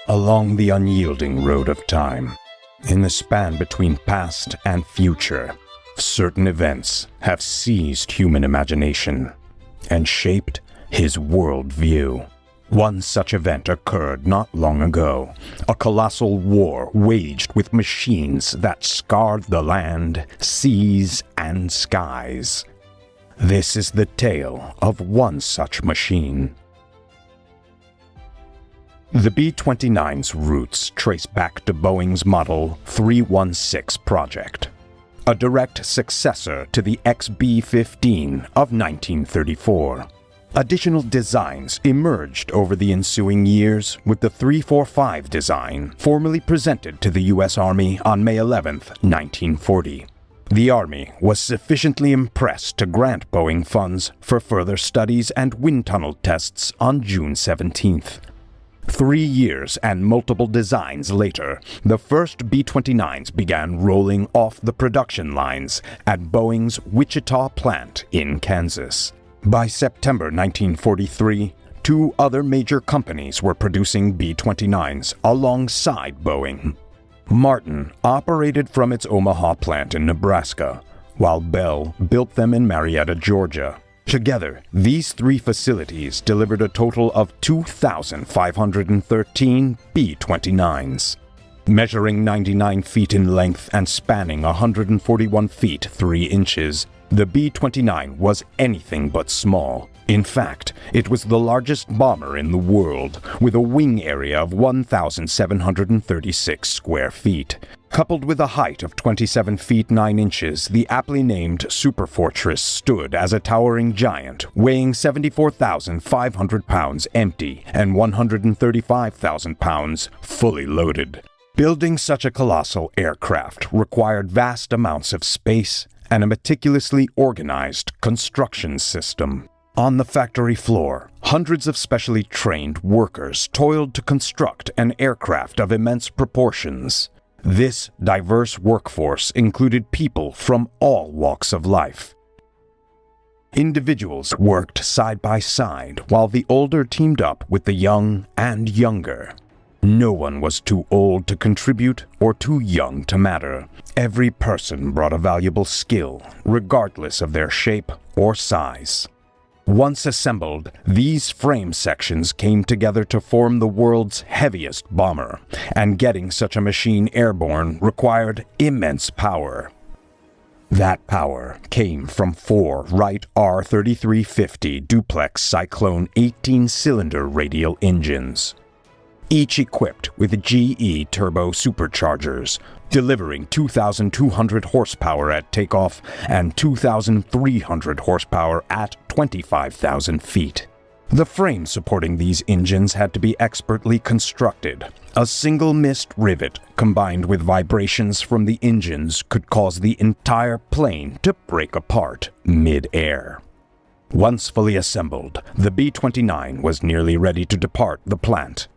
Along the unyielding road of time, in the span between past and future, certain events have seized human imagination and shaped his worldview. One such event occurred not long ago, a colossal war waged with machines that scarred the land, seas, and skies. This is the tale of one such machine. The B-29's roots trace back to Boeing's Model 316 project, a direct successor to the XB-15 of 1934. Additional designs emerged over the ensuing years, with the 345 design formally presented to the U.S. Army on May 11, 1940. The Army was sufficiently impressed to grant Boeing funds for further studies and wind tunnel tests on June 17th. 3 years and multiple designs later, the first B-29s began rolling off the production lines at Boeing's Wichita plant in Kansas. By September 1943, 2 other major companies were producing B-29s alongside Boeing. Martin operated from its Omaha plant in Nebraska, while Bell built them in Marietta, Georgia. Together, these 3 facilities delivered a total of 2,513 B-29s. Measuring 99 feet in length and spanning 141 feet 3 inches, the B-29 was anything but small. In fact, it was the largest bomber in the world, with a wing area of 1,736 square feet. Coupled with a height of 27 feet 9 inches, the aptly named Superfortress stood as a towering giant, weighing 74,500 pounds empty and 135,000 pounds fully loaded. Building such a colossal aircraft required vast amounts of space and a meticulously organized construction system. On the factory floor, hundreds of specially trained workers toiled to construct an aircraft of immense proportions. This diverse workforce included people from all walks of life. Individuals worked side by side while the older teamed up with the young and younger. No one was too old to contribute or too young to matter. Every person brought a valuable skill, regardless of their shape or size. Once assembled, these frame sections came together to form the world's heaviest bomber, and getting such a machine airborne required immense power. That power came from 4 Wright R-3350 duplex Cyclone 18-cylinder radial engines, each equipped with GE turbo superchargers, delivering 2,200 horsepower at takeoff and 2,300 horsepower at 25,000 feet. The frame supporting these engines had to be expertly constructed. A single missed rivet, combined with vibrations from the engines, could cause the entire plane to break apart mid-air. Once fully assembled, the B-29 was nearly ready to depart the plant.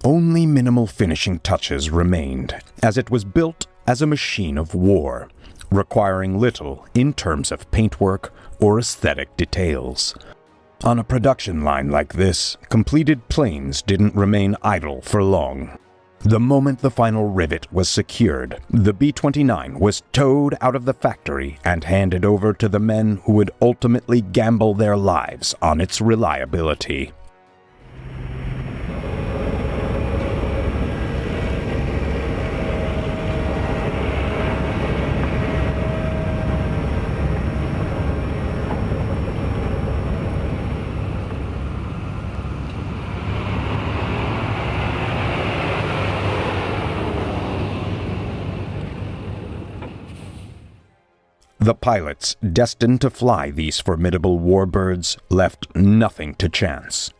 Only minimal finishing touches remained, as it was built as a machine of war, requiring little in terms of paintwork or aesthetic details. On a production line like this, completed planes didn't remain idle for long. The moment the final rivet was secured, the B-29 was towed out of the factory and handed over to the men who would ultimately gamble their lives on its reliability. The pilots destined to fly these formidable warbirds left nothing to chance.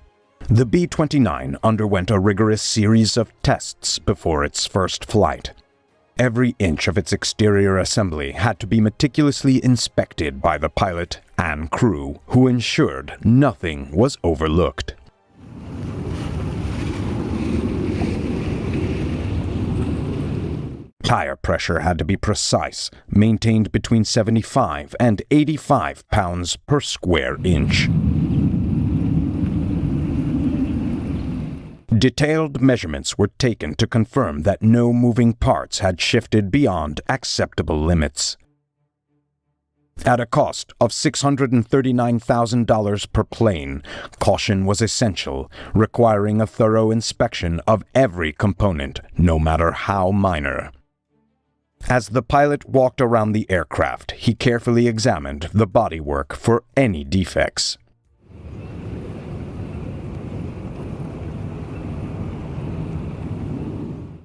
The B-29 underwent a rigorous series of tests before its first flight. Every inch of its exterior assembly had to be meticulously inspected by the pilot and crew, who ensured nothing was overlooked. Tire pressure had to be precise, maintained between 75 and 85 pounds per square inch. Detailed measurements were taken to confirm that no moving parts had shifted beyond acceptable limits. At a cost of $639,000 per plane, caution was essential, requiring a thorough inspection of every component, no matter how minor. As the pilot walked around the aircraft, he carefully examined the bodywork for any defects.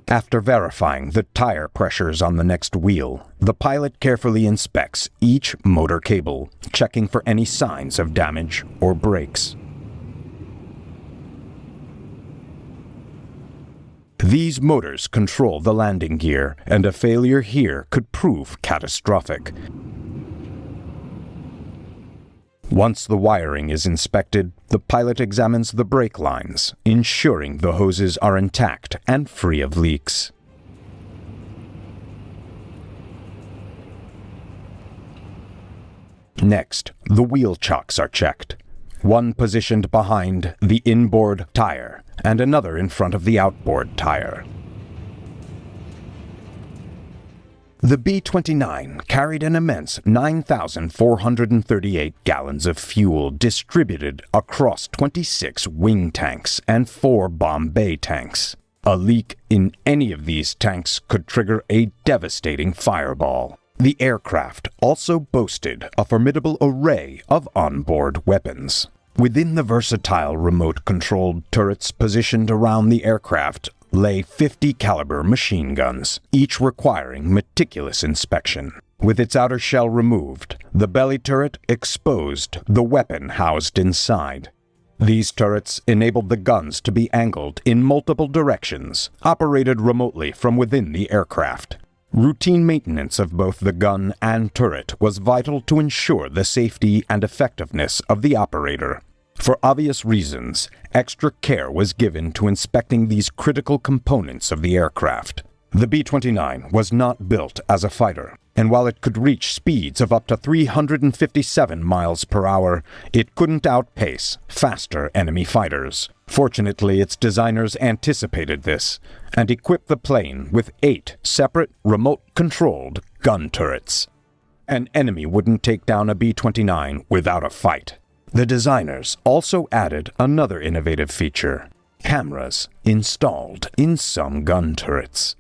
After verifying the tire pressures on the next wheel, the pilot carefully inspects each motor cable, checking for any signs of damage or breaks. These motors control the landing gear, and a failure here could prove catastrophic. Once the wiring is inspected, the pilot examines the brake lines, ensuring the hoses are intact and free of leaks. Next, the wheel chocks are checked, one positioned behind the inboard tire and another in front of the outboard tire. The B-29 carried an immense 9,438 gallons of fuel distributed across 26 wing tanks and 4 bomb bay tanks. A leak in any of these tanks could trigger a devastating fireball. The aircraft also boasted a formidable array of onboard weapons. Within the versatile remote-controlled turrets positioned around the aircraft lay 50-caliber machine guns, each requiring meticulous inspection. With its outer shell removed, the belly turret exposed the weapon housed inside. These turrets enabled the guns to be angled in multiple directions, operated remotely from within the aircraft. Routine maintenance of both the gun and turret was vital to ensure the safety and effectiveness of the operator. For obvious reasons, extra care was given to inspecting these critical components of the aircraft. The B-29 was not built as a fighter, and while it could reach speeds of up to 357 miles per hour, it couldn't outpace faster enemy fighters. Fortunately, its designers anticipated this and equipped the plane with 8 separate remote-controlled gun turrets. An enemy wouldn't take down a B-29 without a fight. The designers also added another innovative feature: cameras installed in some gun turrets.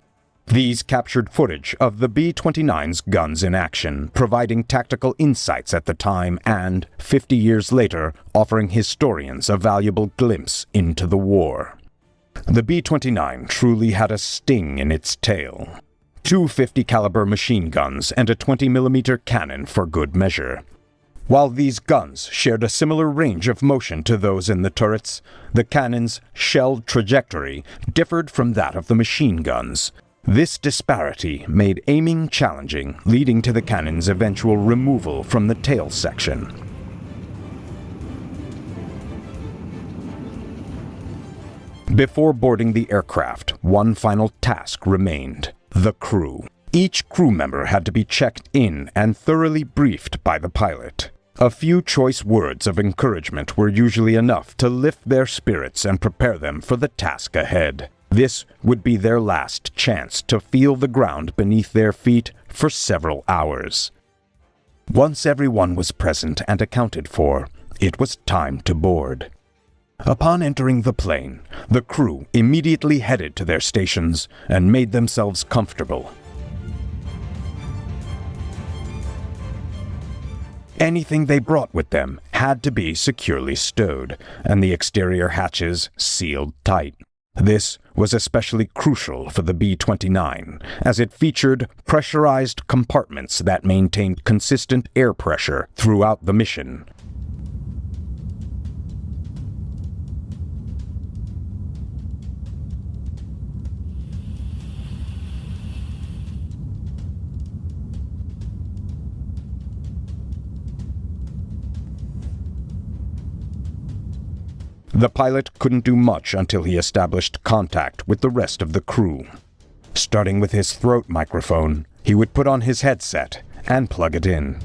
These captured footage of the B-29's guns in action, providing tactical insights at the time and, 50 years later, offering historians a valuable glimpse into the war. The B-29 truly had a sting in its tail. 2 50-caliber machine guns and a 20mm cannon for good measure. While these guns shared a similar range of motion to those in the turrets, the cannon's shell trajectory differed from that of the machine guns. This disparity made aiming challenging, leading to the cannon's eventual removal from the tail section. Before boarding the aircraft, one final task remained: the crew. Each crew member had to be checked in and thoroughly briefed by the pilot. A few choice words of encouragement were usually enough to lift their spirits and prepare them for the task ahead. This would be their last chance to feel the ground beneath their feet for several hours. Once everyone was present and accounted for, it was time to board. Upon entering the plane, the crew immediately headed to their stations and made themselves comfortable. Anything they brought with them had to be securely stowed, and the exterior hatches sealed tight. This was especially crucial for the B-29, as it featured pressurized compartments that maintained consistent air pressure throughout the mission. The pilot couldn't do much until he established contact with the rest of the crew. Starting with his throat microphone, he would put on his headset and plug it in.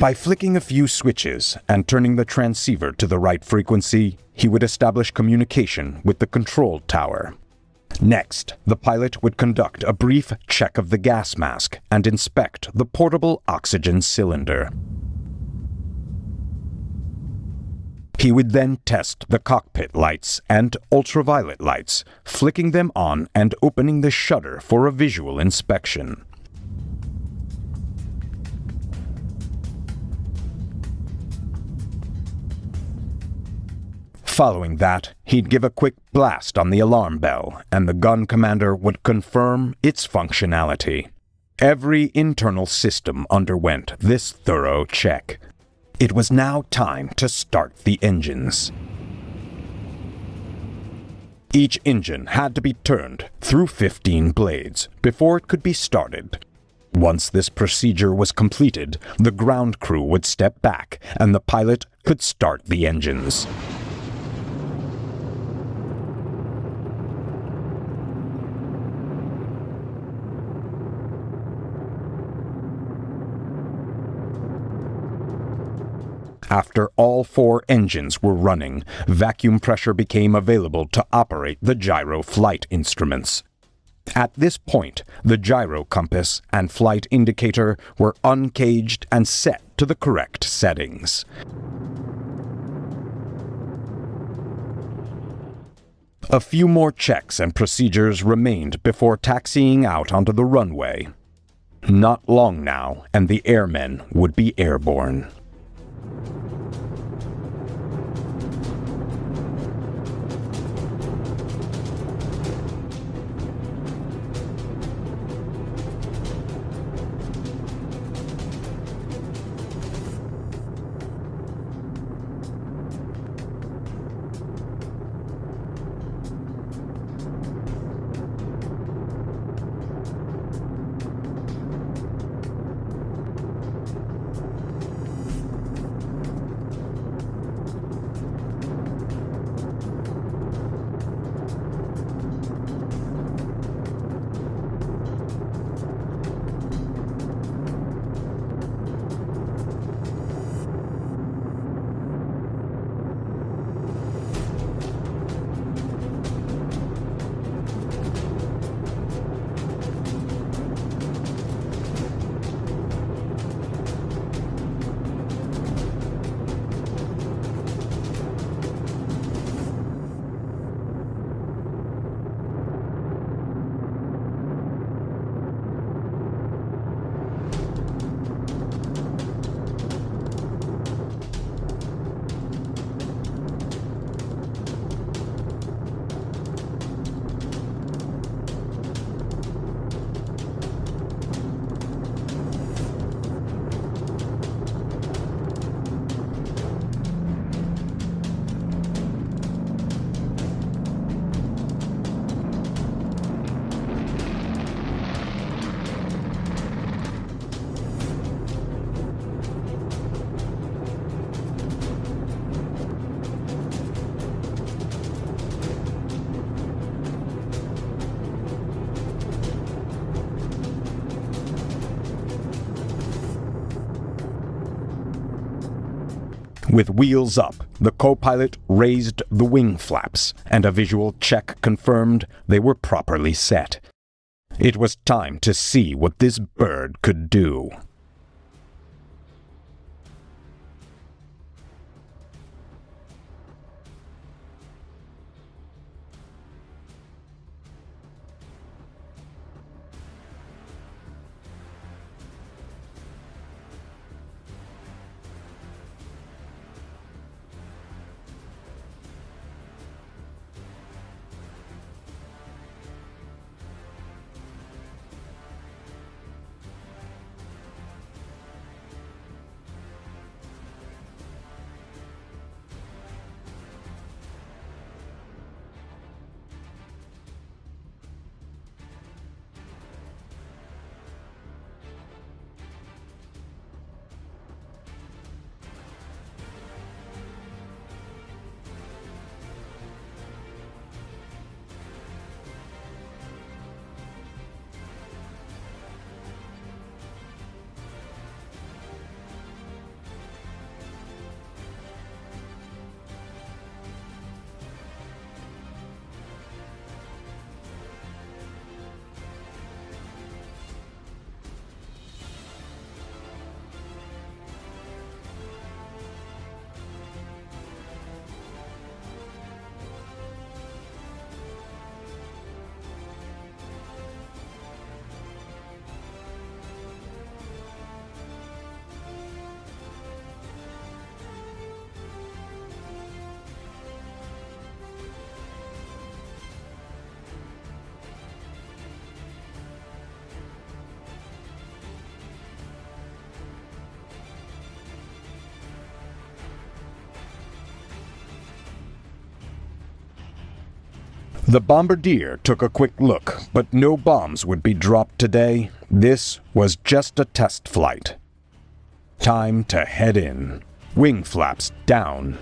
By flicking a few switches and turning the transceiver to the right frequency, he would establish communication with the control tower. Next, the pilot would conduct a brief check of the gas mask and inspect the portable oxygen cylinder. He would then test the cockpit lights and ultraviolet lights, flicking them on and opening the shutter for a visual inspection. Following that, he'd give a quick blast on the alarm bell, and the gun commander would confirm its functionality. Every internal system underwent this thorough check. It was now time to start the engines. Each engine had to be turned through 15 blades before it could be started. Once this procedure was completed, the ground crew would step back and the pilot could start the engines. After all 4 engines were running, vacuum pressure became available to operate the gyro flight instruments. At this point, the gyro compass and flight indicator were uncaged and set to the correct settings. A few more checks and procedures remained before taxiing out onto the runway. Not long now, and the airmen would be airborne. With wheels up, the co-pilot raised the wing flaps, and a visual check confirmed they were properly set. It was time to see what this bird could do. The bombardier took a quick look, but no bombs would be dropped today. This was just a test flight. Time to head in. Wing flaps down.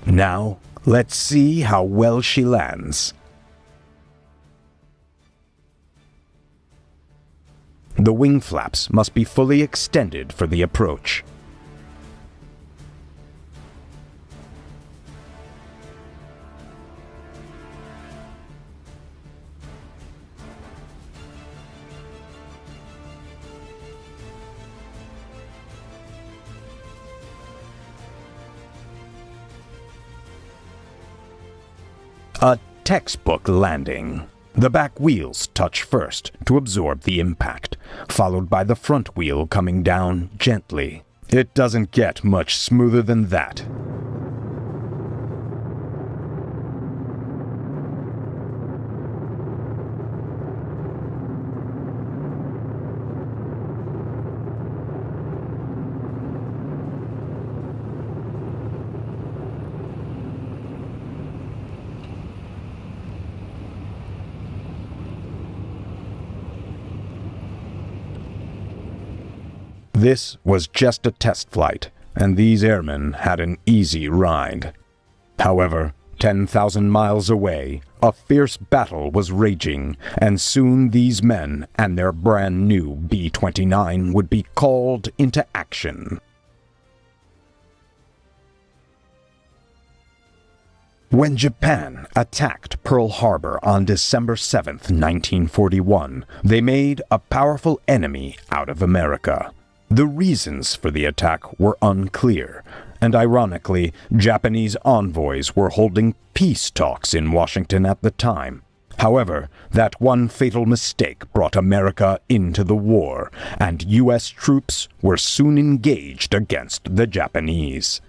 Now, let's see how well she lands. The wing flaps must be fully extended for the approach. A textbook landing. The back wheels touch first to absorb the impact, followed by the front wheel coming down gently. It doesn't get much smoother than that. This was just a test flight, and these airmen had an easy ride. However, 10,000 miles away, a fierce battle was raging, and soon these men and their brand new B-29 would be called into action. When Japan attacked Pearl Harbor on December 7th, 1941, they made a powerful enemy out of America. The reasons for the attack were unclear, and ironically, Japanese envoys were holding peace talks in Washington at the time. However, that one fatal mistake brought America into the war, and U.S. troops were soon engaged against the Japanese.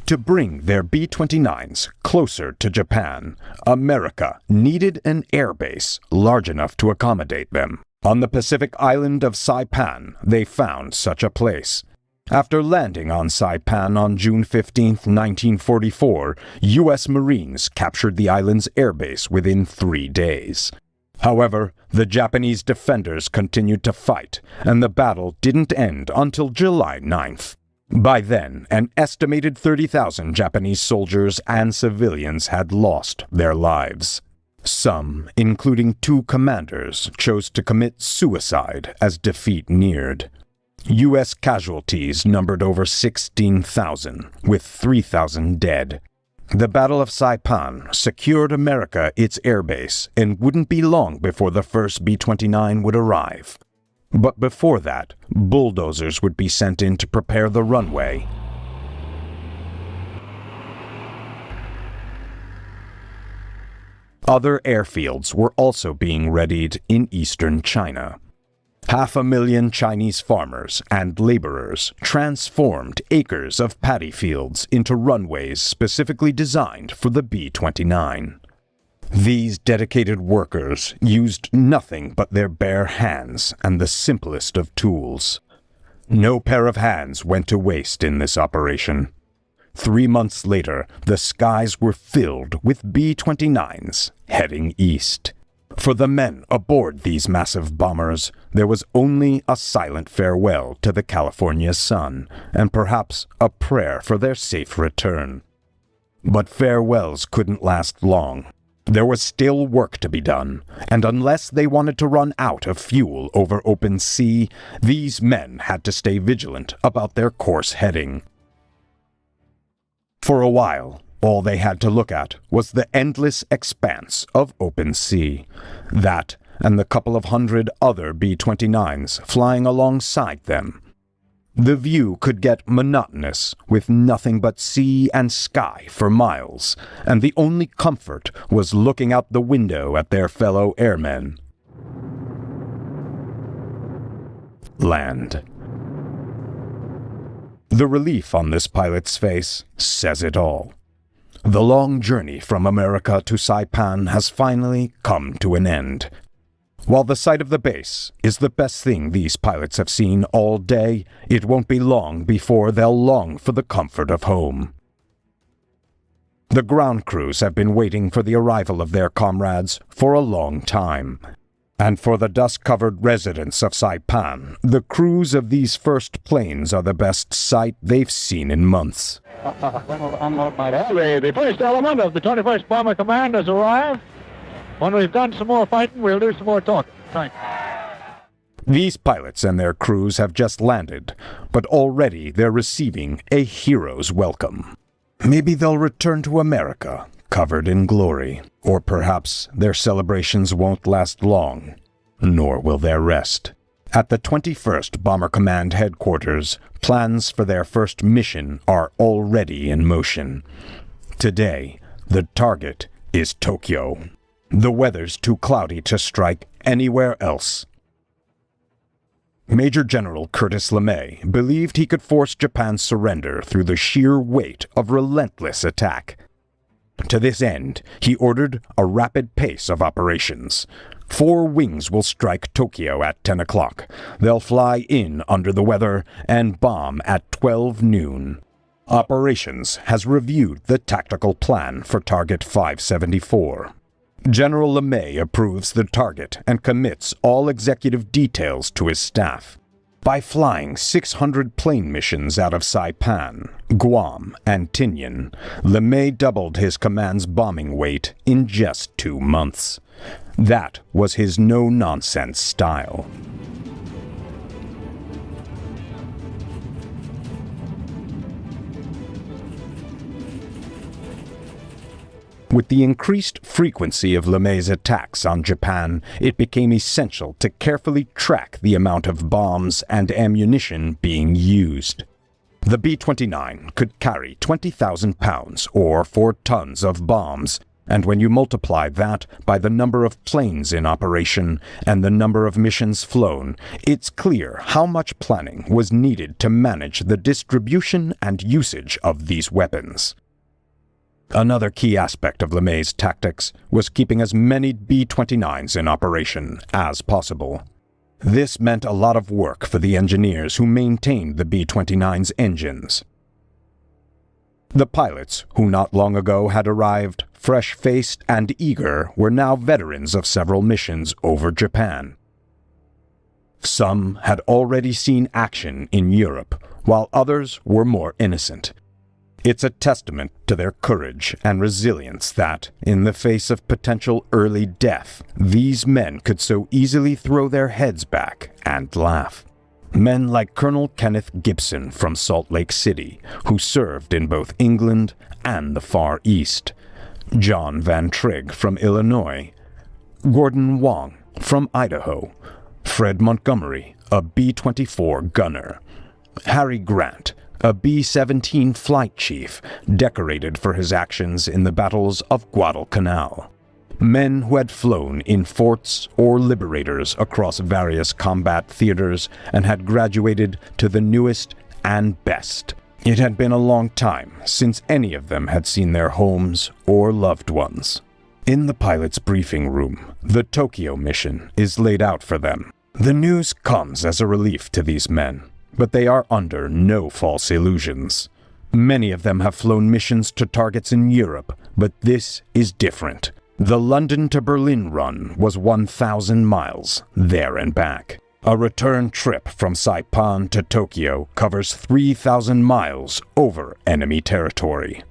To bring their B-29s closer to Japan, America needed an airbase large enough to accommodate them. On the Pacific island of Saipan, they found such a place. After landing on Saipan on June 15, 1944, U.S. Marines captured the island's airbase within 3 days. However, the Japanese defenders continued to fight, and the battle didn't end until July 9th. By then, an estimated 30,000 Japanese soldiers and civilians had lost their lives. Some, including 2 commanders, chose to commit suicide as defeat neared. U.S. casualties numbered over 16,000, with 3,000 dead. The Battle of Saipan secured America its airbase and wouldn't be long before the first B-29 would arrive. But before that, bulldozers would be sent in to prepare the runway. Other airfields were also being readied in eastern China. 500,000 Chinese farmers and laborers transformed acres of paddy fields into runways specifically designed for the B-29. These dedicated workers used nothing but their bare hands and the simplest of tools. No pair of hands went to waste in this operation. 3 months later, the skies were filled with B-29s heading east. For the men aboard these massive bombers, there was only a silent farewell to the California sun, and perhaps a prayer for their safe return. But farewells couldn't last long. There was still work to be done, and unless they wanted to run out of fuel over open sea, these men had to stay vigilant about their course heading. For a while, all they had to look at was the endless expanse of open sea. That, and the couple of hundred other B-29s flying alongside them. The view could get monotonous, with nothing but sea and sky for miles, and the only comfort was looking out the window at their fellow airmen. Land. The relief on this pilot's face says it all. The long journey from America to Saipan has finally come to an end. While the sight of the base is the best thing these pilots have seen all day, it won't be long before they'll long for the comfort of home. The ground crews have been waiting for the arrival of their comrades for a long time. And for the dust-covered residents of Saipan, the crews of these first planes are the best sight they've seen in months. The first element of the 21st Bomber Command has arrived. When we've done some more fighting, we'll do some more talking. Thank you. These pilots and their crews have just landed, but already they're receiving a hero's welcome. Maybe they'll return to America, covered in glory. Or perhaps their celebrations won't last long, nor will their rest. At the 21st Bomber Command headquarters, plans for their first mission are already in motion. Today, the target is Tokyo. The weather's too cloudy to strike anywhere else. Major General Curtis LeMay believed he could force Japan's surrender through the sheer weight of relentless attack. To this end, he ordered a rapid pace of operations. 4 wings will strike Tokyo at 10 o'clock. They'll fly in under the weather and bomb at 12 noon. Operations has reviewed the tactical plan for Target 574. General LeMay approves the target and commits all executive details to his staff. By flying 600 plane missions out of Saipan, Guam, and Tinian, LeMay doubled his command's bombing weight in just 2 months. That was his no-nonsense style. With the increased frequency of LeMay's attacks on Japan, it became essential to carefully track the amount of bombs and ammunition being used. The B-29 could carry 20,000 pounds, or 4 tons of bombs, and when you multiply that by the number of planes in operation and the number of missions flown, it's clear how much planning was needed to manage the distribution and usage of these weapons. Another key aspect of LeMay's tactics was keeping as many B-29s in operation as possible. This meant a lot of work for the engineers who maintained the B-29's engines. The pilots, who not long ago had arrived, fresh-faced and eager, were now veterans of several missions over Japan. Some had already seen action in Europe, while others were more innocent. It's a testament to their courage and resilience that, in the face of potential early death, these men could so easily throw their heads back and laugh. Men like Colonel Kenneth Gibson from Salt Lake City, who served in both England and the Far East, John Van Trigg from Illinois, Gordon Wong from Idaho, Fred Montgomery, a B-24 gunner, Harry Grant, a B-17 flight chief, decorated for his actions in the battles of Guadalcanal. Men who had flown in forts or liberators across various combat theaters and had graduated to the newest and best. It had been a long time since any of them had seen their homes or loved ones. In the pilot's briefing room, the Tokyo mission is laid out for them. The news comes as a relief to these men, but they are under no false illusions. Many of them have flown missions to targets in Europe, but this is different. The London to Berlin run was 1,000 miles, there and back. A return trip from Saipan to Tokyo covers 3,000 miles over enemy territory.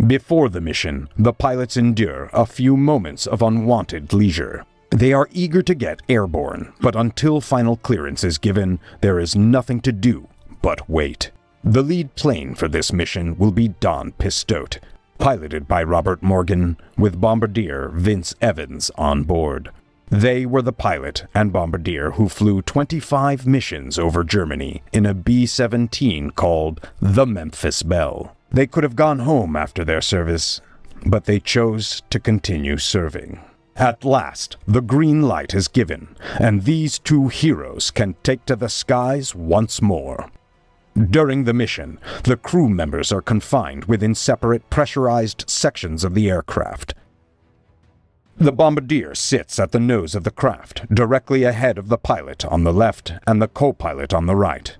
Before the mission, the pilots endure a few moments of unwanted leisure. They are eager to get airborne, but until final clearance is given, there is nothing to do but wait. The lead plane for this mission will be Don Pistote, piloted by Robert Morgan, with Bombardier Vince Evans on board. They were the pilot and bombardier who flew 25 missions over Germany in a B-17 called the Memphis Belle. They could have gone home after their service, but they chose to continue serving. At last, the green light is given, and these two heroes can take to the skies once more. During the mission, the crew members are confined within separate pressurized sections of the aircraft. The bombardier sits at the nose of the craft, directly ahead of the pilot on the left and the co-pilot on the right.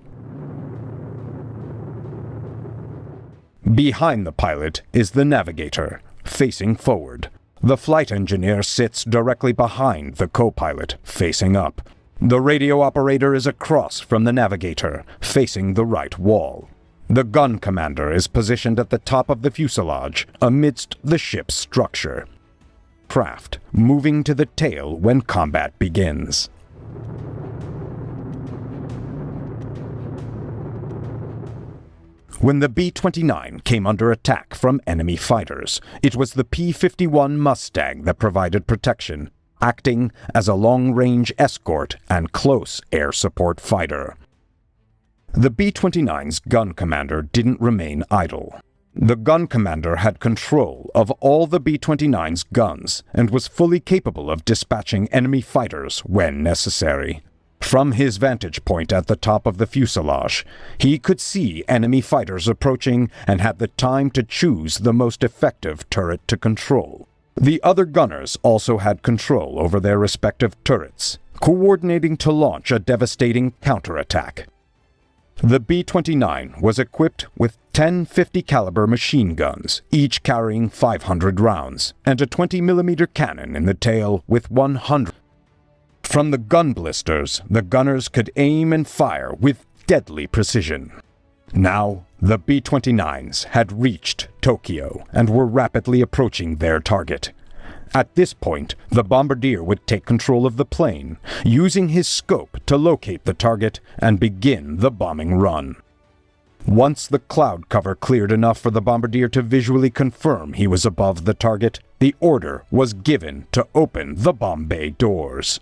Behind the pilot is the navigator, facing forward. The flight engineer sits directly behind the co-pilot, facing up. The radio operator is across from the navigator, facing the right wall. The gun commander is positioned at the top of the fuselage, amidst the ship's structure. Craft moving to the tail when combat begins. When the B-29 came under attack from enemy fighters, it was the P-51 Mustang that provided protection, acting as a long-range escort and close air support fighter. The B-29's gun commander didn't remain idle. The gun commander had control of all the B-29's guns and was fully capable of dispatching enemy fighters when necessary. From his vantage point at the top of the fuselage, he could see enemy fighters approaching and had the time to choose the most effective turret to control. The other gunners also had control over their respective turrets, coordinating to launch a devastating counterattack. The B-29 was equipped with 10 50 caliber machine guns, each carrying 500 rounds, and a 20mm cannon in the tail with 100. From the gun blisters, the gunners could aim and fire with deadly precision. Now, the B-29s had reached Tokyo and were rapidly approaching their target. At this point, the bombardier would take control of the plane, using his scope to locate the target and begin the bombing run. Once the cloud cover cleared enough for the bombardier to visually confirm he was above the target, the order was given to open the bomb bay doors.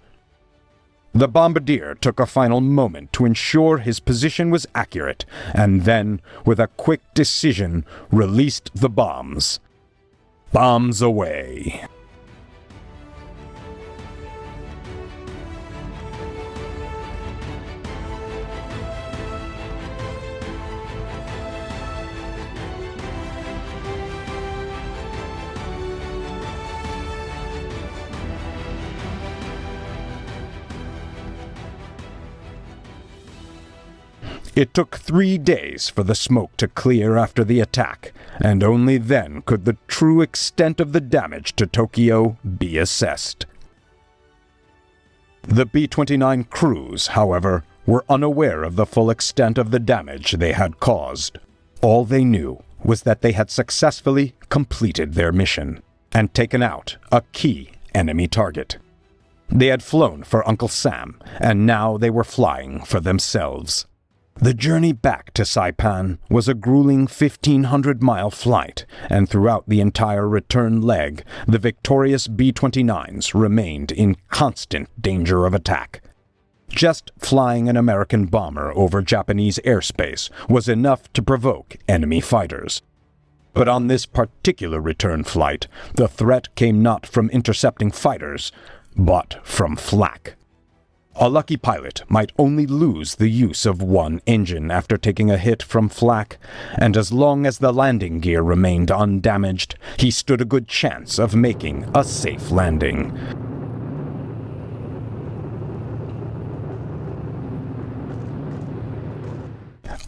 The bombardier took a final moment to ensure his position was accurate, and then, with a quick decision, released the bombs. Bombs away. It took 3 days for the smoke to clear after the attack, and only then could the true extent of the damage to Tokyo be assessed. The B-29 crews, however, were unaware of the full extent of the damage they had caused. All they knew was that they had successfully completed their mission and taken out a key enemy target. They had flown for Uncle Sam, and now they were flying for themselves. The journey back to Saipan was a grueling 1,500-mile flight, and throughout the entire return leg, the victorious B-29s remained in constant danger of attack. Just flying an American bomber over Japanese airspace was enough to provoke enemy fighters. But on this particular return flight, the threat came not from intercepting fighters, but from flak. A lucky pilot might only lose the use of one engine after taking a hit from flak, and as long as the landing gear remained undamaged, he stood a good chance of making a safe landing.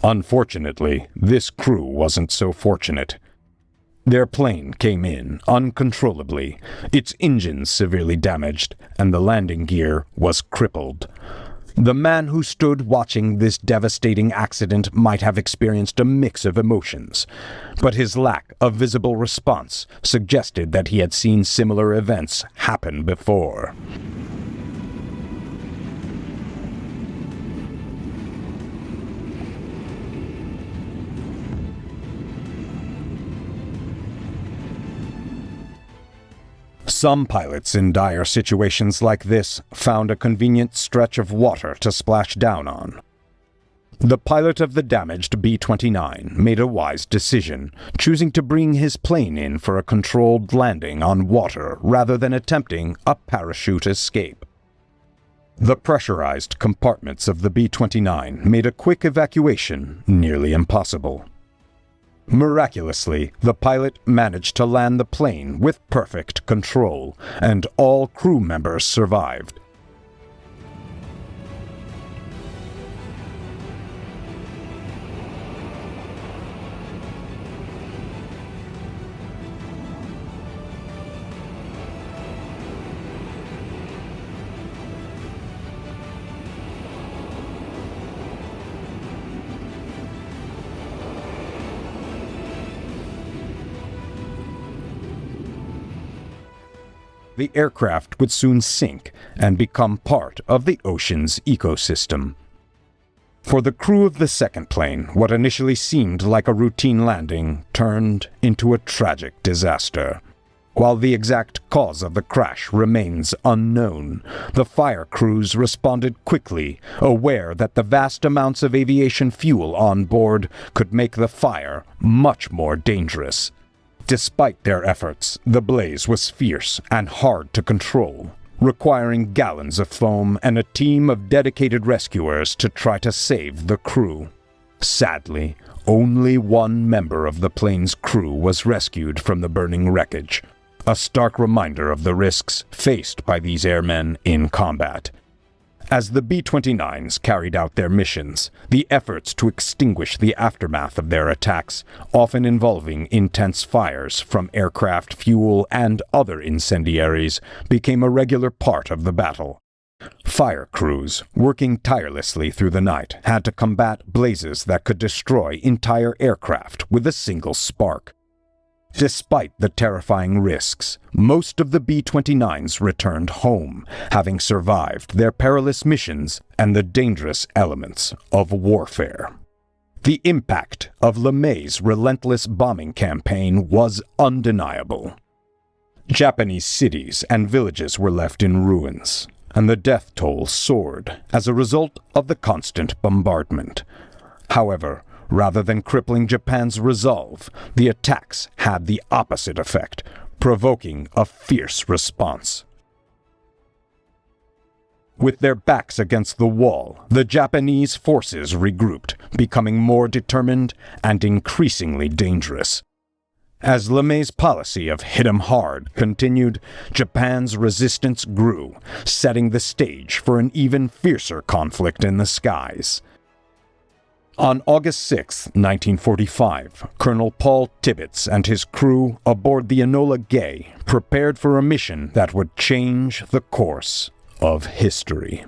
Unfortunately, this crew wasn't so fortunate. Their plane came in uncontrollably, its engines severely damaged, and the landing gear was crippled. The man who stood watching this devastating accident might have experienced a mix of emotions, but his lack of visible response suggested that he had seen similar events happen before. Some pilots in dire situations like this found a convenient stretch of water to splash down on. The pilot of the damaged B-29 made a wise decision, choosing to bring his plane in for a controlled landing on water rather than attempting a parachute escape. The pressurized compartments of the B-29 made a quick evacuation nearly impossible. Miraculously, the pilot managed to land the plane with perfect control, and all crew members survived. The aircraft would soon sink and become part of the ocean's ecosystem. For the crew of the second plane, what initially seemed like a routine landing turned into a tragic disaster. While the exact cause of the crash remains unknown, the fire crews responded quickly, aware that the vast amounts of aviation fuel on board could make the fire much more dangerous. Despite their efforts, the blaze was fierce and hard to control, requiring gallons of foam and a team of dedicated rescuers to try to save the crew. Sadly, only one member of the plane's crew was rescued from the burning wreckage, a stark reminder of the risks faced by these airmen in combat. As the B-29s carried out their missions, the efforts to extinguish the aftermath of their attacks, often involving intense fires from aircraft fuel and other incendiaries, became a regular part of the battle. Fire crews, working tirelessly through the night, had to combat blazes that could destroy entire aircraft with a single spark. Despite the terrifying risks, most of the B-29s returned home, having survived their perilous missions and the dangerous elements of warfare. The impact of LeMay's relentless bombing campaign was undeniable. Japanese cities and villages were left in ruins, and the death toll soared as a result of the constant bombardment. However, rather than crippling Japan's resolve, the attacks had the opposite effect, provoking a fierce response. With their backs against the wall, the Japanese forces regrouped, becoming more determined and increasingly dangerous. As LeMay's policy of hit 'em hard continued, Japan's resistance grew, setting the stage for an even fiercer conflict in the skies. On August 6, 1945, Colonel Paul Tibbets and his crew aboard the Enola Gay prepared for a mission that would change the course of history.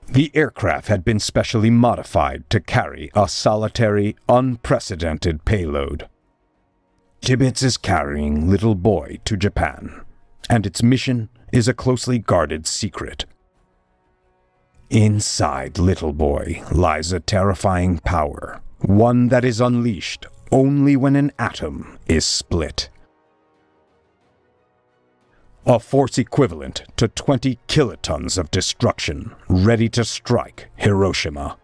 The aircraft had been specially modified to carry a solitary, unprecedented payload. Tibbets is carrying Little Boy to Japan, and its mission is a closely guarded secret. Inside Little Boy lies a terrifying power, one that is unleashed only when an atom is split. A force equivalent to 20 kilotons of destruction, ready to strike Hiroshima.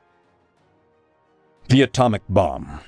The atomic bomb.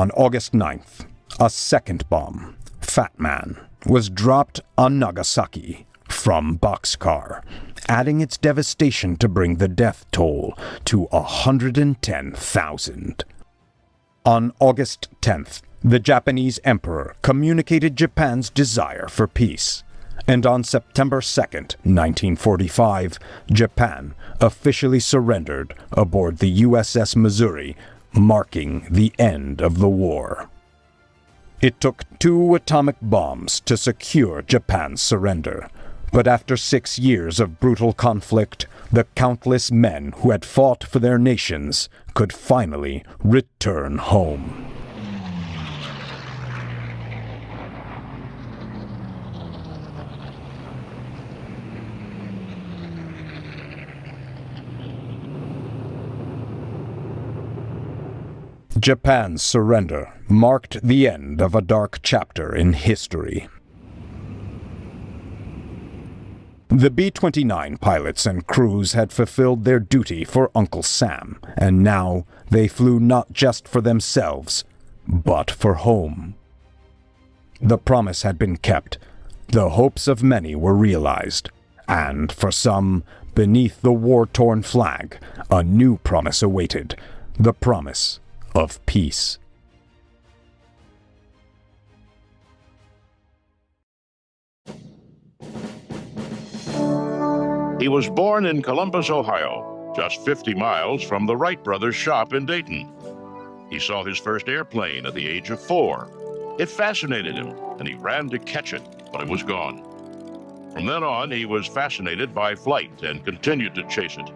On August 9th, a second bomb, Fat Man, was dropped on Nagasaki from Boxcar, adding its devastation to bring the death toll to 110,000. On August 10th, the Japanese emperor communicated Japan's desire for peace, and on September 2nd, 1945, Japan officially surrendered aboard the USS Missouri, marking the end of the war. It took 2 atomic bombs to secure Japan's surrender, but after 6 years of brutal conflict, the countless men who had fought for their nations could finally return home. Japan's surrender marked the end of a dark chapter in history. The B-29 pilots and crews had fulfilled their duty for Uncle Sam, and now they flew not just for themselves, but for home. The promise had been kept, the hopes of many were realized, and for some, beneath the war-torn flag, a new promise awaited, the promise of peace. He was born in Columbus, Ohio, just 50 miles from the Wright brothers' shop in Dayton. He saw his first airplane at the age of 4. It fascinated him, and he ran to catch it, but it was gone. From then on, he was fascinated by flight and continued to chase it.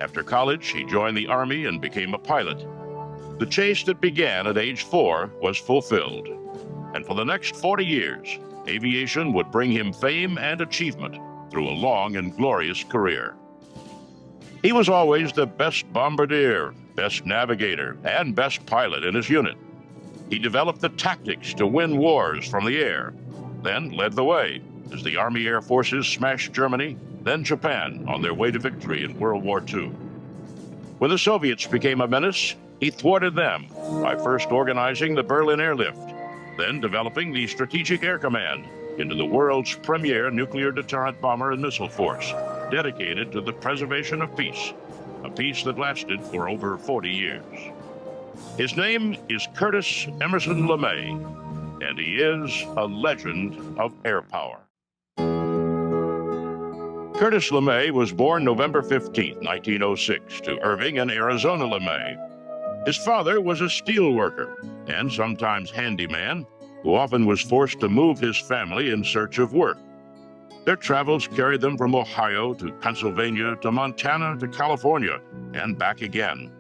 After college, he joined the Army and became a pilot. The chase that began at age 4 was fulfilled, and for the next 40 years, aviation would bring him fame and achievement through a long and glorious career. He was always the best bombardier, best navigator, and best pilot in his unit. He developed the tactics to win wars from the air, then led the way as the Army Air Forces smashed Germany, then Japan on their way to victory in World War II. When the Soviets became a menace, he thwarted them by first organizing the Berlin Airlift, then developing the Strategic Air Command into the world's premier nuclear deterrent bomber and missile force, dedicated to the preservation of peace, a peace that lasted for over 40 years. His name is Curtis Emerson LeMay, and he is a legend of air power. Curtis LeMay was born November 15, 1906, to Irving and Arizona LeMay. His father was a steel worker and sometimes handyman, who often was forced to move his family in search of work. Their travels carried them from Ohio to Pennsylvania to Montana to California and back again.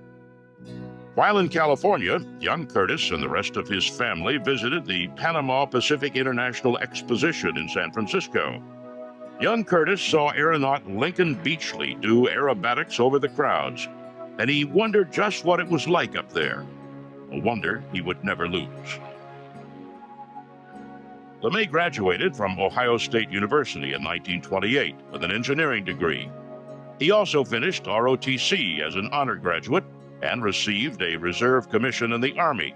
While in California, young Curtis and the rest of his family visited the Panama Pacific International Exposition in San Francisco. Young Curtis saw aeronaut Lincoln Beachley do aerobatics over the crowds, and he wondered just what it was like up there, a wonder he would never lose. LeMay graduated from Ohio State University in 1928 with an engineering degree. He also finished ROTC as an honor graduate and received a reserve commission in the Army.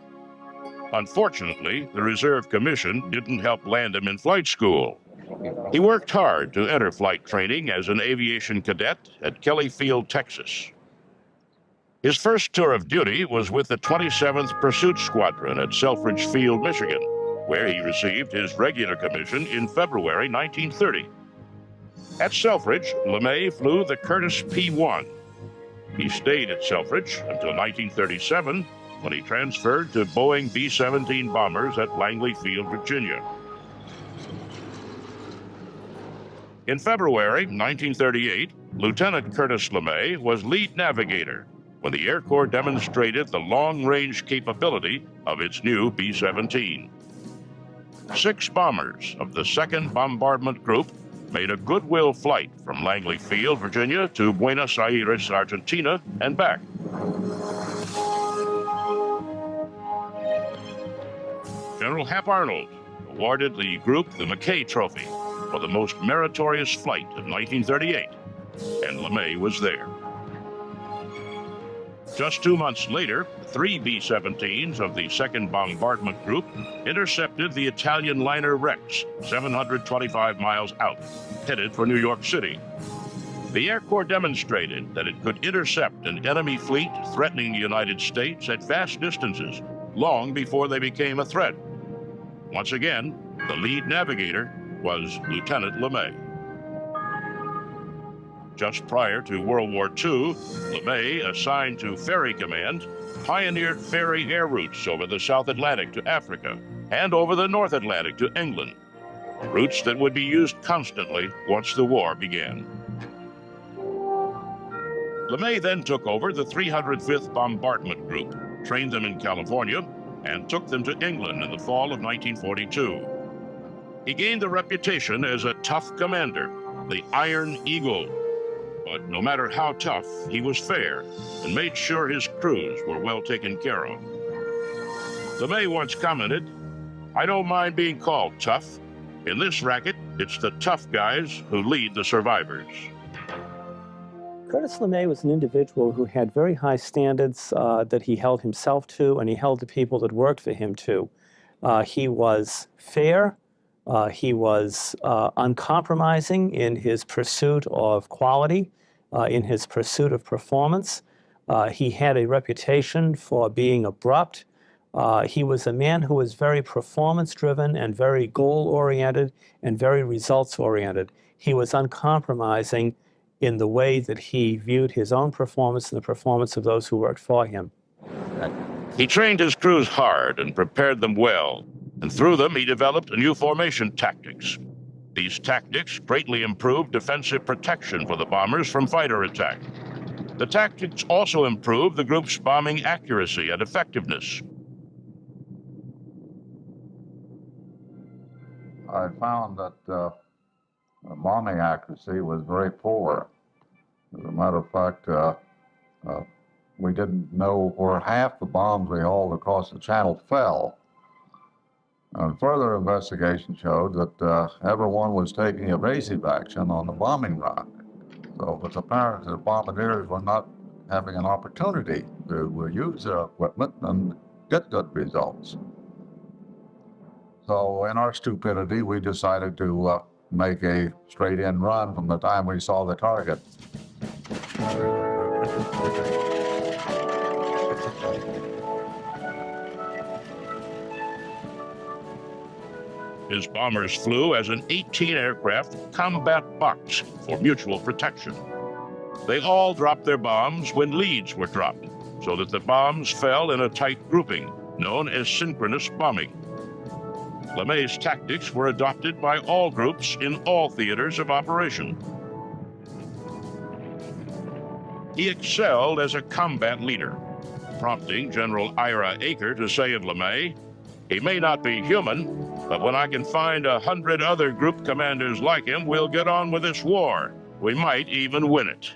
Unfortunately, the reserve commission didn't help land him in flight school. He worked hard to enter flight training as an aviation cadet at Kelly Field, Texas. His first tour of duty was with the 27th Pursuit Squadron at Selfridge Field, Michigan, where he received his regular commission in February 1930. At Selfridge, LeMay flew the Curtiss P-1. He stayed at Selfridge until 1937, when he transferred to Boeing B-17 bombers at Langley Field, Virginia. In February 1938, Lieutenant Curtis LeMay was lead navigator when the Air Corps demonstrated the long-range capability of its new B-17. 6 bombers of the 2nd Bombardment Group made a goodwill flight from Langley Field, Virginia to Buenos Aires, Argentina, and back. General Hap Arnold awarded the group the McKay Trophy for the most meritorious flight of 1938, and LeMay was there. Just 2 months later, 3 B-17s of the 2nd Bombardment Group intercepted the Italian liner Rex, 725 miles out, headed for New York City. The Air Corps demonstrated that it could intercept an enemy fleet threatening the United States at vast distances, long before they became a threat. Once again, the lead navigator was Lieutenant LeMay. Just prior to World War II, LeMay, assigned to Ferry Command, pioneered ferry air routes over the South Atlantic to Africa and over the North Atlantic to England, routes that would be used constantly once the war began. LeMay then took over the 305th Bombardment Group, trained them in California, and took them to England in the fall of 1942. He gained the reputation as a tough commander, the Iron Eagle. But no matter how tough, he was fair and made sure his crews were well taken care of. LeMay once commented, "I don't mind being called tough. In this racket, it's the tough guys who lead the survivors." Curtis LeMay was an individual who had very high standards that he held himself to, and he held the people that worked for him to. He was fair. He was uncompromising in his pursuit of quality, in his pursuit of performance. He had a reputation for being abrupt. He was a man who was very performance-driven and very goal-oriented and very results-oriented. He was uncompromising in the way that he viewed his own performance and the performance of those who worked for him. He trained his crews hard and prepared them well, and through them he developed new formation tactics. These tactics greatly improved defensive protection for the bombers from fighter attack. The tactics also improved the group's bombing accuracy and effectiveness. I found that bombing accuracy was very poor. As a matter of fact, we didn't know where half the bombs we hauled across the channel fell. And further investigation showed that everyone was taking evasive action on the bombing run. So it was apparent that the bombardiers were not having an opportunity to use their equipment and get good results. So in our stupidity, we decided to make a straight-in run from the time we saw the target. His bombers flew as an 18-aircraft combat box for mutual protection. They all dropped their bombs when leads were dropped, so that the bombs fell in a tight grouping, known as synchronous bombing. LeMay's tactics were adopted by all groups in all theaters of operation. He excelled as a combat leader, prompting General Ira Aker to say of LeMay, "He may not be human, but when I can find 100 other group commanders like him, we'll get on with this war. We might even win it."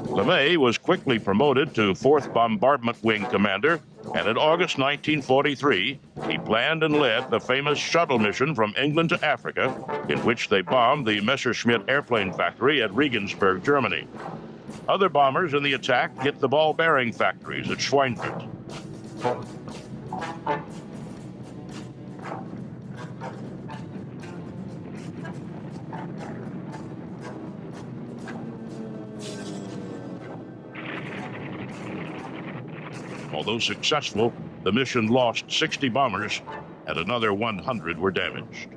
LeMay was quickly promoted to 4th Bombardment Wing Commander, and in August 1943, he planned and led the famous shuttle mission from England to Africa, in which they bombed the Messerschmitt airplane factory at Regensburg, Germany. Other bombers in the attack hit the ball bearing factories at Schweinfurt. Although successful, the mission lost 60 bombers and another 100 were damaged.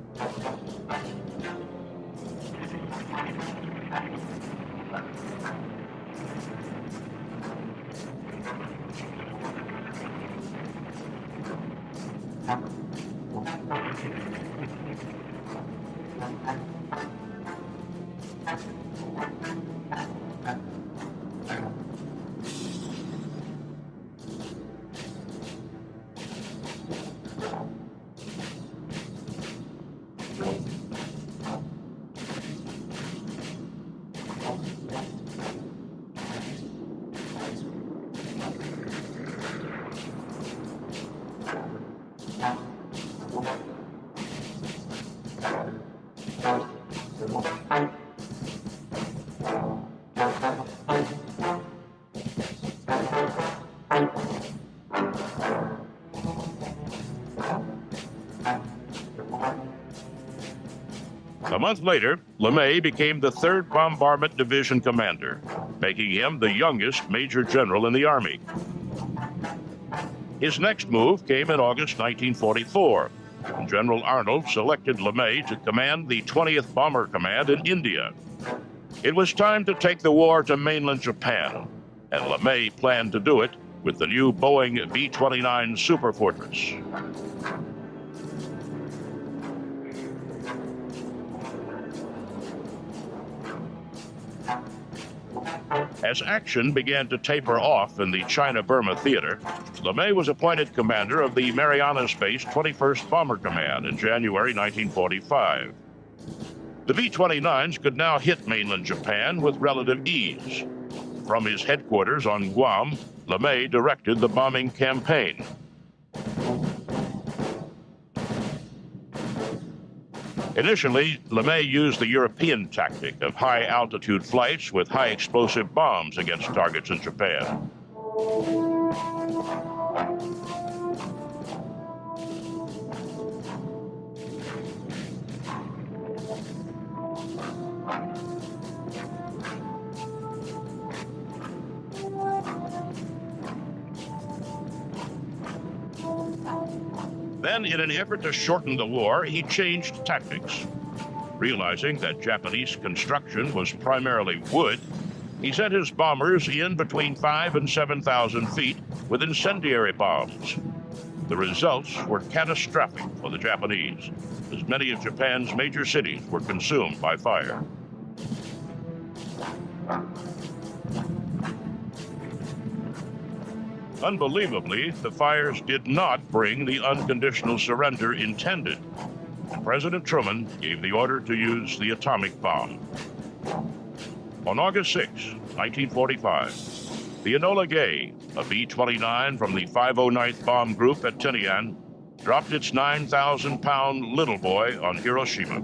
A month later, LeMay became the 3rd Bombardment Division commander, making him the youngest major general in the Army. His next move came in August 1944, when General Arnold selected LeMay to command the 20th Bomber Command in India. It was time to take the war to mainland Japan, and LeMay planned to do it with the new Boeing B-29 Superfortress. As action began to taper off in the China-Burma theater, LeMay was appointed commander of the Marianas-based 21st Bomber Command in January 1945. The B-29s could now hit mainland Japan with relative ease. From his headquarters on Guam, LeMay directed the bombing campaign. Initially, LeMay used the European tactic of high-altitude flights with high-explosive bombs against targets in Japan. Then, in an effort to shorten the war, he changed tactics. Realizing that Japanese construction was primarily wood, he sent his bombers in between 5,000 and 7,000 feet with incendiary bombs. The results were catastrophic for the Japanese, as many of Japan's major cities were consumed by fire. Unbelievably, the fires did not bring the unconditional surrender intended. President Truman gave the order to use the atomic bomb. On August 6, 1945, the Enola Gay, a B-29 from the 509th Bomb Group at Tinian, dropped its 9,000-pound little boy on Hiroshima.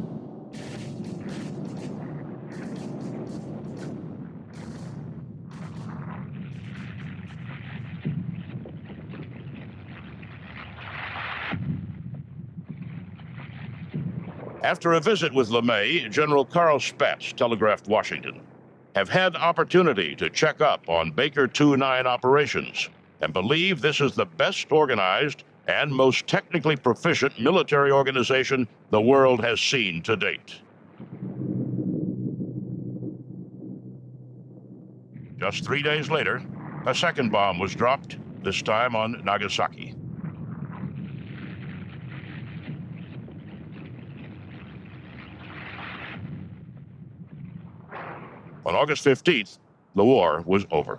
After a visit with LeMay, General Carl Spaatz telegraphed Washington, "Have had opportunity to check up on Baker 2-9 operations and believe this is the best organized and most technically proficient military organization the world has seen to date." Just 3 days later, a second bomb was dropped, this time on Nagasaki. On August 15th, the war was over.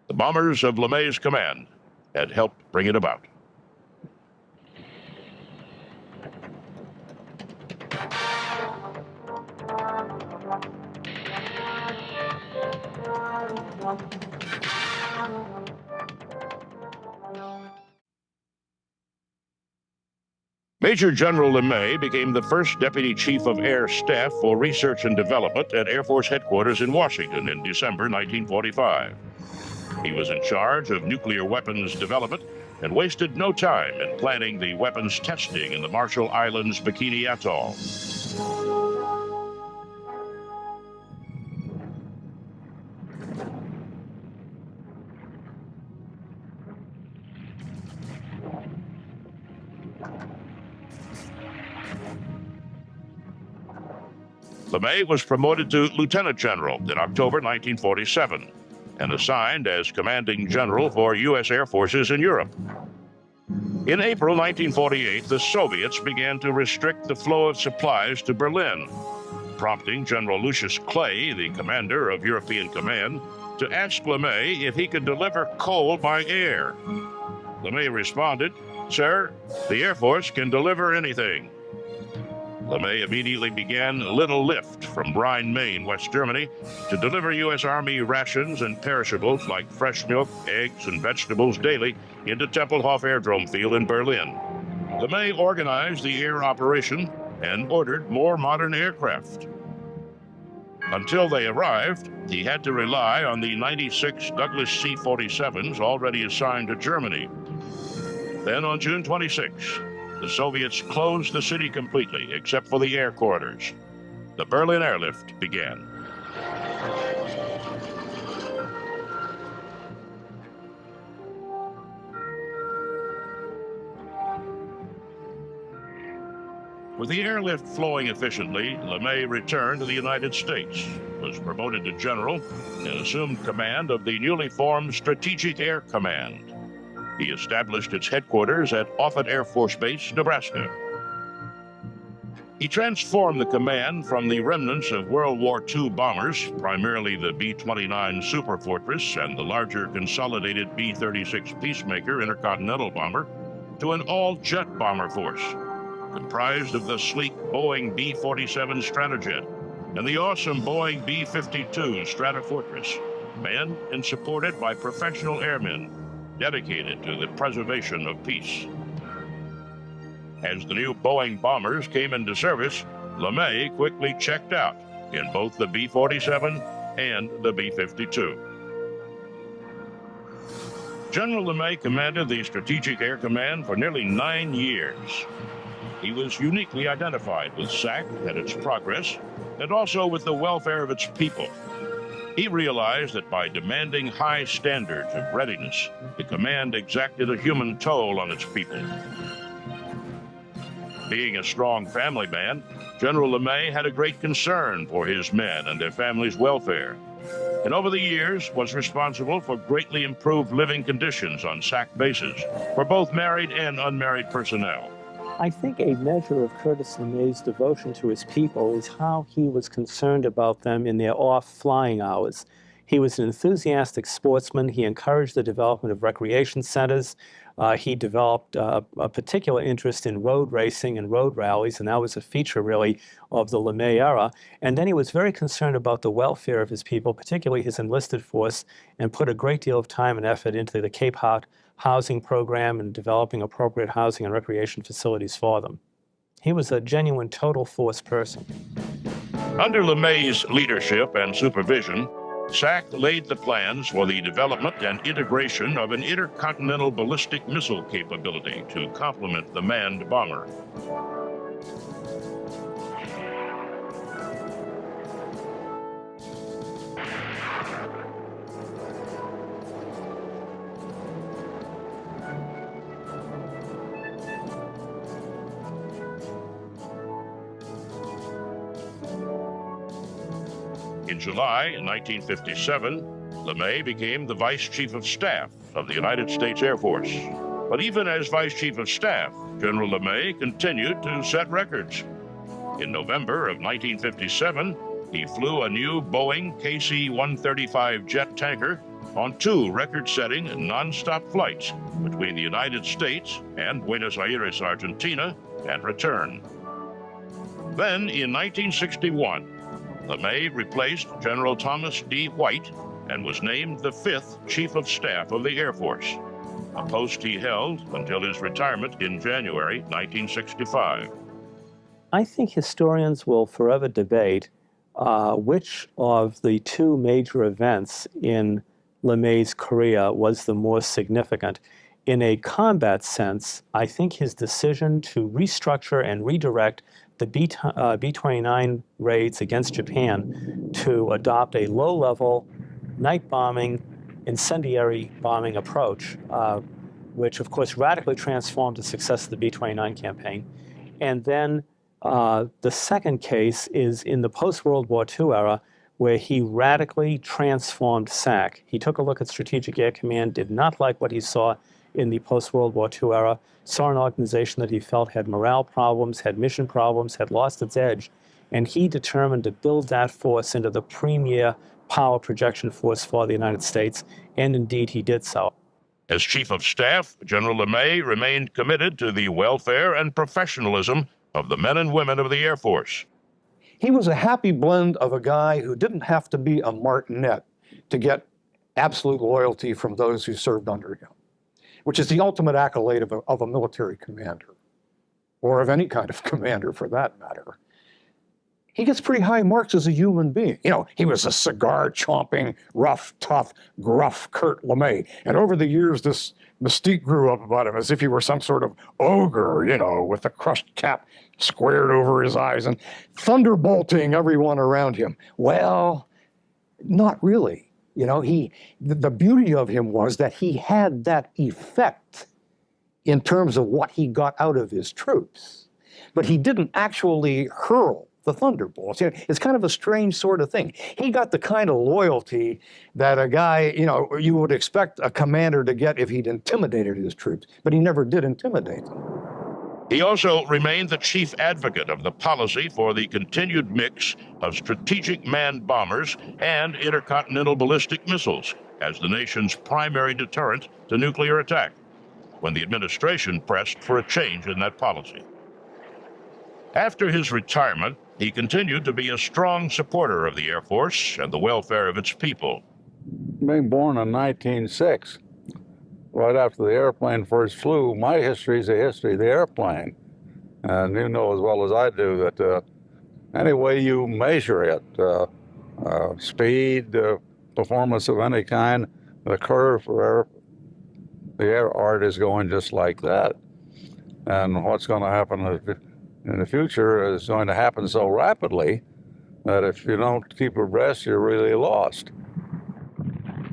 The bombers of LeMay's command had helped bring it about. Major General LeMay became the first Deputy Chief of Air Staff for Research and Development at Air Force Headquarters in Washington in December 1945. He was in charge of nuclear weapons development and wasted no time in planning the weapons testing in the Marshall Islands Bikini Atoll. LeMay was promoted to Lieutenant General in October 1947 and assigned as Commanding General for U.S. Air Forces in Europe. In April 1948, the Soviets began to restrict the flow of supplies to Berlin, prompting General Lucius Clay, the commander of European Command, to ask LeMay if he could deliver coal by air. LeMay responded, "Sir, the Air Force can deliver anything." LeMay immediately began Little Lift from Rhine, Maine, West Germany, to deliver U.S. Army rations and perishables like fresh milk, eggs, and vegetables daily into Tempelhof Aerodrome Field in Berlin. LeMay organized the air operation and ordered more modern aircraft. Until they arrived, he had to rely on the 96 Douglas C-47s already assigned to Germany. Then on June 26, the Soviets closed the city completely, except for the air corridors. The Berlin airlift began. With the airlift flowing efficiently, LeMay returned to the United States, was promoted to general, and assumed command of the newly formed Strategic Air Command. He established its headquarters at Offutt Air Force Base, Nebraska. He transformed the command from the remnants of World War II bombers, primarily the B-29 Superfortress and the larger consolidated B-36 Peacemaker intercontinental bomber, to an all-jet bomber force, comprised of the sleek Boeing B-47 Stratojet and the awesome Boeing B-52 Superfortress, manned and supported by professional airmen dedicated to the preservation of peace. As the new Boeing bombers came into service, LeMay quickly checked out in both the B-47 and the B-52. General LeMay commanded the Strategic Air Command for nearly 9 years. He was uniquely identified with SAC and its progress, and also with the welfare of its people. He realized that by demanding high standards of readiness, the command exacted a human toll on its people. Being a strong family man, General LeMay had a great concern for his men and their families' welfare, and over the years was responsible for greatly improved living conditions on SAC bases for both married and unmarried personnel. I think a measure of Curtis LeMay's devotion to his people is how he was concerned about them in their off flying hours. He was an enthusiastic sportsman. He encouraged the development of recreation centers. He developed a particular interest in road racing and road rallies, and that was a feature, really, of the LeMay era. And then he was very concerned about the welfare of his people, particularly his enlisted force, and put a great deal of time and effort into the Cape Cod housing program and developing appropriate housing and recreation facilities for them. He was a genuine total force person. Under LeMay's leadership and supervision, SAC laid the plans for the development and integration of an intercontinental ballistic missile capability to complement the manned bomber. In July 1957, LeMay became the Vice Chief of Staff of the United States Air Force. But even as Vice Chief of Staff, General LeMay continued to set records. In November of 1957, he flew a new Boeing KC-135 jet tanker on 2 record-setting nonstop flights between the United States and Buenos Aires, Argentina, and return. Then, in 1961, LeMay replaced General Thomas D. White and was named the 5th Chief of Staff of the Air Force, a post he held until his retirement in January 1965. I think historians will forever debate which of the 2 major events in LeMay's career was the more significant. In a combat sense, I think his decision to restructure and redirect the B-29 raids against Japan to adopt a low-level, night bombing, incendiary bombing approach, which of course radically transformed the success of the B-29 campaign. And then the second case is in the post-World War II era, where he radically transformed SAC. He took a look at Strategic Air Command, did not like what he saw in the post-World War II era, saw an organization that he felt had morale problems, had mission problems, had lost its edge, and he determined to build that force into the premier power projection force for the United States, and indeed he did so. As Chief of Staff, General LeMay remained committed to the welfare and professionalism of the men and women of the Air Force. He was a happy blend of a guy who didn't have to be a martinet to get absolute loyalty from those who served under him, which is the ultimate accolade of a military commander, or of any kind of commander for that matter. He gets pretty high marks as a human being. You know, he was a cigar-chomping, rough, tough, gruff Kurt LeMay. And over the years, this mystique grew up about him as if he were some sort of ogre, with the crushed cap squared over his eyes and thunderbolting everyone around him. Well, not really. The beauty of him was that he had that effect in terms of what he got out of his troops, but he didn't actually hurl the thunderbolts. It's kind of a strange sort of thing. He got the kind of loyalty that a guy, you would expect a commander to get if he'd intimidated his troops, but he never did intimidate them. He also remained the chief advocate of the policy for the continued mix of strategic manned bombers and intercontinental ballistic missiles as the nation's primary deterrent to nuclear attack, when the administration pressed for a change in that policy. After his retirement, he continued to be a strong supporter of the Air Force and the welfare of its people. Being born in 1906, right after the airplane first flew, my history is the history of the airplane. And you know as well as I do that any way you measure it, speed, performance of any kind, the curve for the air art is going just like that. And what's going to happen in the future is going to happen so rapidly that if you don't keep abreast, you're really lost.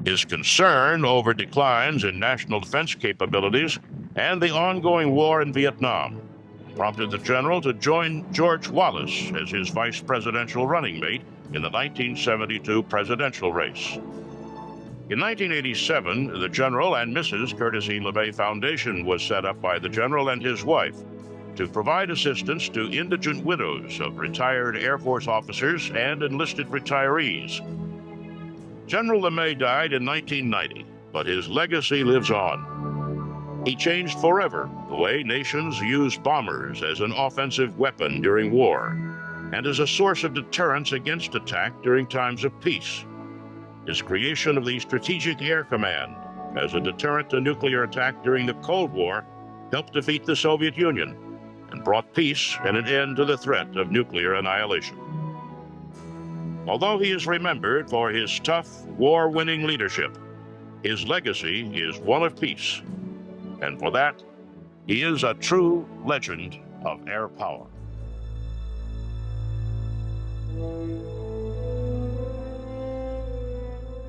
His concern over declines in national defense capabilities and the ongoing war in Vietnam prompted the general to join George Wallace as his vice presidential running mate in the 1972 presidential race. In 1987, the General and Mrs. Curtis E. LeMay Foundation was set up by the general and his wife to provide assistance to indigent widows of retired Air Force officers and enlisted retirees. General LeMay died in 1990, but his legacy lives on. He changed forever the way nations use bombers as an offensive weapon during war and as a source of deterrence against attack during times of peace. His creation of the Strategic Air Command as a deterrent to nuclear attack during the Cold War helped defeat the Soviet Union and brought peace and an end to the threat of nuclear annihilation. Although he is remembered for his tough, war-winning leadership, his legacy is one of peace. And for that, he is a true legend of air power.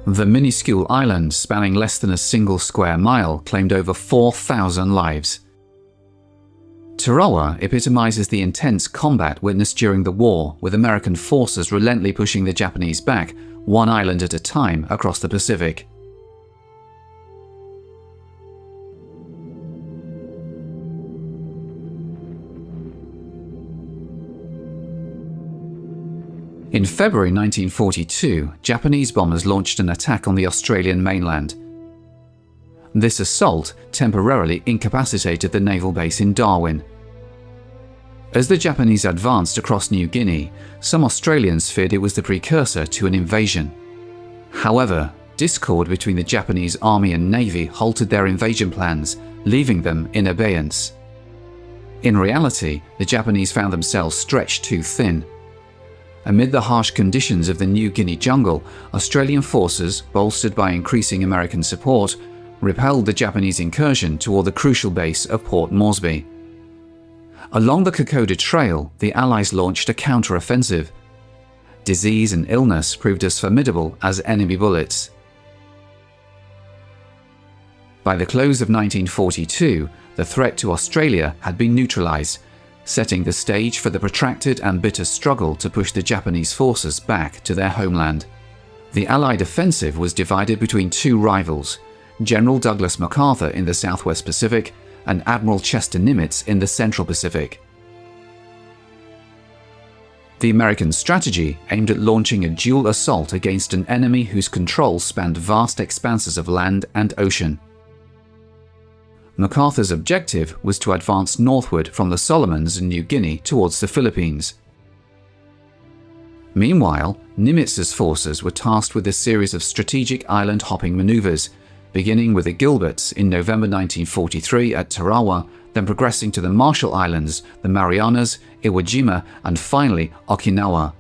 The minuscule island, spanning less than a single square mile, claimed over 4,000 lives. Tarawa epitomizes the intense combat witnessed during the war, with American forces relentlessly pushing the Japanese back, one island at a time, across the Pacific. In February 1942, Japanese bombers launched an attack on the Australian mainland. This assault temporarily incapacitated the naval base in Darwin. As the Japanese advanced across New Guinea, some Australians feared it was the precursor to an invasion. However, discord between the Japanese Army and Navy halted their invasion plans, leaving them in abeyance. In reality, the Japanese found themselves stretched too thin. Amid the harsh conditions of the New Guinea jungle, Australian forces, bolstered by increasing American support, repelled the Japanese incursion toward the crucial base of Port Moresby. Along the Kokoda Trail, the Allies launched a counter-offensive. Disease and illness proved as formidable as enemy bullets. By the close of 1942, the threat to Australia had been neutralized, setting the stage for the protracted and bitter struggle to push the Japanese forces back to their homeland. The Allied offensive was divided between two rivals, General Douglas MacArthur in the Southwest Pacific and Admiral Chester Nimitz in the Central Pacific. The American strategy aimed at launching a dual assault against an enemy whose control spanned vast expanses of land and ocean. MacArthur's objective was to advance northward from the Solomons and New Guinea towards the Philippines. Meanwhile, Nimitz's forces were tasked with a series of strategic island-hopping maneuvers, beginning with the Gilberts in November 1943 at Tarawa, then progressing to the Marshall Islands, the Marianas, Iwo Jima, and finally Okinawa.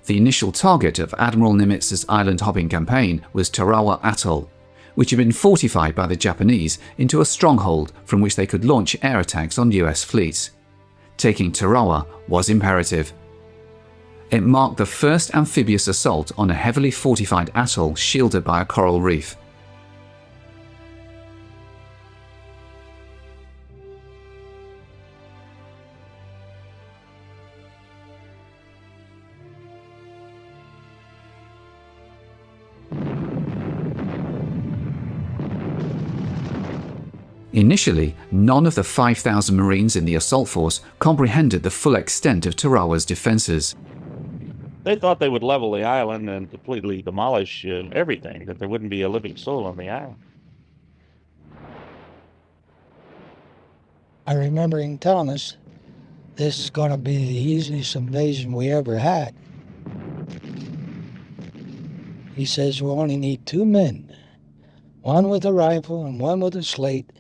The initial target of Admiral Nimitz's island-hopping campaign was Tarawa Atoll, which had been fortified by the Japanese into a stronghold from which they could launch air attacks on US fleets. Taking Tarawa was imperative. It marked the first amphibious assault on a heavily fortified atoll shielded by a coral reef. Initially, none of the 5,000 Marines in the assault force comprehended the full extent of Tarawa's defenses. They thought they would level the island and completely demolish everything, that there wouldn't be a living soul on the island. I remember him telling us this is going to be the easiest invasion we ever had. He says we only need 2 men, one with a rifle and one with a slate,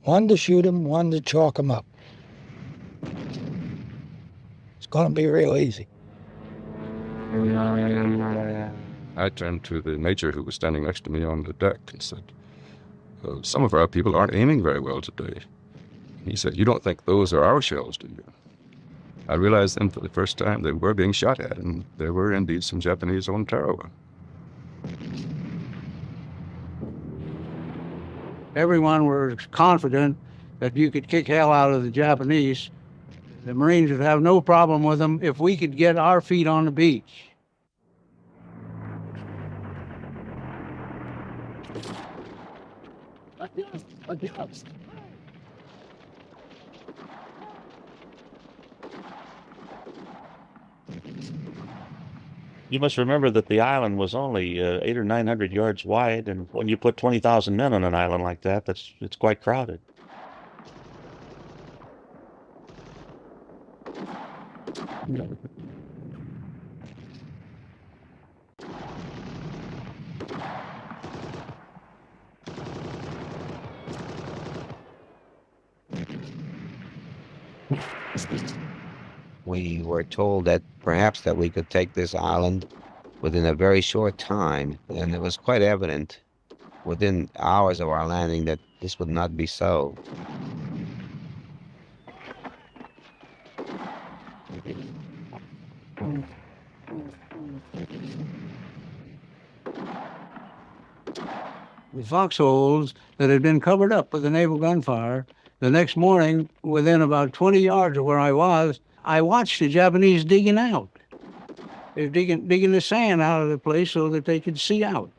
one to shoot him, one to chalk him up. It's going to be real easy. I turned to the major who was standing next to me on the deck and said, some of our people aren't aiming very well today. He said, you don't think those are our shells, do you? I realized then for the first time they were being shot at, and there were indeed some Japanese on Tarawa. Everyone was confident that you could kick hell out of the Japanese. The Marines would have no problem with them if we could get our feet on the beach. You must remember that the island was only 800 or 900 yards wide, and when you put 20,000 men on an island like that, it's quite crowded. We were told that perhaps that we could take this island within a very short time, and it was quite evident within hours of our landing that this would not be so. The foxholes that had been covered up with the naval gunfire, the next morning, within about 20 yards of where I was, I watched the Japanese digging out. They were digging the sand out of the place so that they could see out.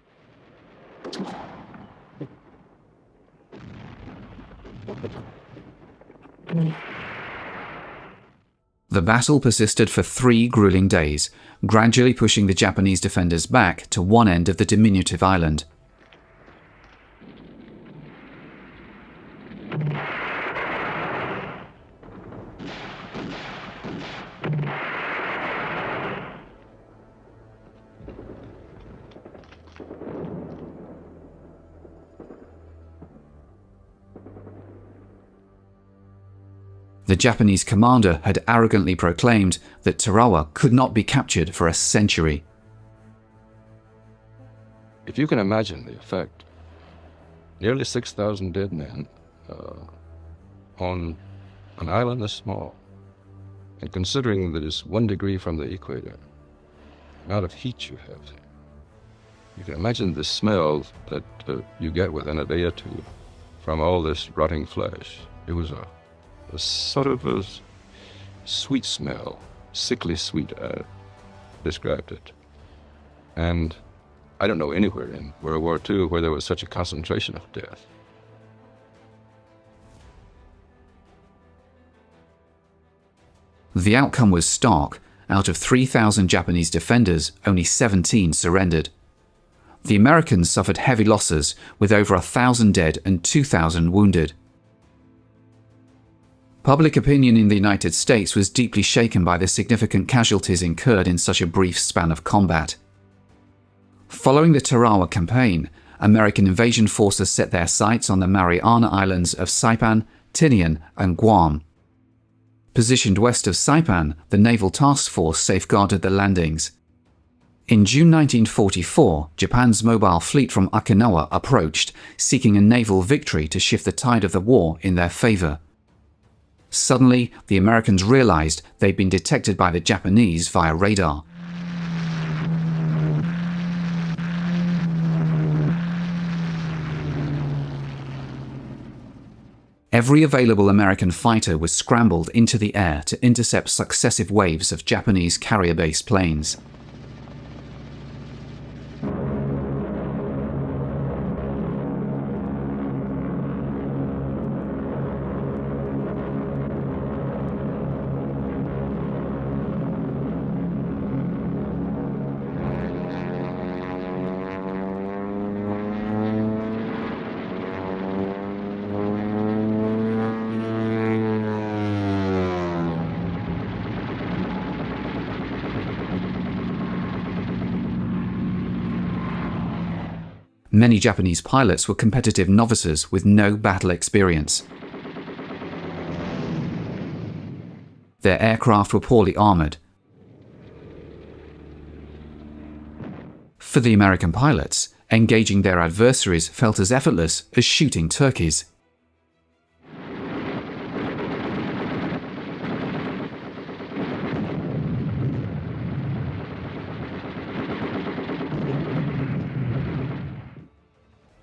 The battle persisted for 3 grueling days, gradually pushing the Japanese defenders back to one end of the diminutive island. The Japanese commander had arrogantly proclaimed that Tarawa could not be captured for a century. If you can imagine the effect, nearly 6,000 dead men on an island this small, and considering that it's 1 degree from the equator, the amount of heat you have there, you can imagine the smell that you get within a day or 2 from all this rotting flesh. It was a sort of a sweet smell, sickly sweet, described it. And I don't know anywhere in World War II where there was such a concentration of death. The outcome was stark. Out of 3,000 Japanese defenders, only 17 surrendered. The Americans suffered heavy losses, with over 1,000 dead and 2,000 wounded. Public opinion in the United States was deeply shaken by the significant casualties incurred in such a brief span of combat. Following the Tarawa campaign, American invasion forces set their sights on the Mariana Islands of Saipan, Tinian, and Guam. Positioned west of Saipan, the Naval Task Force safeguarded the landings. In June 1944, Japan's mobile fleet from Okinawa approached, seeking a naval victory to shift the tide of the war in their favor. Suddenly, the Americans realized they'd been detected by the Japanese via radar. Every available American fighter was scrambled into the air to intercept successive waves of Japanese carrier-based planes. Many Japanese pilots were competitive novices with no battle experience. Their aircraft were poorly armored. For the American pilots, engaging their adversaries felt as effortless as shooting turkeys.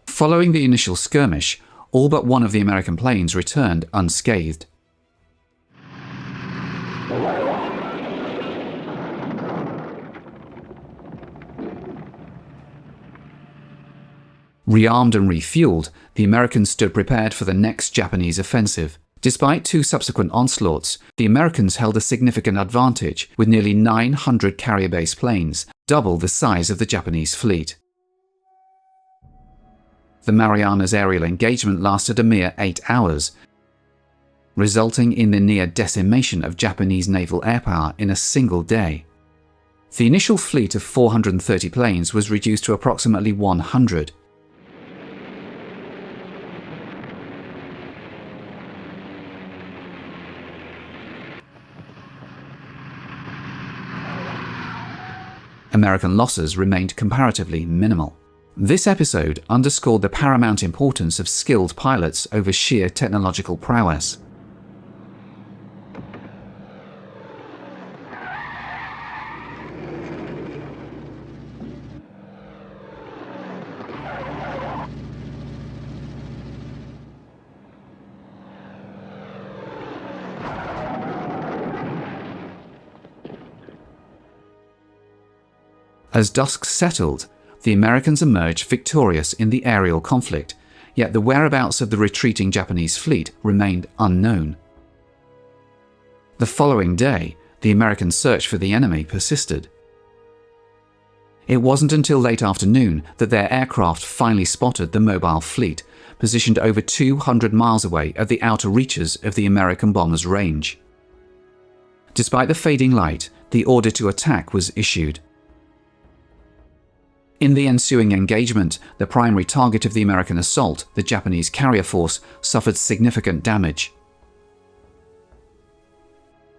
Following the initial skirmish, all but one of the American planes returned unscathed. Rearmed and refueled, the Americans stood prepared for the next Japanese offensive. Despite two subsequent onslaughts, the Americans held a significant advantage with nearly 900 carrier-based planes, double the size of the Japanese fleet. The Marianas aerial engagement lasted a mere 8 hours, resulting in the near decimation of Japanese naval airpower in a single day. The initial fleet of 430 planes was reduced to approximately 100. American losses remained comparatively minimal. This episode underscored the paramount importance of skilled pilots over sheer technological prowess. As dusk settled, the Americans emerged victorious in the aerial conflict, yet the whereabouts of the retreating Japanese fleet remained unknown. The following day, the American search for the enemy persisted. It wasn't until late afternoon that their aircraft finally spotted the mobile fleet, positioned over 200 miles away at the outer reaches of the American bomber's range. Despite the fading light, the order to attack was issued. In the ensuing engagement, the primary target of the American assault, the Japanese carrier force, suffered significant damage.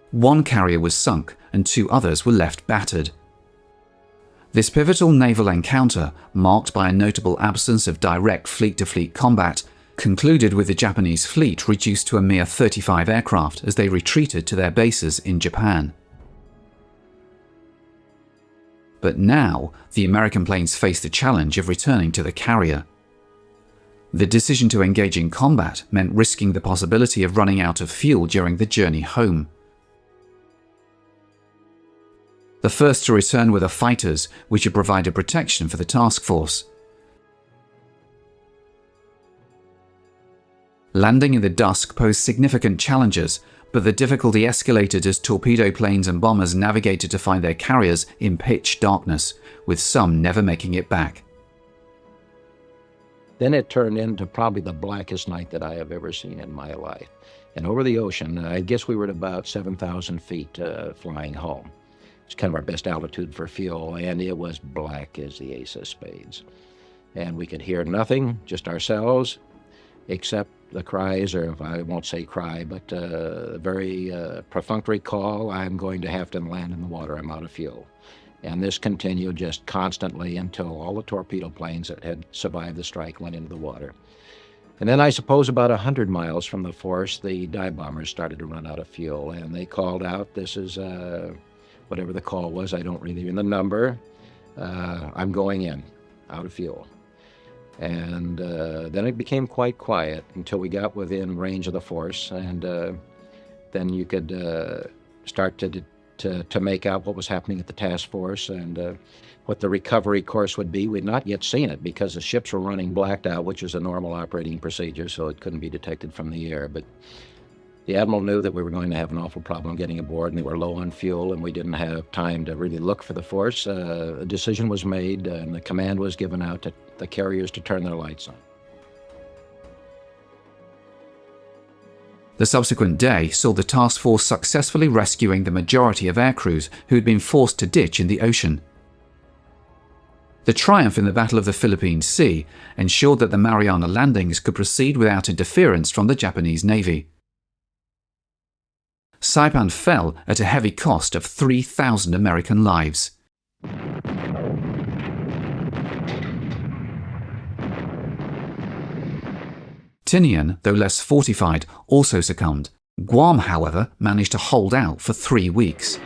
One carrier was sunk and 2 others were left battered. This pivotal naval encounter, marked by a notable absence of direct fleet-to-fleet combat, concluded with the Japanese fleet reduced to a mere 35 aircraft as they retreated to their bases in Japan. But now, the American planes faced the challenge of returning to the carrier. The decision to engage in combat meant risking the possibility of running out of fuel during the journey home. The first to return were the fighters, which had provided protection for the task force. Landing in the dusk posed significant challenges, but the difficulty escalated as torpedo planes and bombers navigated to find their carriers in pitch darkness, with some never making it back. Then it turned into probably the blackest night that I have ever seen in my life. And over the ocean, I guess we were at about 7,000 feet flying home. It's kind of our best altitude for fuel, and it was black as the ace of spades. And we could hear nothing, just ourselves, except the cries, or I won't say cry, but a very perfunctory call, I'm going to have to land in the water, I'm out of fuel. And this continued just constantly until all the torpedo planes that had survived the strike went into the water. And then I suppose about 100 miles from the force, the dive bombers started to run out of fuel, and they called out, this is whatever the call was, I don't really remember the number, I'm going in, out of fuel. And then it became quite quiet until we got within range of the force, and then you could start to make out what was happening at the task force and what the recovery course would be. We'd not yet seen it because the ships were running blacked out, which is a normal operating procedure, so it couldn't be detected from the air. But the admiral knew that we were going to have an awful problem getting aboard, and they were low on fuel, and we didn't have time to really look for the force. A decision was made, and the command was given out to the carriers to turn their lights on. The subsequent day saw the task force successfully rescuing the majority of aircrews who had been forced to ditch in the ocean. The triumph in the Battle of the Philippine Sea ensured that the Mariana landings could proceed without interference from the Japanese Navy. Saipan fell at a heavy cost of 3,000 American lives. Tinian, though less fortified, also succumbed. Guam, however, managed to hold out for 3 weeks.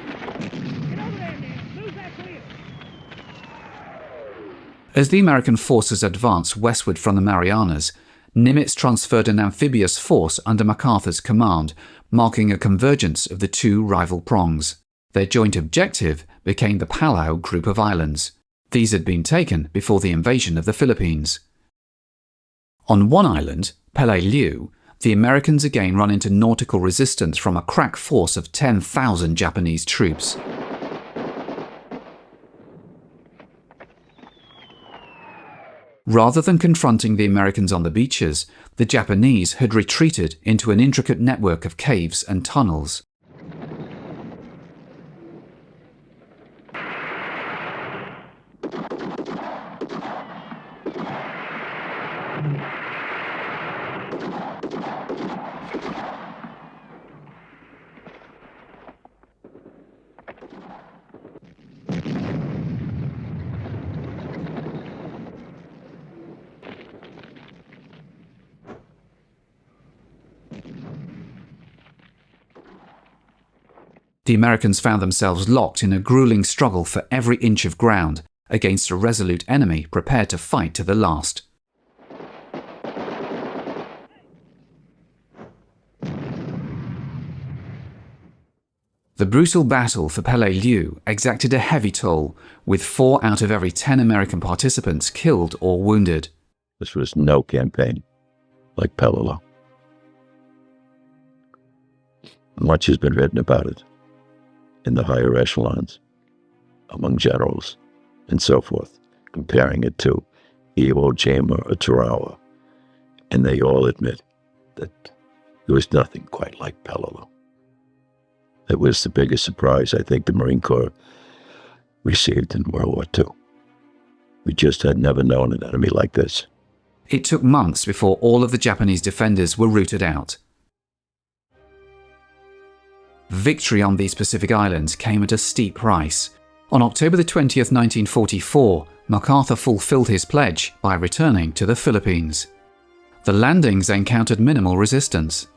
As the American forces advanced westward from the Marianas, Nimitz transferred an amphibious force under MacArthur's command, marking a convergence of the two rival prongs. Their joint objective became the Palau group of islands. These had been taken before the invasion of the Philippines. On one island, Peleliu, the Americans again run into nautical resistance from a crack force of 10,000 Japanese troops. Rather than confronting the Americans on the beaches, the Japanese had retreated into an intricate network of caves and tunnels. The Americans found themselves locked in a grueling struggle for every inch of ground against a resolute enemy prepared to fight to the last. The brutal battle for Peleliu exacted a heavy toll, with 4 out of every 10 American participants killed or wounded. This was no campaign like Peleliu. Much has been written about it in the higher echelons, among generals, and so forth, comparing it to Iwo Jima or Tarawa, and they all admit that there was nothing quite like Peleliu. It was the biggest surprise I think the Marine Corps received in World War II. We just had never known an enemy like this. It took months before all of the Japanese defenders were rooted out. Victory on these Pacific islands came at a steep price. On October 20th, 1944, MacArthur fulfilled his pledge by returning to the Philippines. The landings encountered minimal resistance.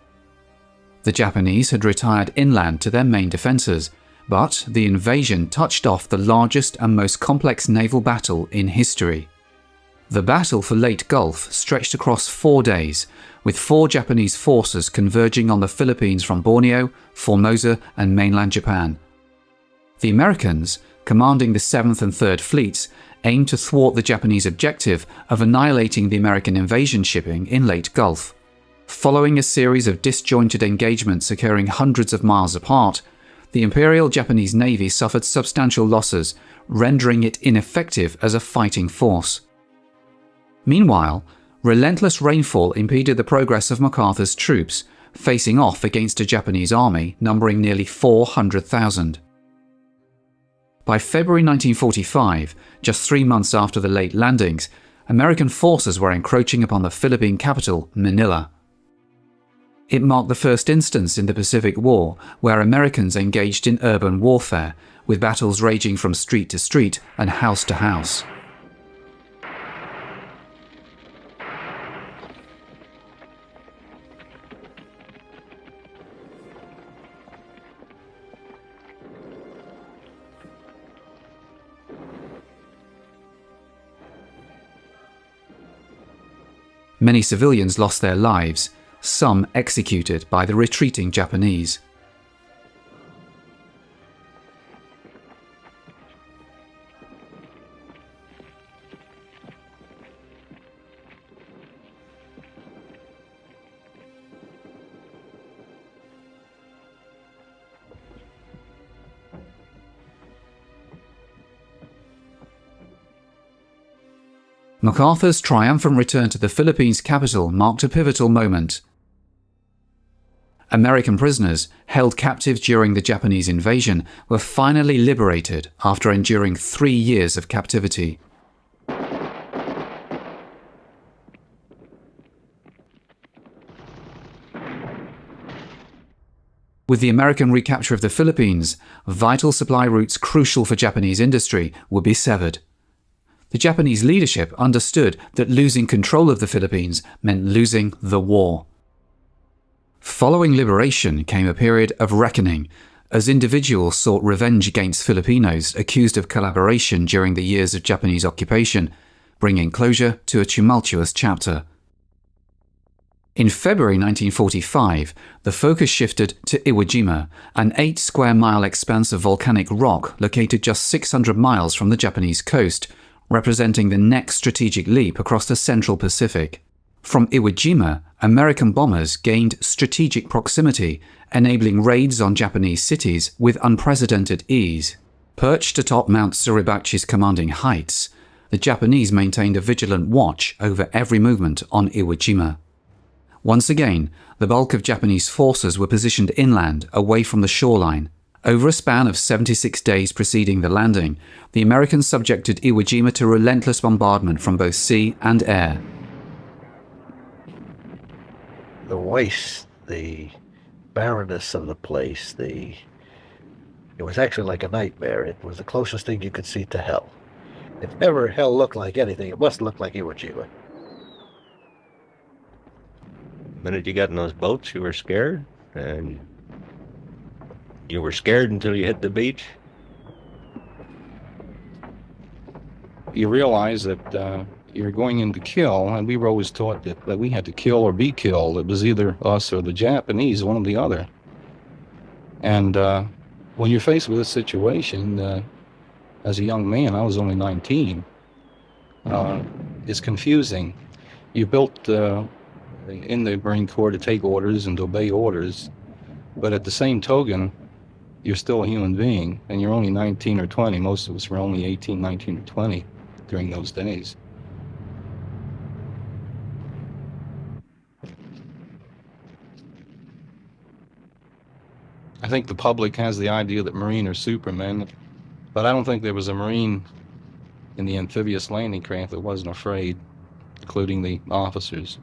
The Japanese had retired inland to their main defences, but the invasion touched off the largest and most complex naval battle in history. The battle for Leyte Gulf stretched across 4 days, with 4 Japanese forces converging on the Philippines from Borneo, Formosa and mainland Japan. The Americans, commanding the 7th and 3rd Fleets, aimed to thwart the Japanese objective of annihilating the American invasion shipping in Leyte Gulf. Following a series of disjointed engagements occurring hundreds of miles apart, the Imperial Japanese Navy suffered substantial losses, rendering it ineffective as a fighting force. Meanwhile, relentless rainfall impeded the progress of MacArthur's troops, facing off against a Japanese army numbering nearly 400,000. By February 1945, just 3 months after the late landings, American forces were encroaching upon the Philippine capital, Manila. It marked the first instance in the Pacific War where Americans engaged in urban warfare, with battles raging from street to street and house to house. Many civilians lost their lives, some executed by the retreating Japanese. MacArthur's triumphant return to the Philippines capital marked a pivotal moment. American prisoners, held captive during the Japanese invasion, were finally liberated after enduring 3 years of captivity. With the American recapture of the Philippines, vital supply routes crucial for Japanese industry would be severed. The Japanese leadership understood that losing control of the Philippines meant losing the war. Following liberation came a period of reckoning, as individuals sought revenge against Filipinos accused of collaboration during the years of Japanese occupation, bringing closure to a tumultuous chapter. In February 1945, the focus shifted to Iwo Jima, an 8-square-mile expanse of volcanic rock located just 600 miles from the Japanese coast, representing the next strategic leap across the Central Pacific. From Iwo Jima, American bombers gained strategic proximity, enabling raids on Japanese cities with unprecedented ease. Perched atop Mount Suribachi's commanding heights, the Japanese maintained a vigilant watch over every movement on Iwo Jima. Once again, the bulk of Japanese forces were positioned inland, away from the shoreline. Over a span of 76 days preceding the landing, the Americans subjected Iwo Jima to relentless bombardment from both sea and air. The waste, the barrenness of the place, it was actually like a nightmare. It was the closest thing you could see to hell. If ever hell looked like anything, it must look like Iwo Jima. The minute you got in those boats, you were scared, and you were scared until you hit the beach. You realize that you're going in to kill, and we were always taught that we had to kill or be killed. It was either us or the Japanese, one or the other. And when you're faced with a situation, as a young man, I was only 19, it's confusing. You built in the Marine Corps to take orders and to obey orders, but at the same token, you're still a human being, and you're only 19 or 20. Most of us were only 18, 19, or 20 during those days. I think the public has the idea that Marine are Supermen, but I don't think there was a Marine in the amphibious landing craft that wasn't afraid, including the officers.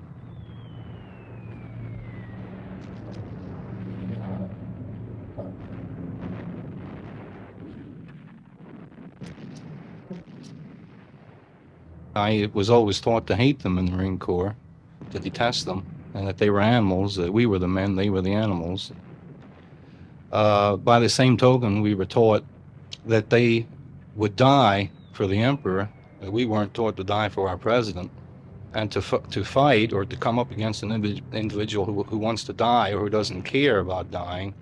I was always taught to hate them in the Marine Corps, to detest them, and that they were animals, that we were the men, they were the animals. By the same token, we were taught that they would die for the emperor, that we weren't taught to die for our president, and to fight or to come up against an individual who wants to die or who doesn't care about dying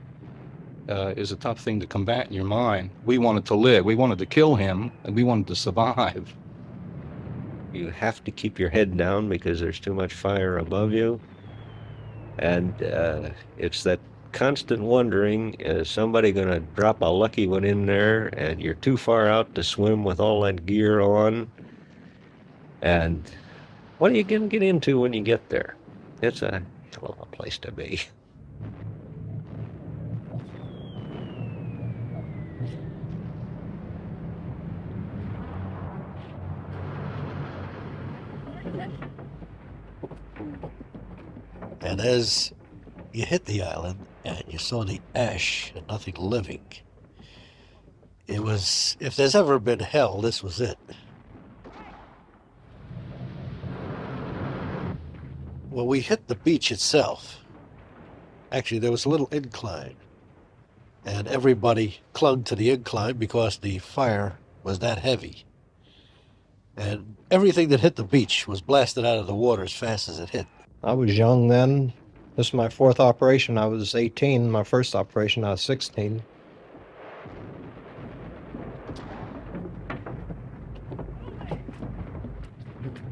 is a tough thing to combat in your mind. We wanted to live, we wanted to kill him, and we wanted to survive. You have to keep your head down because there's too much fire above you. And it's that constant wondering, is somebody going to drop a lucky one in there and you're too far out to swim with all that gear on? And what are you going to get into when you get there? It's a hell of a place to be. And as you hit the island and you saw the ash and nothing living. It was, if there's ever been hell, this was it. Well, we hit the beach itself. Actually, there was a little incline, and everybody clung to the incline because the fire was that heavy. And everything that hit the beach was blasted out of the water as fast as it hit. I was young then. This is my fourth operation. I was 18. My first operation, I was 16.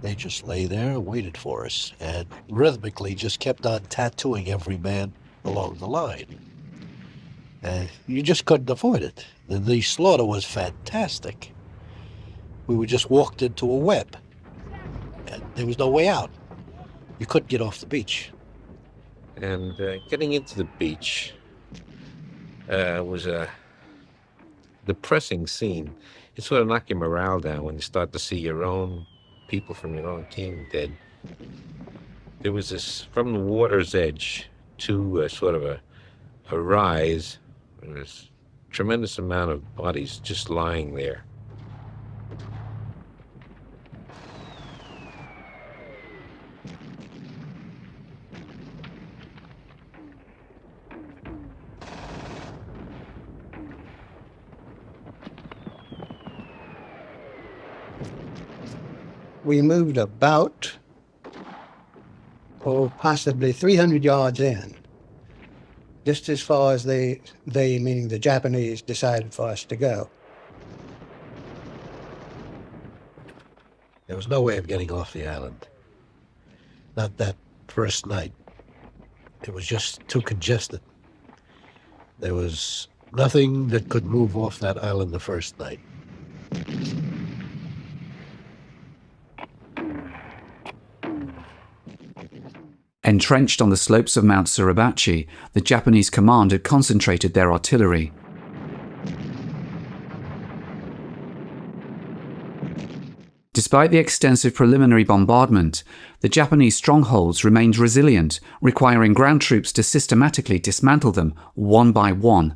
They just lay there and waited for us, and rhythmically just kept on tattooing every man along the line. And you just couldn't avoid it. The slaughter was fantastic. We were just walked into a web, and there was no way out. You couldn't get off the beach. And getting into the beach was a depressing scene. It sort of knocked your morale down when you start to see your own people from your own team dead. There was this, from the water's edge to sort of a rise, there was a tremendous amount of bodies just lying there. We moved about, possibly 300 yards in, just as far as they meaning the Japanese, decided for us to go. There was no way of getting off the island. Not that first night. It was just too congested. There was nothing that could move off that island the first night. Entrenched on the slopes of Mount Suribachi, the Japanese command had concentrated their artillery. Despite the extensive preliminary bombardment, the Japanese strongholds remained resilient, requiring ground troops to systematically dismantle them one by one.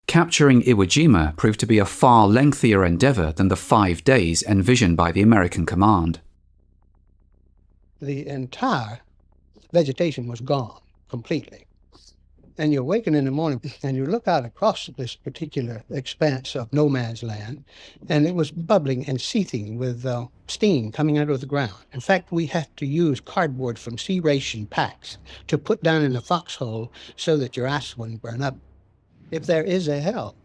Capturing Iwo Jima proved to be a far lengthier endeavour than the 5 days envisioned by the American command. The entire vegetation was gone completely. And you awaken in the morning and you look out across this particular expanse of no man's land, and it was bubbling and seething with steam coming out of the ground. In fact, we had to use cardboard from sea ration packs to put down in the foxhole so that your ass wouldn't burn up. If there is a hell,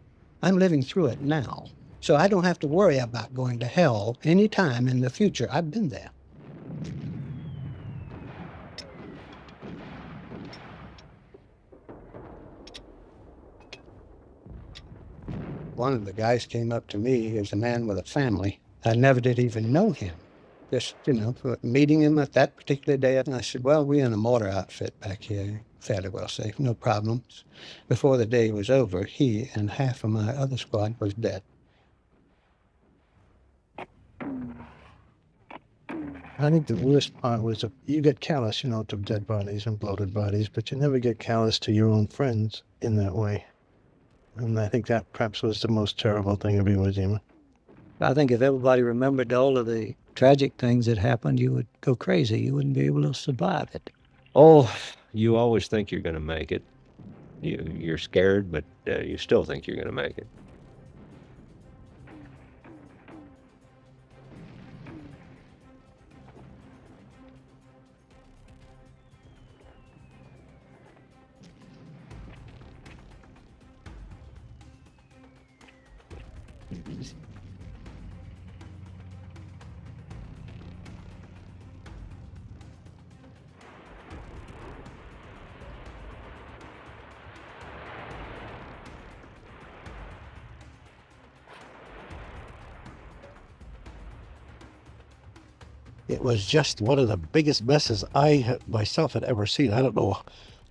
I'm living through it now. So I don't have to worry about going to hell anytime in the future. I've been there. One of the guys came up to me. He was a man with a family. I never did even know him. Just, meeting him at that particular day. And I said, well, we're in a mortar outfit back here. Fairly well safe, no problems. Before the day was over, he and half of my other squad was dead. I think the worst part was you get callous, to dead bodies and bloated bodies, but you never get callous to your own friends in that way. And I think that perhaps was the most terrible thing of Iwo Jima. I think if everybody remembered all of the tragic things that happened, you would go crazy. You wouldn't be able to survive it. Oh, you always think you're going to make it. You're scared, but you still think you're going to make it. It was just one of the biggest messes I myself had ever seen. I don't know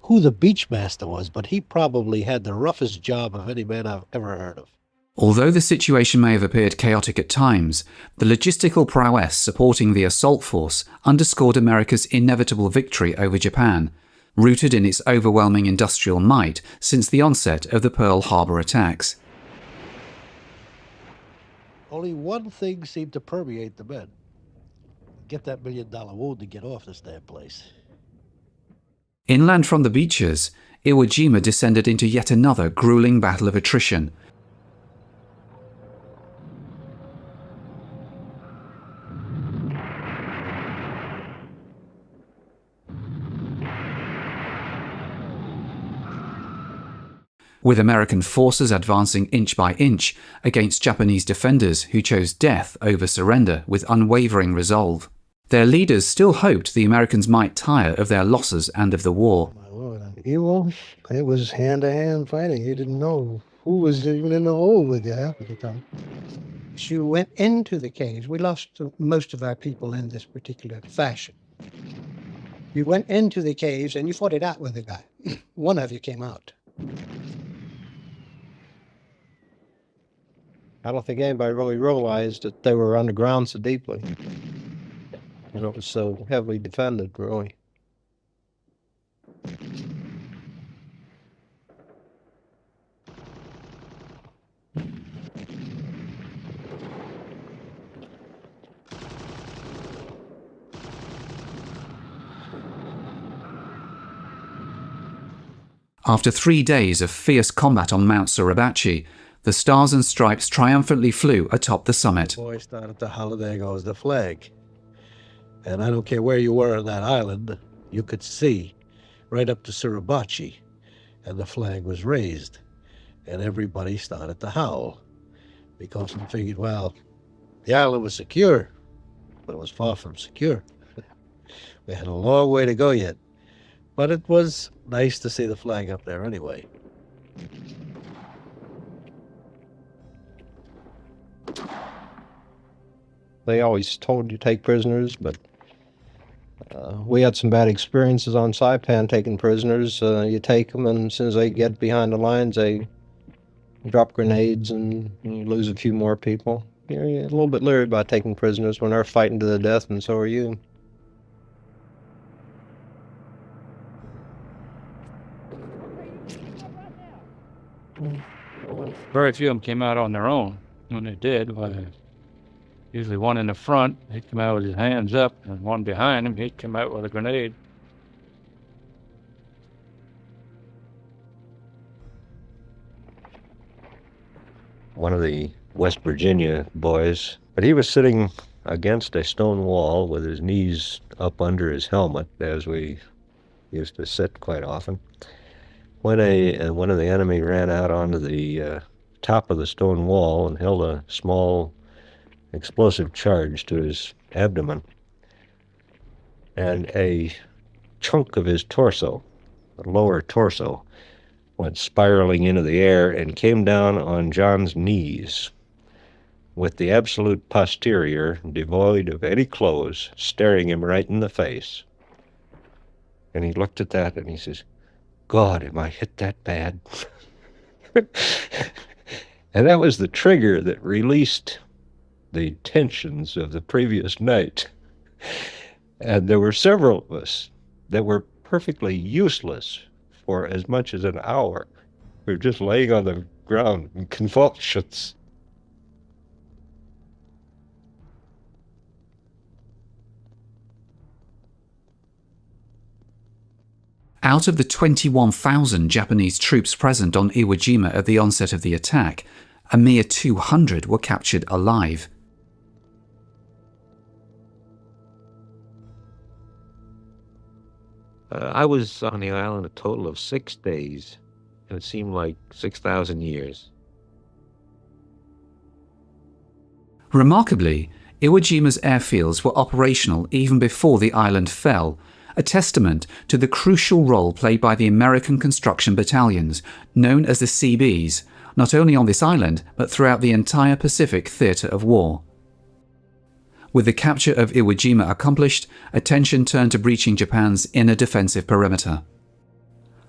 who the beach master was, but he probably had the roughest job of any man I've ever heard of. Although the situation may have appeared chaotic at times, the logistical prowess supporting the assault force underscored America's inevitable victory over Japan, rooted in its overwhelming industrial might since the onset of the Pearl Harbor attacks. Only one thing seemed to permeate the men. Get that $1 million wound to get off this damn place. Inland from the beaches, Iwo Jima descended into yet another grueling battle of attrition. With American forces advancing inch by inch against Japanese defenders who chose death over surrender with unwavering resolve. Their leaders still hoped the Americans might tire of their losses and of the war. My Lord, on Iwo, it was hand-to-hand fighting. You didn't know who was even in the hole with you half of the time. You went into the caves. We lost most of our people in this particular fashion. You went into the caves and you fought it out with the guy. One of you came out. I don't think anybody really realized that they were underground so deeply. And it was so heavily defended, really. After 3 days of fierce combat on Mount Suribachi, the Stars and Stripes triumphantly flew atop the summit. The boys down at the hollow, there goes the flag. And I don't care where you were on that island, you could see right up to Suribachi, and the flag was raised. And everybody started to howl, because we figured, well, the island was secure, but it was far from secure. We had a long way to go yet. But it was nice to see the flag up there anyway. They always told you to take prisoners, but we had some bad experiences on Saipan taking prisoners. You take them, and as soon as they get behind the lines, they drop grenades, and you lose a few more people. You're a little bit leery about taking prisoners when they're fighting to the death, and so are you. Very few of them came out on their own. When they did, well, usually one in the front, he'd come out with his hands up, and one behind him, he'd come out with a grenade. One of the West Virginia boys, but he was sitting against a stone wall with his knees up under his helmet, as we used to sit quite often, when one of the enemy ran out onto the top of the stone wall and held a small explosive charge to his abdomen, and a chunk of his torso, the lower torso, went spiraling into the air and came down on John's knees, with the absolute posterior, devoid of any clothes, staring him right in the face. And he looked at that and he says, "God, am I hit that bad?" And that was the trigger that released the tensions of the previous night. And there were several of us that were perfectly useless for as much as an hour. We were just laying on the ground in convulsions. Out of the 21,000 Japanese troops present on Iwo Jima at the onset of the attack, a mere 200 were captured alive. I was on the island a total of 6 days, and it seemed like 6,000 years. Remarkably, Iwo Jima's airfields were operational even before the island fell, a testament to the crucial role played by the American construction battalions, known as the CBs, not only on this island, but throughout the entire Pacific theatre of war. With the capture of Iwo Jima accomplished, attention turned to breaching Japan's inner defensive perimeter.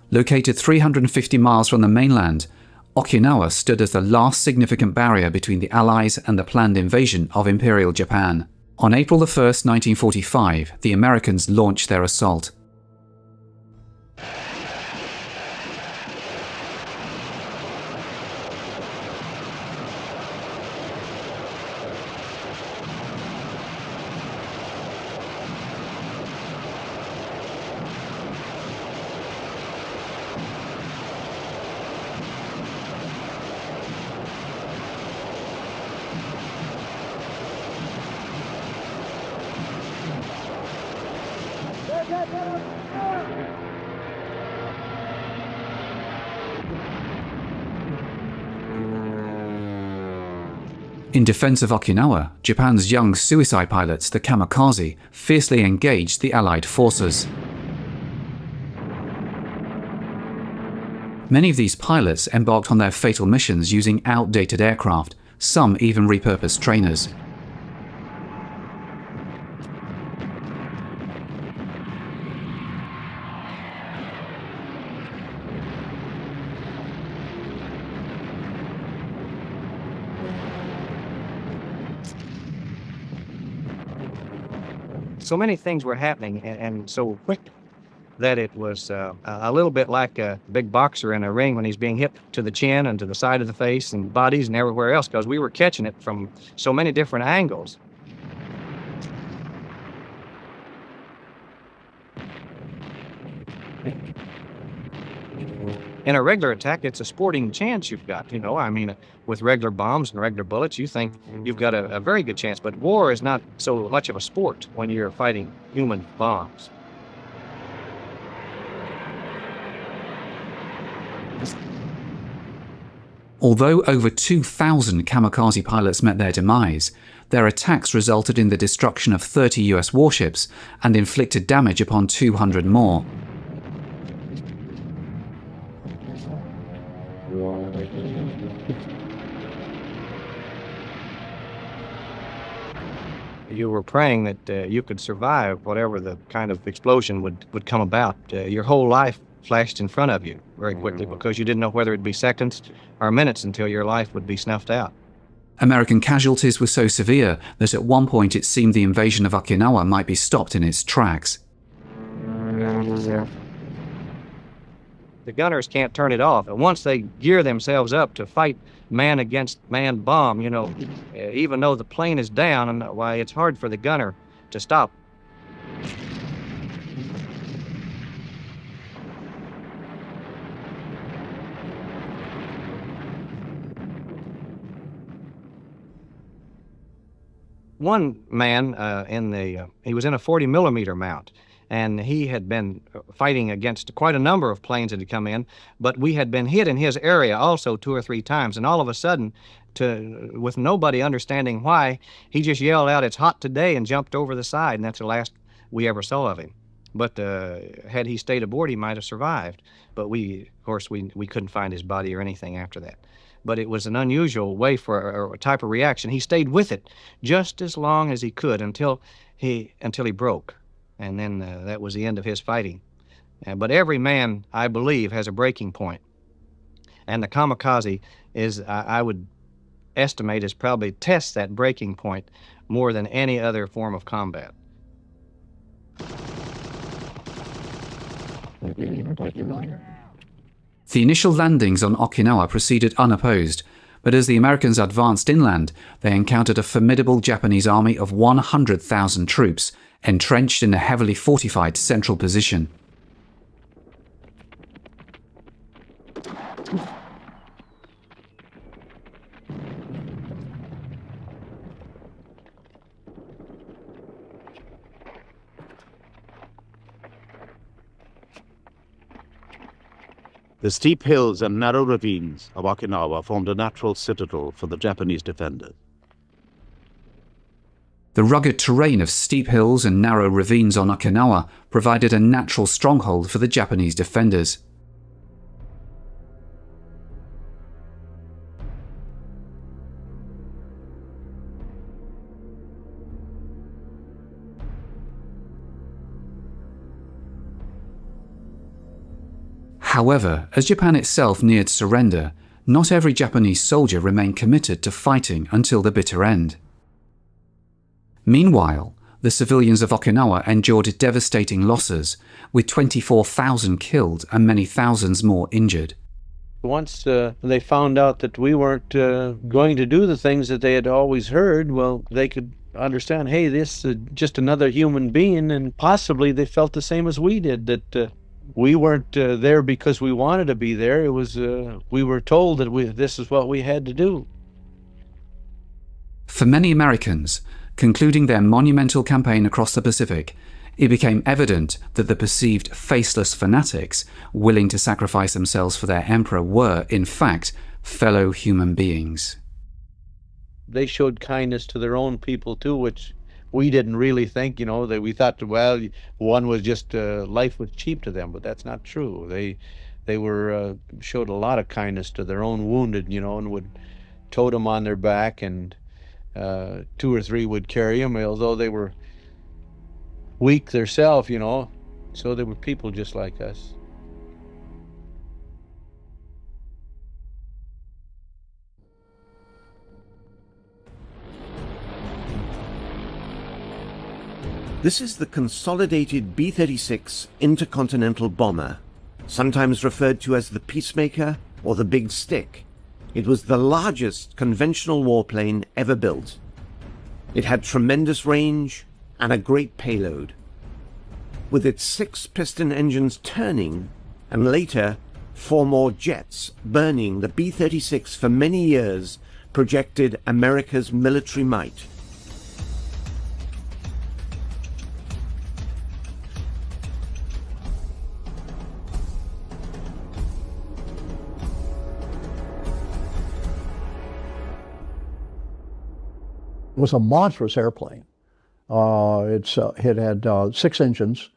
Located 350 miles from the mainland, Okinawa stood as the last significant barrier between the Allies and the planned invasion of Imperial Japan. On April 1, 1945, the Americans launched their assault. In defense of Okinawa, Japan's young suicide pilots, the kamikaze, fiercely engaged the Allied forces. Many of these pilots embarked on their fatal missions using outdated aircraft, some even repurposed trainers. So many things were happening and so quick that it was a little bit like a big boxer in a ring when he's being hit to the chin and to the side of the face and bodies and everywhere else, because we were catching it from so many different angles. In a regular attack, it's a sporting chance you've got, you know. I mean, with regular bombs and regular bullets, you think you've got a very good chance. But war is not so much of a sport when you're fighting human bombs. Although over 2,000 kamikaze pilots met their demise, their attacks resulted in the destruction of 30 US warships and inflicted damage upon 200 more. You were praying that you could survive whatever the kind of explosion would come about. Your whole life flashed in front of you very quickly because you didn't know whether it'd be seconds or minutes until your life would be snuffed out. American casualties were so severe that at one point it seemed the invasion of Okinawa might be stopped in its tracks. The gunners can't turn it off. And once they gear themselves up to fight man against man bomb, you know, even though the plane is down, and why it's hard for the gunner to stop. One man he was in a 40 millimeter mount, and he had been fighting against quite a number of planes that had come in, but we had been hit in his area also 2 or 3 times, and all of a sudden, with nobody understanding why, he just yelled out, "It's hot today," and jumped over the side, and that's the last we ever saw of him. But had he stayed aboard, he might have survived. But of course, we couldn't find his body or anything after that. But it was an unusual way for a type of reaction. He stayed with it just as long as he could until he broke. And then that was the end of his fighting. But every man, I believe, has a breaking point. And the kamikaze is, I would estimate, is probably tests that breaking point more than any other form of combat. The initial landings on Okinawa proceeded unopposed, but as the Americans advanced inland, they encountered a formidable Japanese army of 100,000 troops, entrenched in a heavily fortified central position. The steep hills and narrow ravines of Okinawa formed a natural citadel for the Japanese defenders. The rugged terrain of steep hills and narrow ravines on Okinawa provided a natural stronghold for the Japanese defenders. However, as Japan itself neared surrender, not every Japanese soldier remained committed to fighting until the bitter end. Meanwhile, the civilians of Okinawa endured devastating losses, with 24,000 killed and many thousands more injured. Once they found out that we weren't going to do the things that they had always heard, well, they could understand, hey, this is just another human being, and possibly they felt the same as we did, that we weren't there because we wanted to be there. It was we were told that this is what we had to do. For many Americans, concluding their monumental campaign across the Pacific, It became evident that the perceived faceless fanatics willing to sacrifice themselves for their emperor were, in fact, fellow human beings. They showed kindness to their own people too, which we didn't really think, that we thought, well, one was just, life was cheap to them, but that's not true. They were, showed a lot of kindness to their own wounded, and would tote them on their back, and 2 or 3 would carry them, although they were weak themselves, so they were people just like us. This is the consolidated B-36 intercontinental bomber, sometimes referred to as the Peacemaker or the Big Stick. It was the largest conventional warplane ever built. It had tremendous range and a great payload. With its 6 piston engines turning, and later 4 more jets burning, the B-36 for many years projected America's military might. It was a monstrous airplane. It had 6 engines,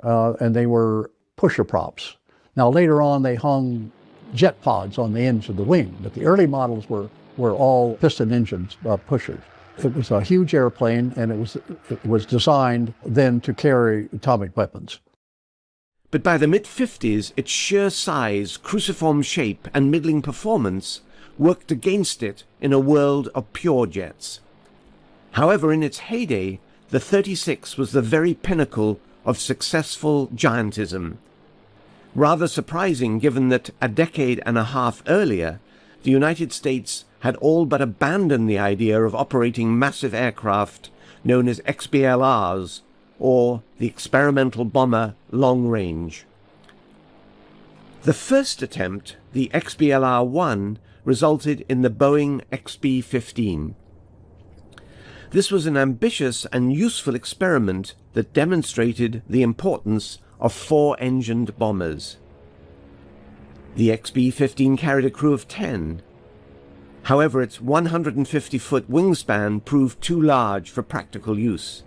and they were pusher props. Now later on they hung jet pods on the ends of the wing, but the early models were all piston engines, pushers. It was a huge airplane, and it was designed then to carry atomic weapons. But by the mid-50s, its sheer size, cruciform shape, and middling performance worked against it in a world of pure jets. However, in its heyday, the 36 was the very pinnacle of successful giantism. Rather surprising given that a decade and a half earlier, the United States had all but abandoned the idea of operating massive aircraft known as XBLRs, or the Experimental Bomber Long Range. The first attempt, the XBLR-1, resulted in the Boeing XB-15. This was an ambitious and useful experiment that demonstrated the importance of 4-engined bombers. The XB-15 carried a crew of 10. However, its 150-foot wingspan proved too large for practical use.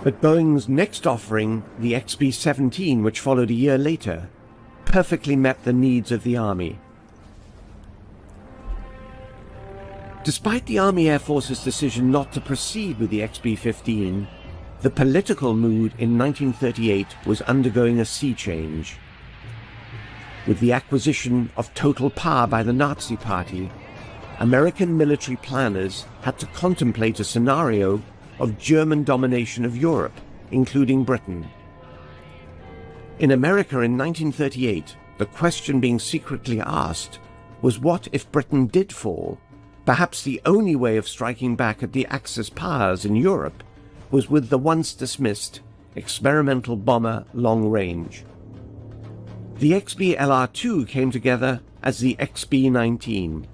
But Boeing's next offering, the XB-17, which followed a year later, perfectly met the needs of the Army. Despite the Army Air Force's decision not to proceed with the XB-15, the political mood in 1938 was undergoing a sea change. With the acquisition of total power by the Nazi Party, American military planners had to contemplate a scenario of German domination of Europe, including Britain. In America in 1938, the question being secretly asked was what if Britain did fall? Perhaps the only way of striking back at the Axis powers in Europe was with the once dismissed experimental bomber Long Range. The XB-LR-2 came together as the XB-19,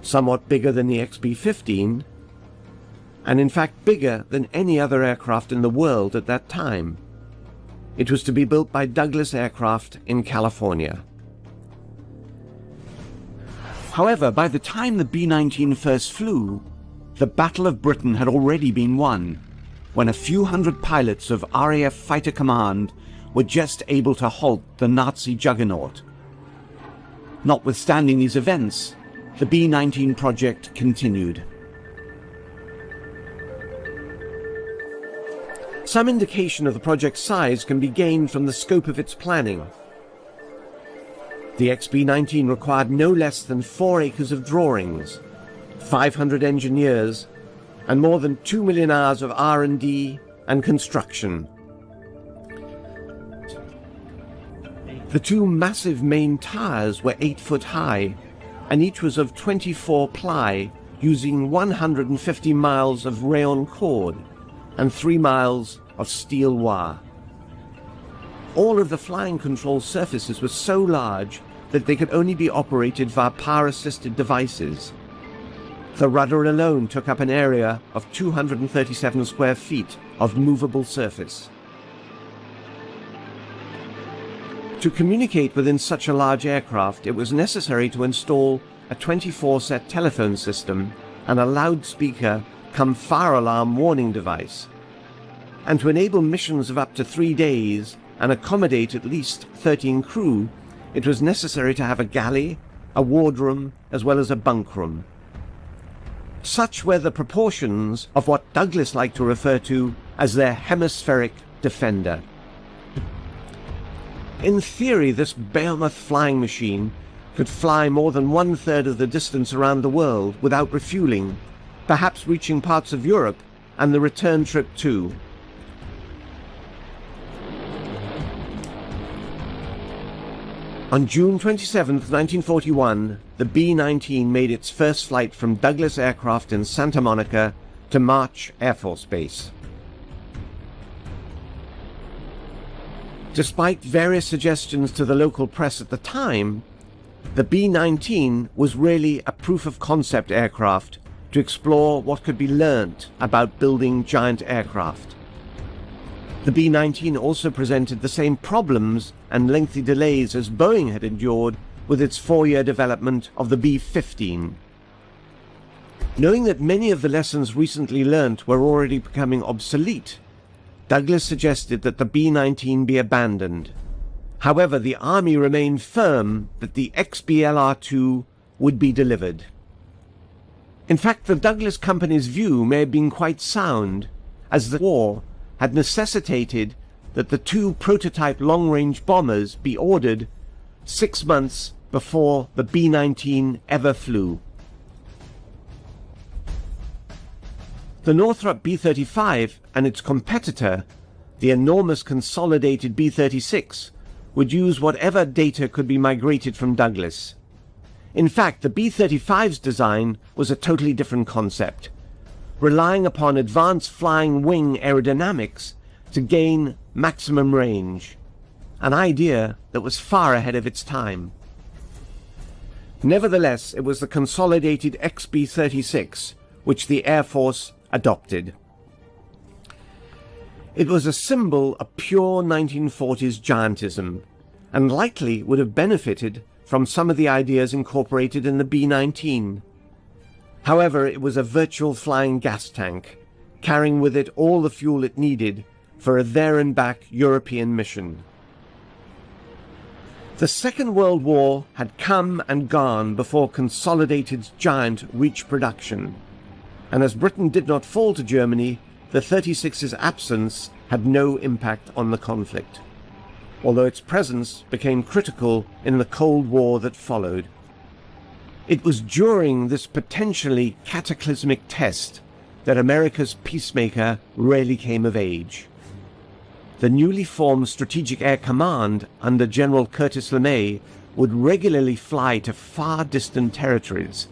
somewhat bigger than the XB-15, and in fact bigger than any other aircraft in the world at that time. It was to be built by Douglas Aircraft in California. However, by the time the B-19 first flew, the Battle of Britain had already been won, when a few hundred pilots of RAF Fighter Command were just able to halt the Nazi juggernaut. Notwithstanding these events, the B-19 project continued. Some indication of the project's size can be gained from the scope of its planning. The XB-19 required no less than 4 acres of drawings, 500 engineers, and more than 2 million hours of R&D and construction. The 2 massive main towers were 8 foot high, and each was of 24 ply, using 150 miles of rayon cord and 3 miles of steel wire. All of the flying control surfaces were so large that they could only be operated via power-assisted devices, The rudder alone took up an area of 237 square feet of movable surface. To communicate within such a large aircraft, it was necessary to install a 24-set telephone system and a loudspeaker cum fire alarm warning device. And to enable missions of up to 3 days and accommodate at least 13 crew, it was necessary to have a galley, a wardroom, as well as a bunk room. Such were the proportions of what Douglas liked to refer to as their hemispheric defender. In theory, this behemoth flying machine could fly more than 1/3 of the distance around the world without refueling, perhaps reaching parts of Europe and the return trip too. On June 27, 1941, the B-19 made its first flight from Douglas Aircraft in Santa Monica to March Air Force Base. Despite various suggestions to the local press at the time, the B-19 was really a proof-of-concept aircraft to explore what could be learnt about building giant aircraft. The B-19 also presented the same problems and lengthy delays as Boeing had endured with its 4-year development of the B-15. Knowing that many of the lessons recently learnt were already becoming obsolete, Douglas suggested that the B-19 be abandoned. However, the Army remained firm that the XBLR-2 would be delivered. In fact, the Douglas Company's view may have been quite sound, as the war had necessitated that the 2 prototype long-range bombers be ordered 6 months before the B-19 ever flew. The Northrop B-35 and its competitor, the enormous consolidated B-36, would use whatever data could be migrated from Douglas. In fact, the B-35's design was a totally different concept, relying upon advanced flying wing aerodynamics to gain maximum range, an idea that was far ahead of its time. Nevertheless, it was the consolidated XB-36 which the Air Force adopted. It was a symbol of pure 1940s giantism, and likely would have benefited from some of the ideas incorporated in the B-19. However, it was a virtual flying gas tank, carrying with it all the fuel it needed for a there-and-back European mission. The Second World War had come and gone before Consolidated's giant reached production, and as Britain did not fall to Germany, the 36's absence had no impact on the conflict, although its presence became critical in the Cold War that followed. It was during this potentially cataclysmic test that America's Peacemaker really came of age. The newly formed Strategic Air Command under General Curtis LeMay would regularly fly to far distant territories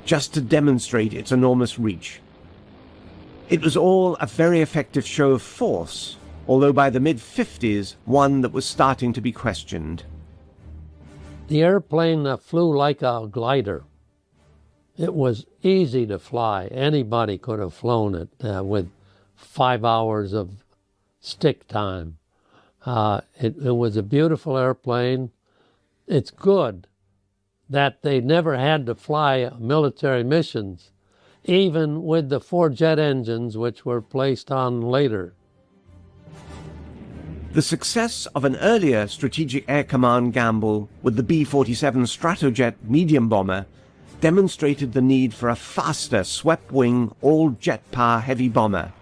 just to demonstrate its enormous reach. It was all a very effective show of force, although by the mid-50s, one that was starting to be questioned. The airplane flew like a glider. It was easy to fly. Anybody could have flown it with 5 hours of stick time. It was a beautiful airplane. It's good that they never had to fly military missions, even with the 4 jet engines which were placed on later. The success of an earlier Strategic Air Command gamble with the B-47 Stratojet medium bomber demonstrated the need for a faster swept-wing, all-jet-power heavy bomber.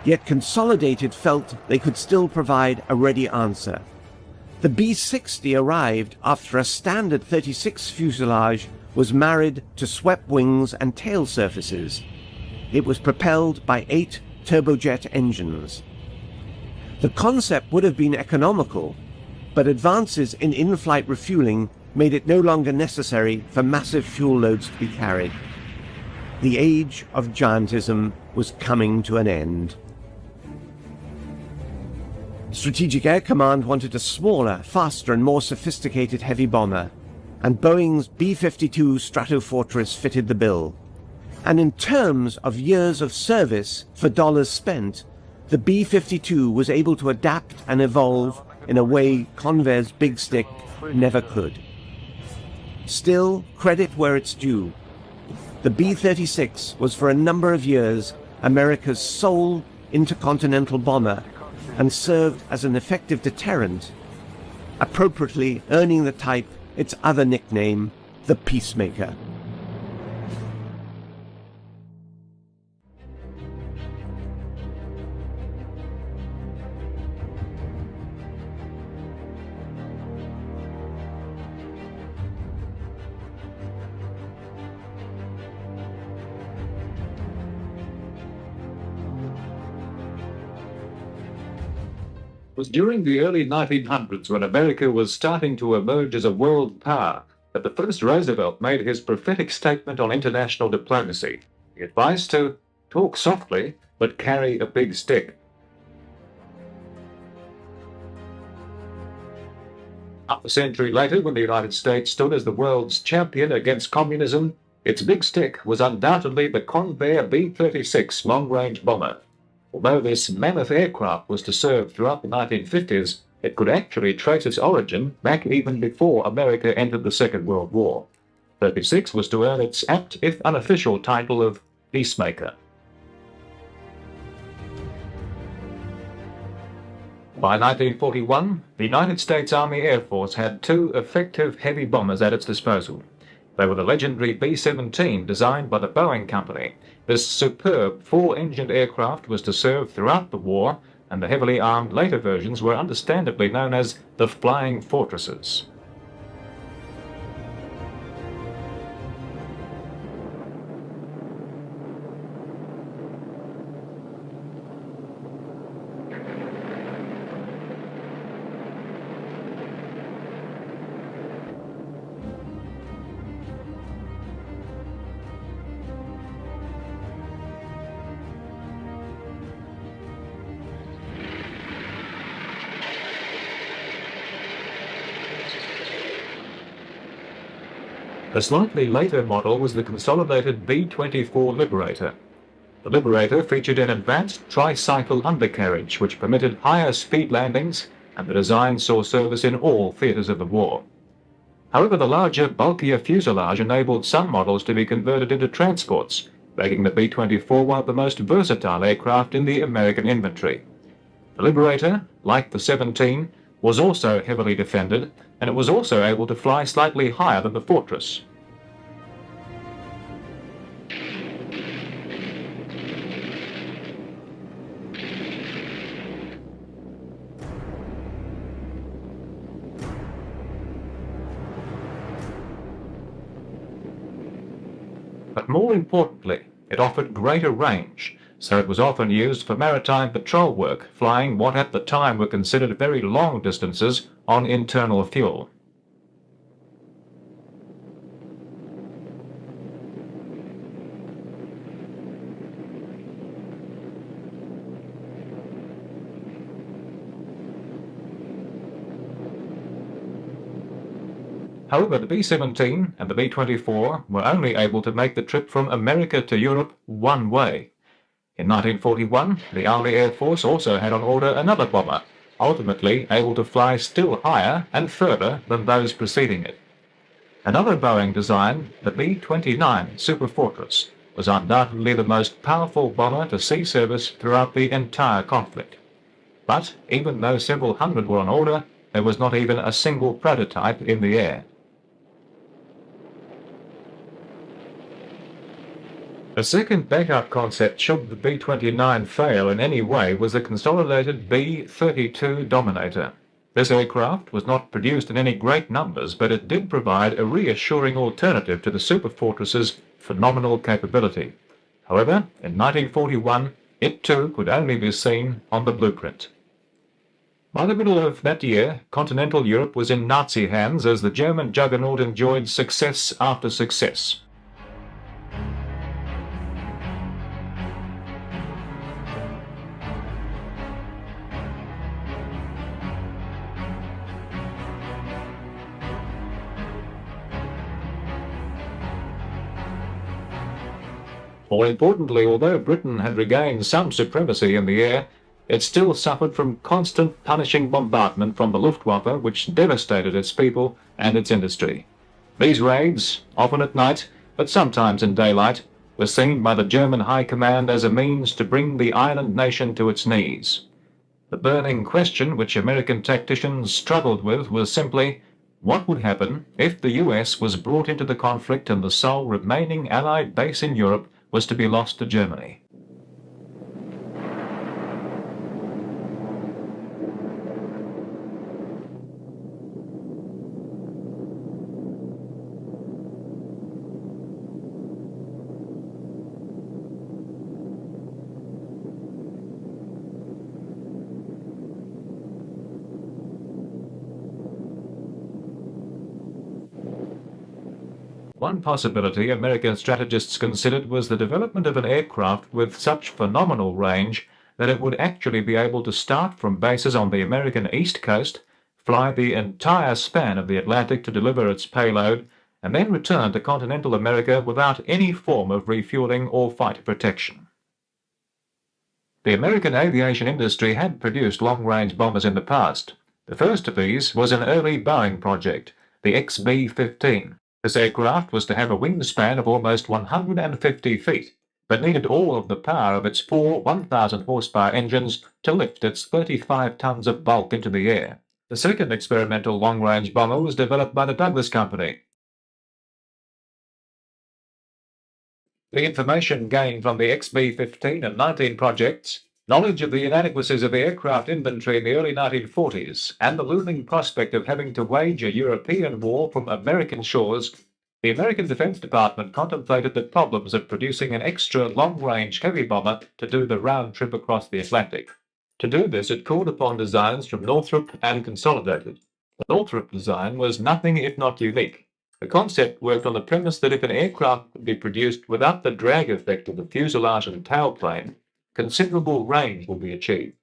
Yet Consolidated felt they could still provide a ready answer. The B-60 arrived after a standard 36 fuselage was married to swept wings and tail surfaces. It was propelled by 8 turbojet engines. The concept would have been economical, but advances in in-flight refueling made it no longer necessary for massive fuel loads to be carried. The age of giantism was coming to an end. Strategic Air Command wanted a smaller, faster and more sophisticated heavy bomber. and Boeing's B-52 Superfortress fitted the bill. And in terms of years of service for dollars spent, the B-52 was able to adapt and evolve in a way Convair's Big Stick never could. Still, credit where it's due. The B-36 was for a number of years America's sole intercontinental bomber and served as an effective deterrent, appropriately earning the type its other nickname, the Peacemaker. It was during the early 1900s, when America was starting to emerge as a world power, that the first Roosevelt made his prophetic statement on international diplomacy. He advised to talk softly, but carry a big stick. Half a century later, when the United States stood as the world's champion against communism, its big stick was undoubtedly the Convair B-36 long-range bomber. Although this mammoth aircraft was to serve throughout the 1950s, it could actually trace its origin back even before America entered the Second World War. 36 was to earn its apt, if unofficial, title of Peacemaker. By 1941, the United States Army Air Force had two effective heavy bombers at its disposal. They were the legendary B-17, designed by the Boeing Company. This superb four-engined aircraft was to serve throughout the war, and the heavily armed later versions were understandably known as the Flying Fortresses. A slightly later model was the consolidated B-24 Liberator. The Liberator featured an advanced tricycle undercarriage which permitted higher speed landings, and the design saw service in all theatres of the war. However, the larger, bulkier fuselage enabled some models to be converted into transports, making the B-24 one of the most versatile aircraft in the American inventory. The Liberator, like the 17, was also heavily defended, and it was also able to fly slightly higher than the Fortress. But more importantly, it offered greater range, so it was often used for maritime patrol work, flying what at the time were considered very long distances on internal fuel. However, the B-17 and the B-24 were only able to make the trip from America to Europe one way. In 1941, the Army Air Force also had on order another bomber, ultimately able to fly still higher and further than those preceding it. Another Boeing design, the B-29 Superfortress, was undoubtedly the most powerful bomber to see service throughout the entire conflict. But even though several hundred were on order, there was not even a single prototype in the air. A second backup concept should the B-29 fail in any way was the consolidated B-32 Dominator. This aircraft was not produced in any great numbers, but it did provide a reassuring alternative to the Superfortress's phenomenal capability. However, in 1941, it too could only be seen on the blueprint. By the middle of that year, continental Europe was in Nazi hands as the German juggernaut enjoyed success after success. More importantly, although Britain had regained some supremacy in the air, it still suffered from constant punishing bombardment from the Luftwaffe, which devastated its people and its industry. These raids, often at night, but sometimes in daylight, were seen by the German High Command as a means to bring the island nation to its knees. The burning question which American tacticians struggled with was simply, what would happen if the US was brought into the conflict and the sole remaining Allied base in Europe was to be lost to Germany? One possibility American strategists considered was the development of an aircraft with such phenomenal range that it would actually be able to start from bases on the American East Coast, fly the entire span of the Atlantic to deliver its payload, and then return to continental America without any form of refueling or fighter protection. The American aviation industry had produced long-range bombers in the past. The first of these was an early Boeing project, the XB-15. This aircraft was to have a wingspan of almost 150 feet, but needed all of the power of its four 1,000 horsepower engines to lift its 35 tons of bulk into the air. The second experimental long-range bomber was developed by the Douglas Company. The information gained from the XB-15 and 19 projects, knowledge of the inadequacies of the aircraft inventory in the early 1940s, and the looming prospect of having to wage a European war from American shores, the American Defense Department contemplated the problems of producing an extra long-range heavy bomber to do the round trip across the Atlantic. To do this, it called upon designs from Northrop and Consolidated. The Northrop design was nothing if not unique. The concept worked on the premise that if an aircraft could be produced without the drag effect of the fuselage and tailplane, considerable range would be achieved.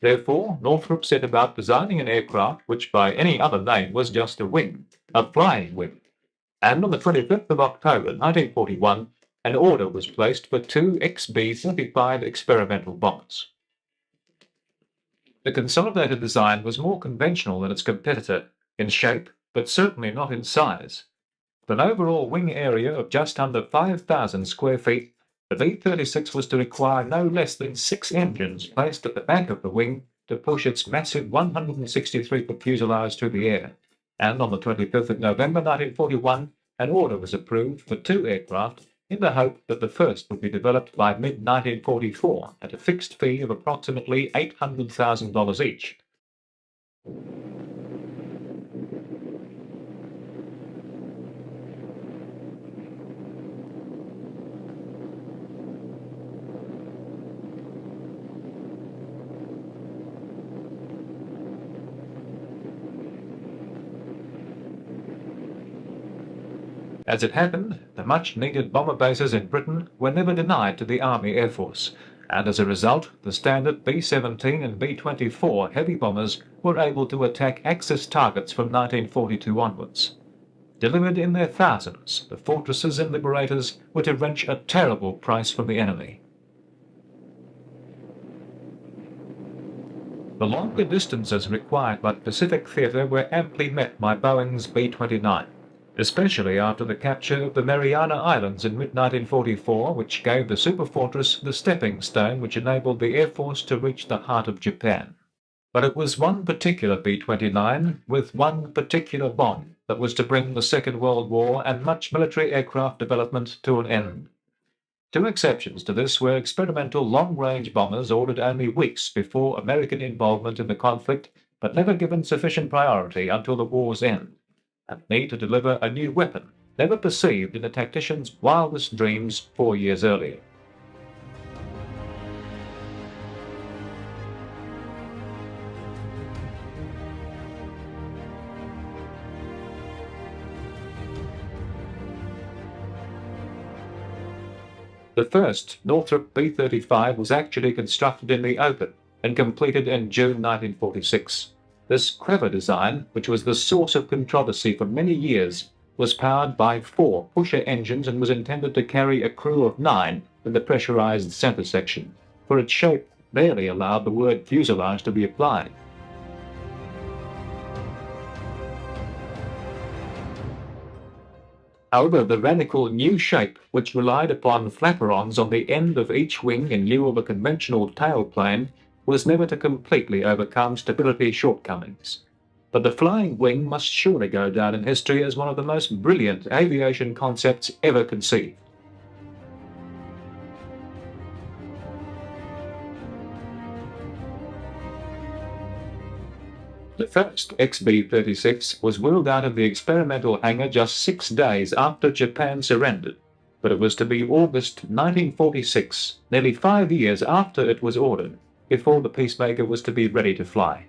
Therefore, Northrop set about designing an aircraft which by any other name was just a wing, a flying wing. And on the 25th of October 1941, an order was placed for two XB-35 experimental bombers. The Consolidated design was more conventional than its competitor in shape, but certainly not in size. With an overall wing area of just under 5,000 square feet, the B-36 was to require no less than 6 engines placed at the back of the wing to push its massive 163-foot fuselage through the air. And on the 25th of November 1941, an order was approved for 2 aircraft in the hope that the first would be developed by mid-1944 at a fixed fee of approximately $800,000 each. As it happened, the much-needed bomber bases in Britain were never denied to the Army Air Force, and as a result, the standard B-17 and B-24 heavy bombers were able to attack Axis targets from 1942 onwards. Delivered in their thousands, the Fortresses and Liberators were to wrench a terrible price from the enemy. The longer distances required by the Pacific Theater were amply met by Boeing's B-29. Especially after the capture of the Mariana Islands in mid-1944, which gave the Superfortress the stepping stone which enabled the Air Force to reach the heart of Japan. But it was one particular B-29 with one particular bomb that was to bring the Second World War and much military aircraft development to an end. 2 exceptions to this were experimental long-range bombers ordered only weeks before American involvement in the conflict, but never given sufficient priority until the war's end, and need to deliver a new weapon, never perceived in a tactician's wildest dreams 4 years earlier. The first Northrop B-35 was actually constructed in the open and completed in June 1946. This clever design, which was the source of controversy for many years, was powered by 4 pusher engines and was intended to carry a crew of 9 in the pressurized center section, for its shape barely allowed the word fuselage to be applied. However, the radical new shape, which relied upon flaperons on the end of each wing in lieu of a conventional tailplane, was never to completely overcome stability shortcomings. But the flying wing must surely go down in history as one of the most brilliant aviation concepts ever conceived. The first XB-36 was wheeled out of the experimental hangar just 6 days after Japan surrendered, but it was to be August 1946, nearly 5 years after it was ordered, before the Peacemaker was to be ready to fly.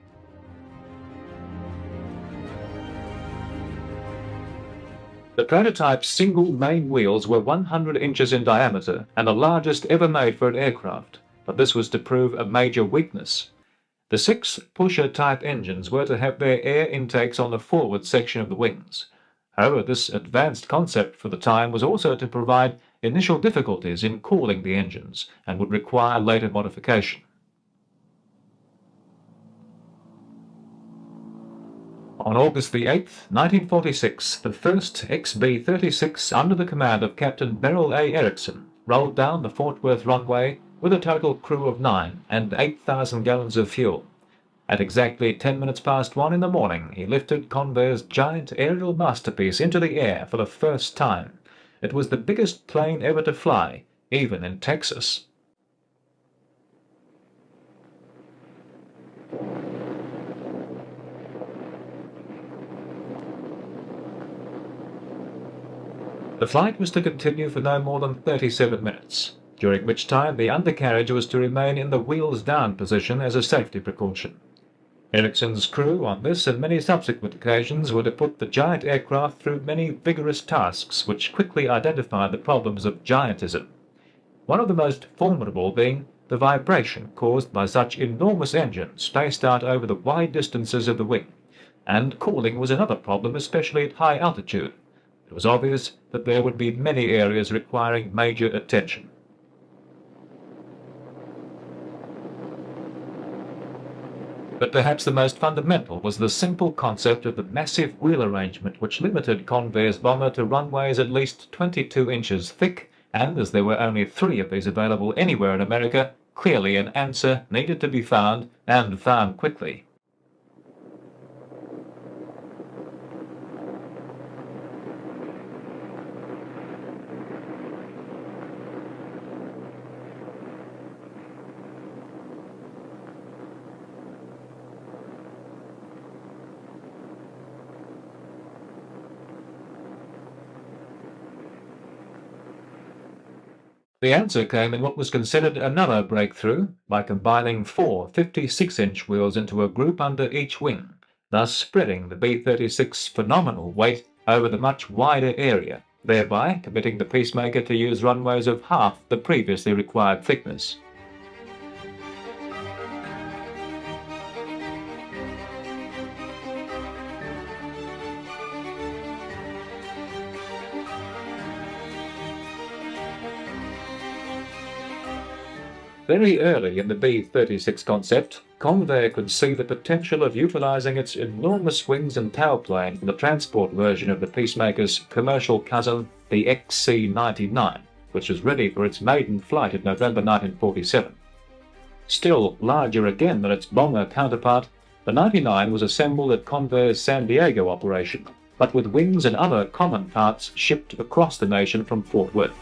The prototype's single main wheels were 100 inches in diameter and the largest ever made for an aircraft, but this was to prove a major weakness. The 6 pusher-type engines were to have their air intakes on the forward section of the wings. However, this advanced concept for the time was also to provide initial difficulties in cooling the engines and would require later modification. On August the 8th, 1946, the first XB-36 under the command of Captain Beryl A. Erickson rolled down the Fort Worth runway with a total crew of 9 and 8,000 gallons of fuel. At exactly 10 minutes past 1 in the morning, he lifted Convair's giant aerial masterpiece into the air for the first time. It was the biggest plane ever to fly, even in Texas. The flight was to continue for no more than 37 minutes, during which time the undercarriage was to remain in the wheels-down position as a safety precaution. Erickson's crew on this and many subsequent occasions were to put the giant aircraft through many vigorous tasks which quickly identified the problems of giantism, one of the most formidable being the vibration caused by such enormous engines spaced out over the wide distances of the wing, and cooling was another problem, especially at high altitude. It was obvious that there would be many areas requiring major attention. But perhaps the most fundamental was the simple concept of the massive wheel arrangement which limited Convair's bomber to runways at least 22 inches thick, and as there were only 3 of these available anywhere in America, clearly an answer needed to be found, and found quickly. The answer came in what was considered another breakthrough, by combining 4 56-inch wheels into a group under each wing, thus spreading the B-36's phenomenal weight over the much wider area, thereby permitting the Peacemaker to use runways of half the previously required thickness. Very early in the B-36 concept, Convair could see the potential of utilizing its enormous wings and tailplane for the transport version of the Peacemaker's commercial cousin, the XC-99, which was ready for its maiden flight in November 1947. Still larger again than its bomber counterpart, the 99 was assembled at Convair's San Diego operation, but with wings and other common parts shipped across the nation from Fort Worth.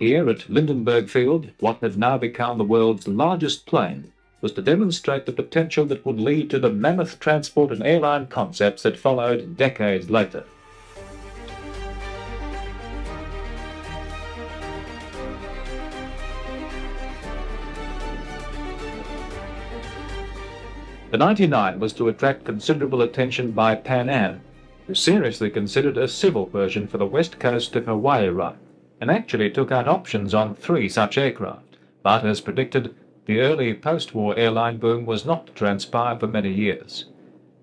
Here at Lindenberg Field, what had now become the world's largest plane was to demonstrate the potential that would lead to the mammoth transport and airline concepts that followed decades later. The 99 was to attract considerable attention by Pan Am, who seriously considered a civil version for the west coast of Hawaii run, and actually took out options on 3 such aircraft, but as predicted, The early post-war airline boom was not to transpire for many years.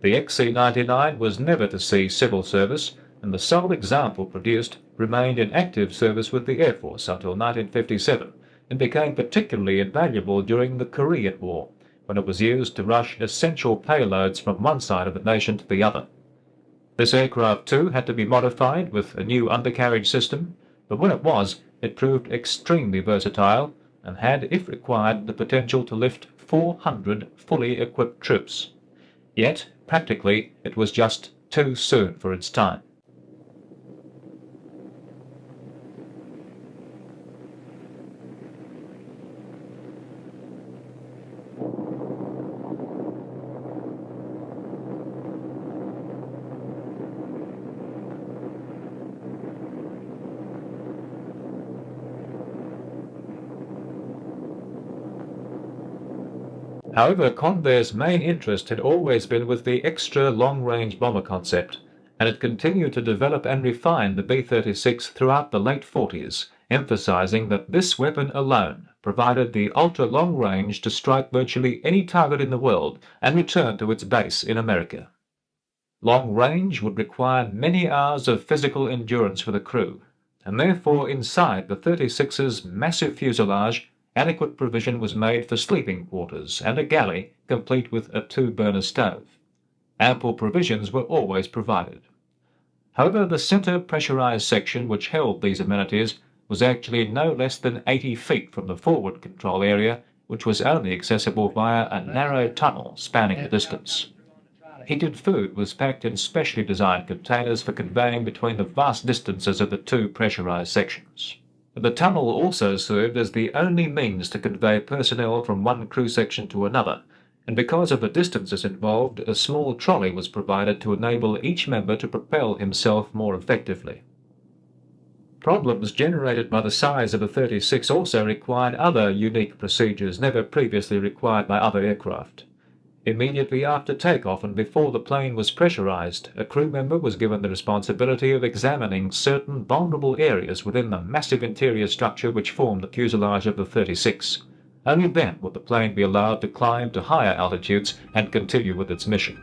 The XC-99 was never to see civil service, and the sole example produced remained in active service with the Air Force until 1957, and became particularly invaluable during the Korean War, when it was used to rush essential payloads from one side of the nation to the other. This aircraft too had to be modified with a new undercarriage system, but when it was, it proved extremely versatile and had, if required, the potential to lift 400 fully equipped troops. Yet, practically, it was just too soon for its time. However, Convair's main interest had always been with the extra long-range bomber concept, and it continued to develop and refine the B-36 throughout the late 40s, emphasizing that this weapon alone provided the ultra-long range to strike virtually any target in the world and return to its base in America. Long range would require many hours of physical endurance for the crew, and therefore inside the 36's massive fuselage, adequate provision was made for sleeping quarters and a galley complete with a 2-burner stove. Ample provisions were always provided. However, the center pressurized section which held these amenities was actually no less than 80 feet from the forward control area, which was only accessible via a narrow tunnel spanning the distance. Heated food was packed in specially designed containers for conveying between the vast distances of the two pressurized sections. The tunnel also served as the only means to convey personnel from one crew section to another, and because of the distances involved, a small trolley was provided to enable each member to propel himself more effectively. Problems generated by the size of the 36 also required other unique procedures never previously required by other aircraft. Immediately after takeoff and before the plane was pressurized, a crew member was given the responsibility of examining certain vulnerable areas within the massive interior structure which formed the fuselage of the 36. Only then would the plane be allowed to climb to higher altitudes and continue with its mission.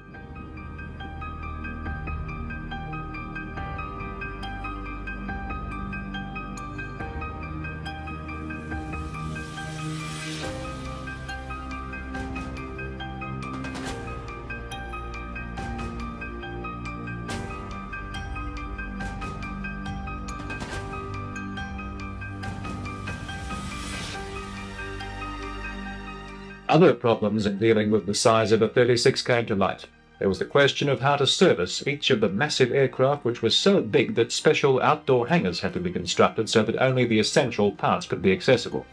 Other problems in dealing with the size of the 36 came to light. There was the question of how to service each of the massive aircraft, which was so big that special outdoor hangars had to be constructed so that only the essential parts could be accessible.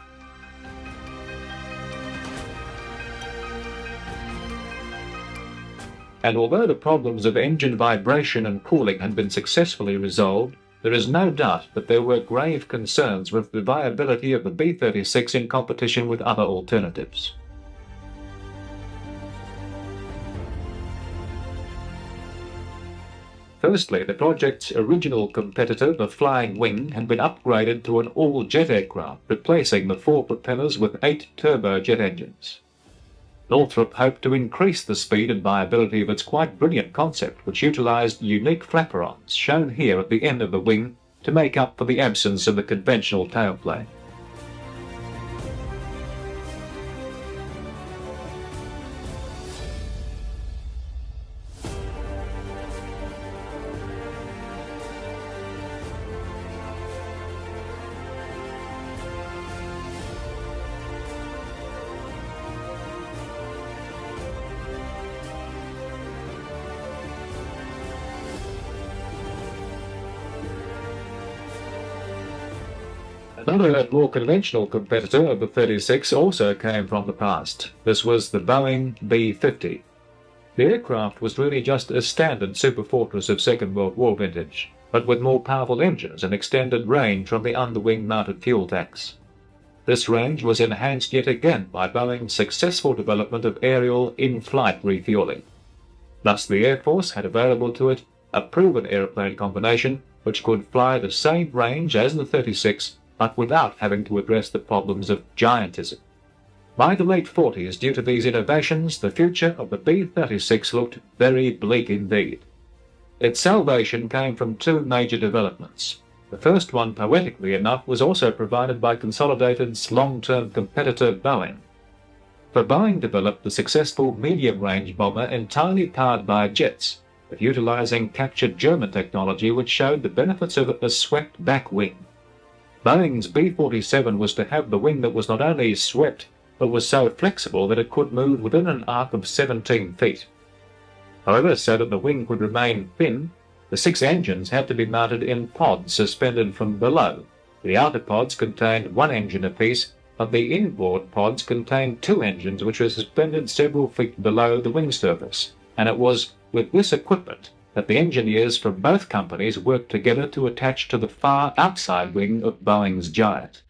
And although the problems of engine vibration and cooling had been successfully resolved, there is no doubt that there were grave concerns with the viability of the B-36 in competition with other alternatives. Firstly, the project's original competitor, the Flying Wing, had been upgraded to an all-jet aircraft, replacing the 4 propellers with 8 turbojet engines. Northrop hoped to increase the speed and viability of its quite brilliant concept, which utilized unique flaperons, shown here at the end of the wing, to make up for the absence of the conventional tailplane. Another and more conventional competitor of the 36 also came from the past. This was the Boeing B-50. The aircraft was really just a standard Superfortress of Second World War vintage, but with more powerful engines and extended range from the underwing mounted fuel tanks. This range was enhanced yet again by Boeing's successful development of aerial in-flight refueling. Thus the Air Force had available to it a proven airplane combination which could fly the same range as the 36, but without having to address the problems of giantism. By the late 40s, due to these innovations, the future of the B-36 looked very bleak indeed. Its salvation came from two major developments. The first one, poetically enough, was also provided by Consolidated's long-term competitor Boeing. For Boeing developed the successful medium-range bomber entirely powered by jets, but utilizing captured German technology which showed the benefits of a swept back wing. Boeing's B-47 was to have the wing that was not only swept, but was so flexible that it could move within an arc of 17 feet. However, so that the wing could remain thin, the 6 engines had to be mounted in pods suspended from below. The outer pods contained 1 engine apiece, but the inboard pods contained 2 engines which were suspended several feet below the wing surface, and it was with this equipment that the engineers from both companies worked together to attach to the far outside wing of Boeing's Giant.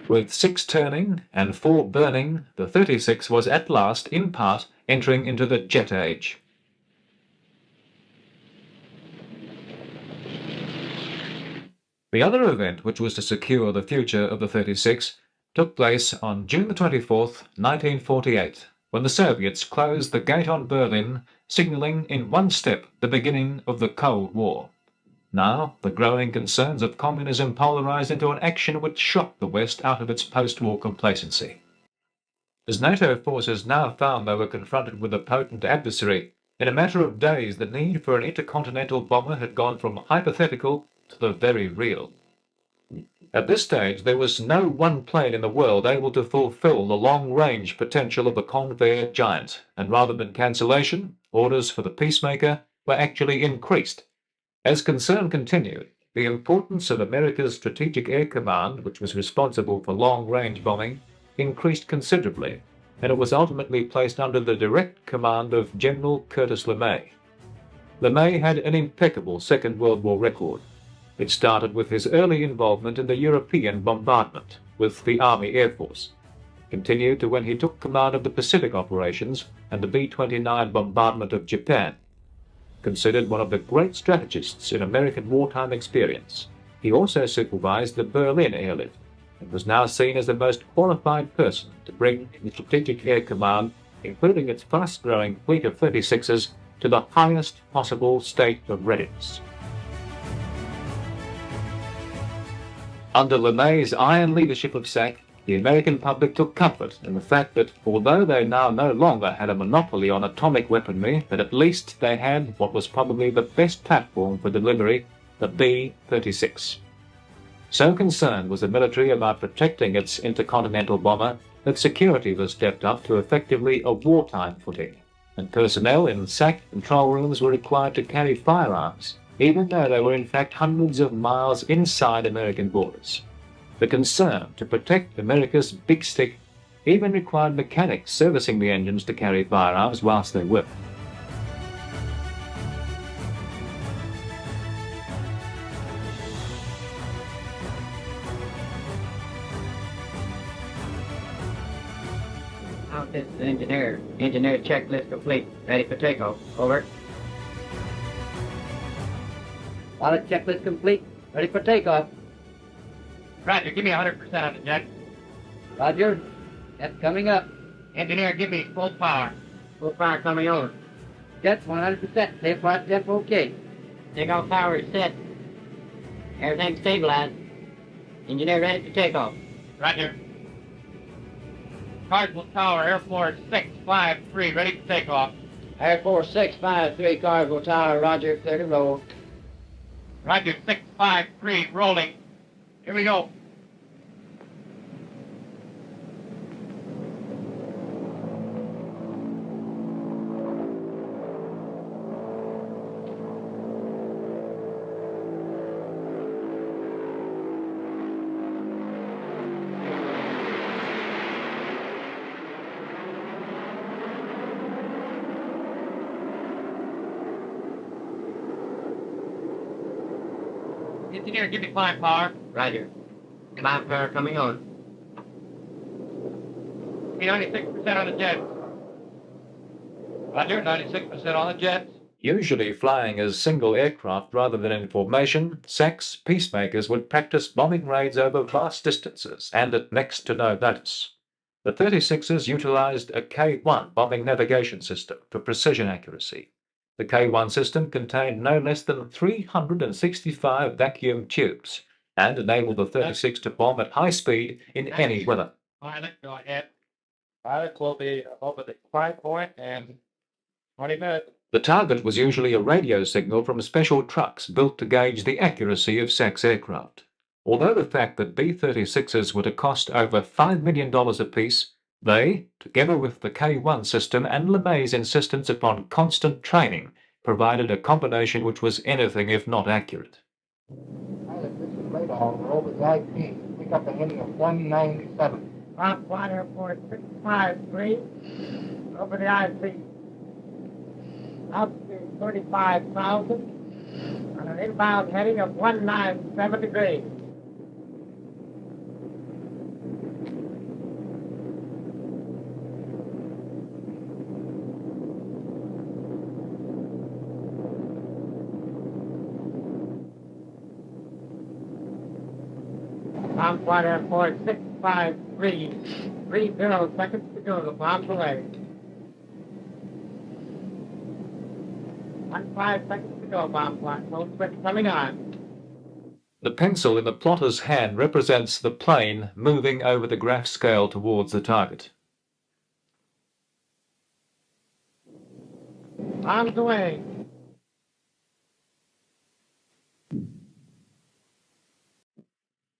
With 6 turning and 4 burning, the 36 was at last, in part, entering into the jet age. The other event, which was to secure the future of the 36, took place on June the 24th, 1948, when the Soviets closed the gate on Berlin, signaling in one step the beginning of the Cold War. Now, the growing concerns of communism polarized into an action which shocked the West out of its post-war complacency. As NATO forces now found they were confronted with a potent adversary, in a matter of days the need for an intercontinental bomber had gone from hypothetical to the very real. At this stage, there was no one plane in the world able to fulfill the long-range potential of the Convair Giant, and rather than cancellation, orders for the Peacemaker were actually increased. As concern continued, the importance of America's Strategic Air Command, which was responsible for long-range bombing, increased considerably, and it was ultimately placed under the direct command of General Curtis LeMay. LeMay had an impeccable Second World War record. It started with his early involvement in the European bombardment with the Army Air Force, continued to when he took command of the Pacific operations and the B-29 bombardment of Japan. Considered one of the great strategists in American wartime experience, he also supervised the Berlin airlift and was now seen as the most qualified person to bring the Strategic Air Command, including its fast-growing fleet of 36s, to the highest possible state of readiness. Under LeMay's iron leadership of SAC, the American public took comfort in the fact that, although they now no longer had a monopoly on atomic weaponry, that at least they had what was probably the best platform for delivery, the B-36. So concerned was the military about protecting its intercontinental bomber that security was stepped up to effectively a wartime footing, and personnel in SAC control rooms were required to carry firearms, even though they were in fact hundreds of miles inside American borders. The concern to protect America's big stick even required mechanics servicing the engines to carry firearms whilst they worked. This is the engineer. Engineer checklist complete. Ready for takeoff. Over. Pilot checklist complete. Ready for takeoff. Roger, give me 100% on the jet. Roger. That's coming up. Engineer, give me full power. Full power coming over. Jet's 100%. Safe flight temp okay. Takeoff power is set. Everything stabilized. Engineer ready for takeoff. Roger. Cardinal Tower, Air Force 653, ready for takeoff. Air Force 653, Cardinal Tower, Roger, 30 roll. Roger, 653, rolling. Here we go. Engineer, give me climb power. Roger. Climb power coming on. Give me 96% on the jet. Roger, 96% on the jet. Usually flying as single aircraft rather than in formation, SACs peacemakers would practice bombing raids over vast distances and at next to no notice. The 36s utilized a K-1 bombing navigation system for precision accuracy. The K-1 system contained no less than 365 vacuum tubes and enabled the 36 to bomb at high speed in any weather. Pilot, go ahead. Pilot will be over the 5 point and 20 minutes. The target was usually a radio signal from special trucks built to gauge the accuracy of SAC's aircraft. Although the fact that B-36s were to cost over $5 million apiece, they, together with the K-1 system and LeMay's insistence upon constant training, provided a combination which was anything if not accurate. Pilot, this is radar. We're over the IP. Pick up a heading of 197. Ground Airport 653. Over the IP. Altitude 35,000. On an inbound heading of 197 degrees. Ground Airport 653. 30 seconds to go. The bomb's away. 5 seconds to go, bomb plot. No switch coming on. The pencil in the plotter's hand represents the plane moving over the graph scale towards the target. Bombs away.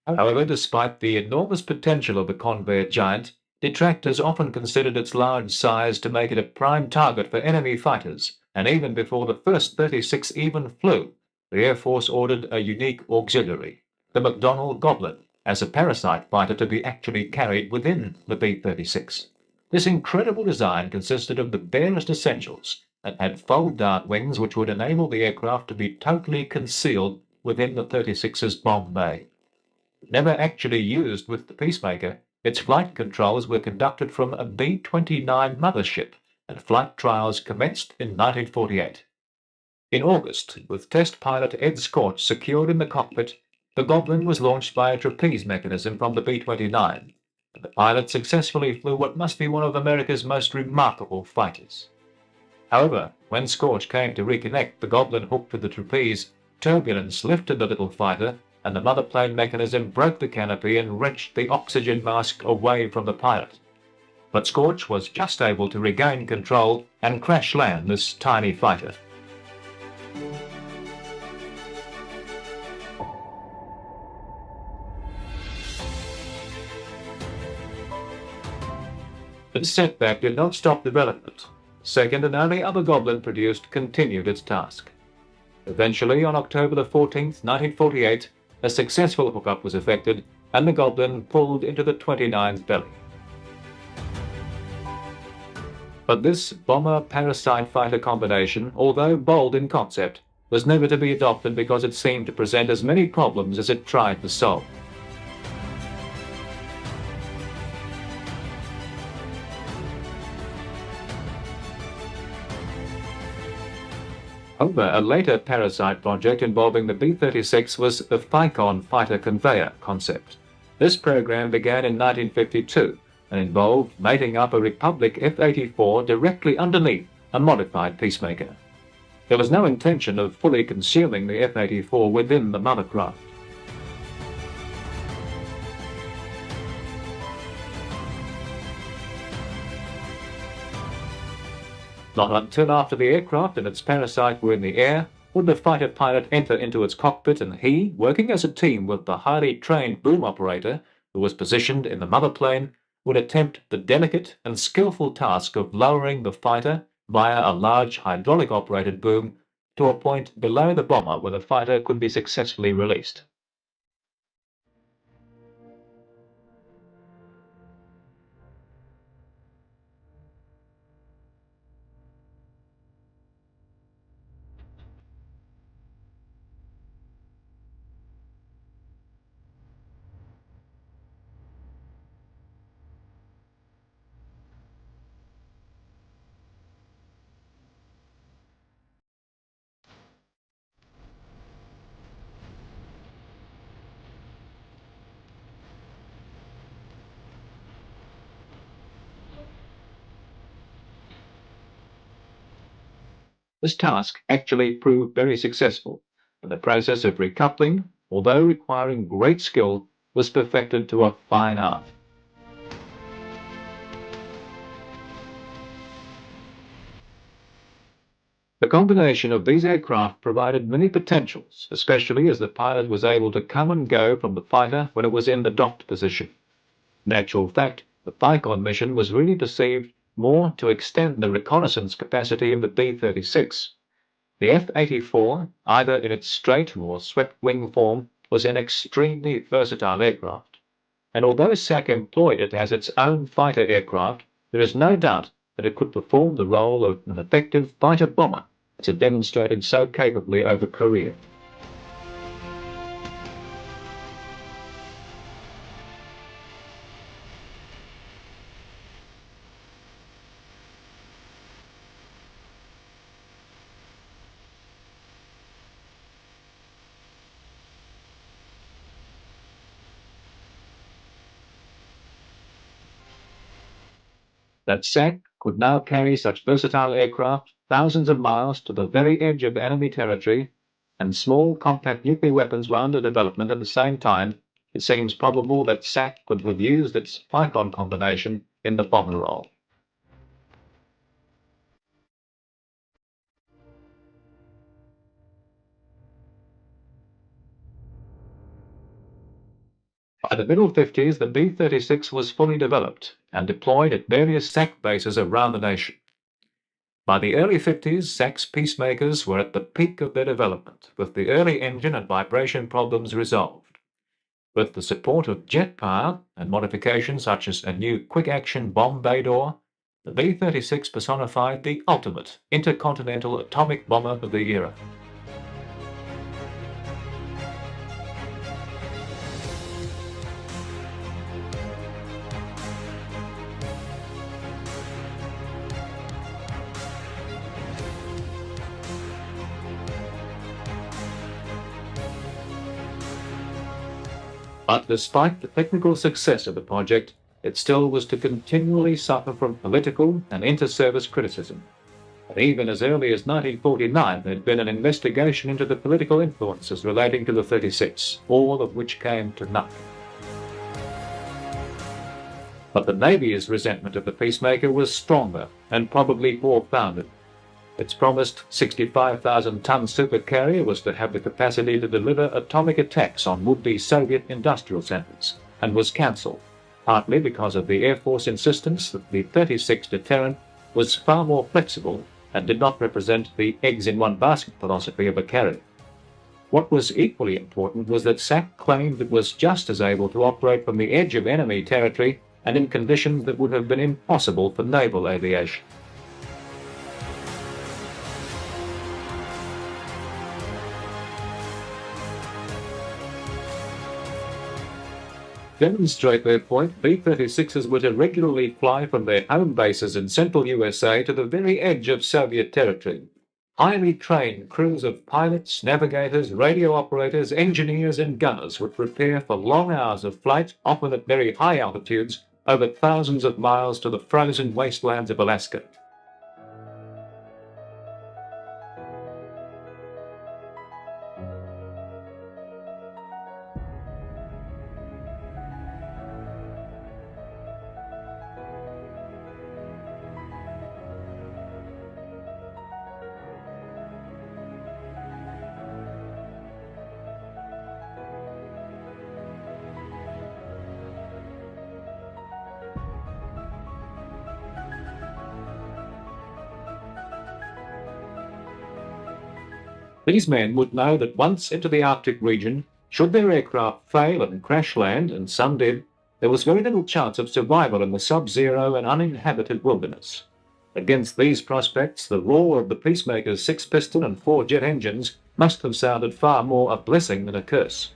However, despite the enormous potential of the conveyor giant, detractors often considered its large size to make it a prime target for enemy fighters, and even before the first 36 even flew, the Air Force ordered a unique auxiliary, the McDonnell Goblin, as a parasite fighter to be actually carried within the B-36. This incredible design consisted of the barest essentials and had fold-dart wings which would enable the aircraft to be totally concealed within the 36's bomb bay. Never actually used with the Peacemaker, its flight controls were conducted from a B-29 mothership, and flight trials commenced in 1948. In August, with test pilot Ed Scorch secured in the cockpit, the Goblin was launched by a trapeze mechanism from the B-29, and the pilot successfully flew what must be one of America's most remarkable fighters. However, when Scorch came to reconnect the Goblin hooked to the trapeze, turbulence lifted the little fighter, and the mother plane mechanism broke the canopy and wrenched the oxygen mask away from the pilot. But Scorch was just able to regain control and crash land this tiny fighter. This setback did not stop development. Second and only other Goblin produced continued its task. Eventually, on October the 14th, 1948, a successful hookup was effected, and the Goblin pulled into the 29's belly. But this bomber-parasite fighter combination, although bold in concept, was never to be adopted because it seemed to present as many problems as it tried to solve. However, a later parasite project involving the B-36 was the Phycon fighter conveyor concept. This program began in 1952 and involved mating up a Republic F-84 directly underneath a modified Peacemaker. There was no intention of fully consuming the F-84 within the mothercraft. Not until after the aircraft and its parasite were in the air would the fighter pilot enter into its cockpit, and he, working as a team with the highly trained boom operator, who was positioned in the mother plane, would attempt the delicate and skillful task of lowering the fighter via a large hydraulic-operated boom to a point below the bomber where the fighter could be successfully released. This task actually proved very successful, and the process of recoupling, although requiring great skill, was perfected to a fine art. The combination of these aircraft provided many potentials, especially as the pilot was able to come and go from the fighter when it was in the docked position. In actual fact, the Thicon mission was really perceived more to extend the reconnaissance capacity of the B-36. The F-84, either in its straight or swept wing form, was an extremely versatile aircraft. And although SAC employed it as its own fighter aircraft, there is no doubt that it could perform the role of an effective fighter bomber, as it demonstrated so capably over Korea. That SAC could now carry such versatile aircraft thousands of miles to the very edge of enemy territory, and small compact nuclear weapons were under development at the same time, it seems probable that SAC could have used its Thicon combination in the bomber role. By the middle 50s, the B-36 was fully developed and deployed at various SAC bases around the nation. By the early 50s, SAC's Peacemakers were at the peak of their development, with the early engine and vibration problems resolved. With the support of jet power and modifications such as a new quick-action bomb bay door, the B-36 personified the ultimate intercontinental atomic bomber of the era. But despite the technical success of the project, it still was to continually suffer from political and inter-service criticism. And even as early as 1949, there had been an investigation into the political influences relating to the 36, all of which came to nothing. But the Navy's resentment of the Peacemaker was stronger and probably more founded. Its promised 65,000-ton supercarrier was to have the capacity to deliver atomic attacks on would-be Soviet industrial centers, and was cancelled, partly because of the Air Force insistence that the 36 deterrent was far more flexible and did not represent the eggs-in-one-basket philosophy of a carrier. What was equally important was that SAC claimed it was just as able to operate from the edge of enemy territory and in conditions that would have been impossible for naval aviation. To demonstrate their point, B-36s were to regularly fly from their home bases in central USA to the very edge of Soviet territory. Highly trained crews of pilots, navigators, radio operators, engineers, and gunners would prepare for long hours of flight, often at very high altitudes, over thousands of miles to the frozen wastelands of Alaska. These men would know that once into the Arctic region, should their aircraft fail and crash land, and some did, there was very little chance of survival in the sub-zero and uninhabited wilderness. Against these prospects, the roar of the Peacemaker's 6-piston and 4-jet engines must have sounded far more a blessing than a curse.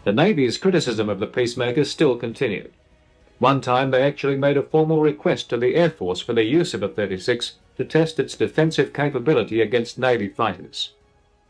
The Navy's criticism of the Peacemaker still continued. One time they actually made a formal request to the Air Force for the use of a 36 to test its defensive capability against Navy fighters.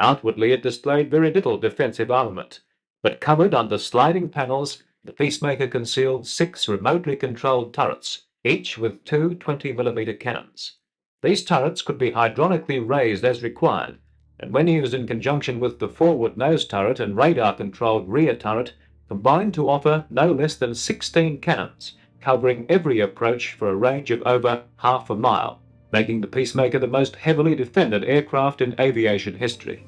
Outwardly it displayed very little defensive armament, but covered under sliding panels, the Peacemaker concealed 6 remotely controlled turrets, each with 2 20mm cannons. These turrets could be hydraulically raised as required, and when used in conjunction with the forward nose turret and radar-controlled rear turret, combined to offer no less than 16 cannons, covering every approach for a range of over half a mile, making the Peacemaker the most heavily defended aircraft in aviation history.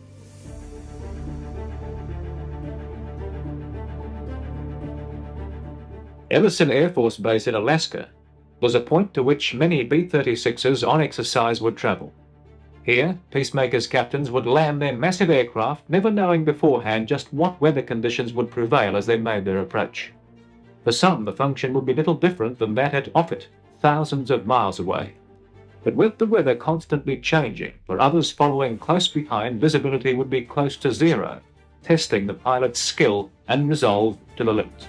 Ellison Air Force Base in Alaska was a point to which many B-36s on exercise would travel. Here, Peacemaker's captains would land their massive aircraft, never knowing beforehand just what weather conditions would prevail as they made their approach. For some, the function would be little different than that at Offutt, thousands of miles away. But with the weather constantly changing, for others following close behind, visibility would be close to zero, testing the pilot's skill and resolve to the limit.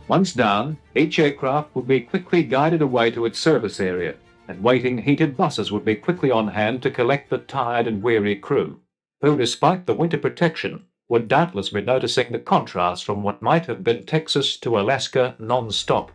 Once down, each aircraft would be quickly guided away to its service area, and waiting heated buses would be quickly on hand to collect the tired and weary crew, who, despite the winter protection, would doubtless be noticing the contrast from what might have been Texas to Alaska non-stop.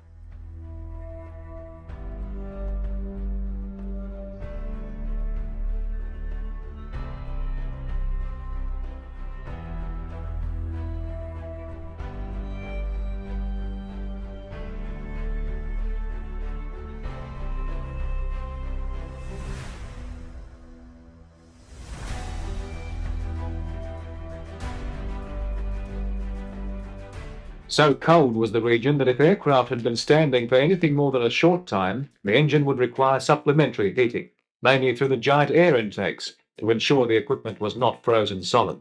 So cold was the region that if aircraft had been standing for anything more than a short time, the engine would require supplementary heating, mainly through the giant air intakes, to ensure the equipment was not frozen solid.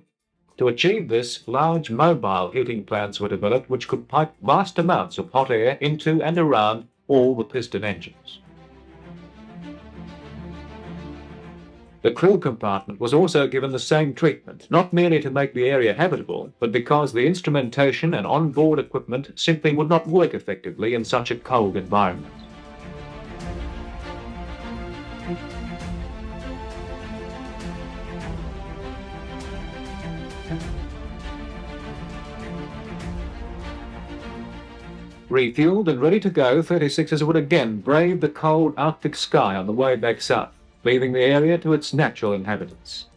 To achieve this, large mobile heating plants were developed which could pipe vast amounts of hot air into and around all the piston engines. The crew compartment was also given the same treatment, not merely to make the area habitable, but because the instrumentation and on-board equipment simply would not work effectively in such a cold environment. Refueled and ready to go, 36s would again brave the cold Arctic sky on the way back south, leaving the area to its natural inhabitants.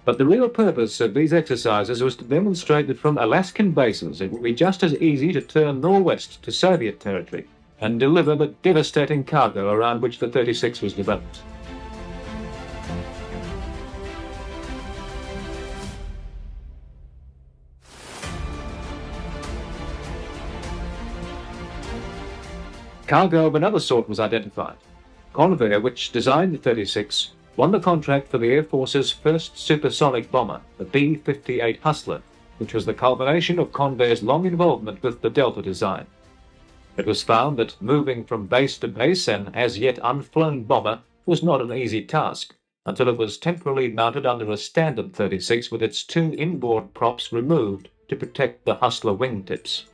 But the real purpose of these exercises was to demonstrate that from Alaskan bases it would be just as easy to turn northwest to Soviet territory and deliver the devastating cargo around which the 36 was developed. Cargo of another sort was identified. Convair, which designed the 36, won the contract for the Air Force's first supersonic bomber, the B-58 Hustler, which was the culmination of Convair's long involvement with the Delta design. It was found that moving from base to base an as yet unflown bomber was not an easy task, until it was temporarily mounted under a standard 36 with its 2 inboard props removed to protect the Hustler wingtips.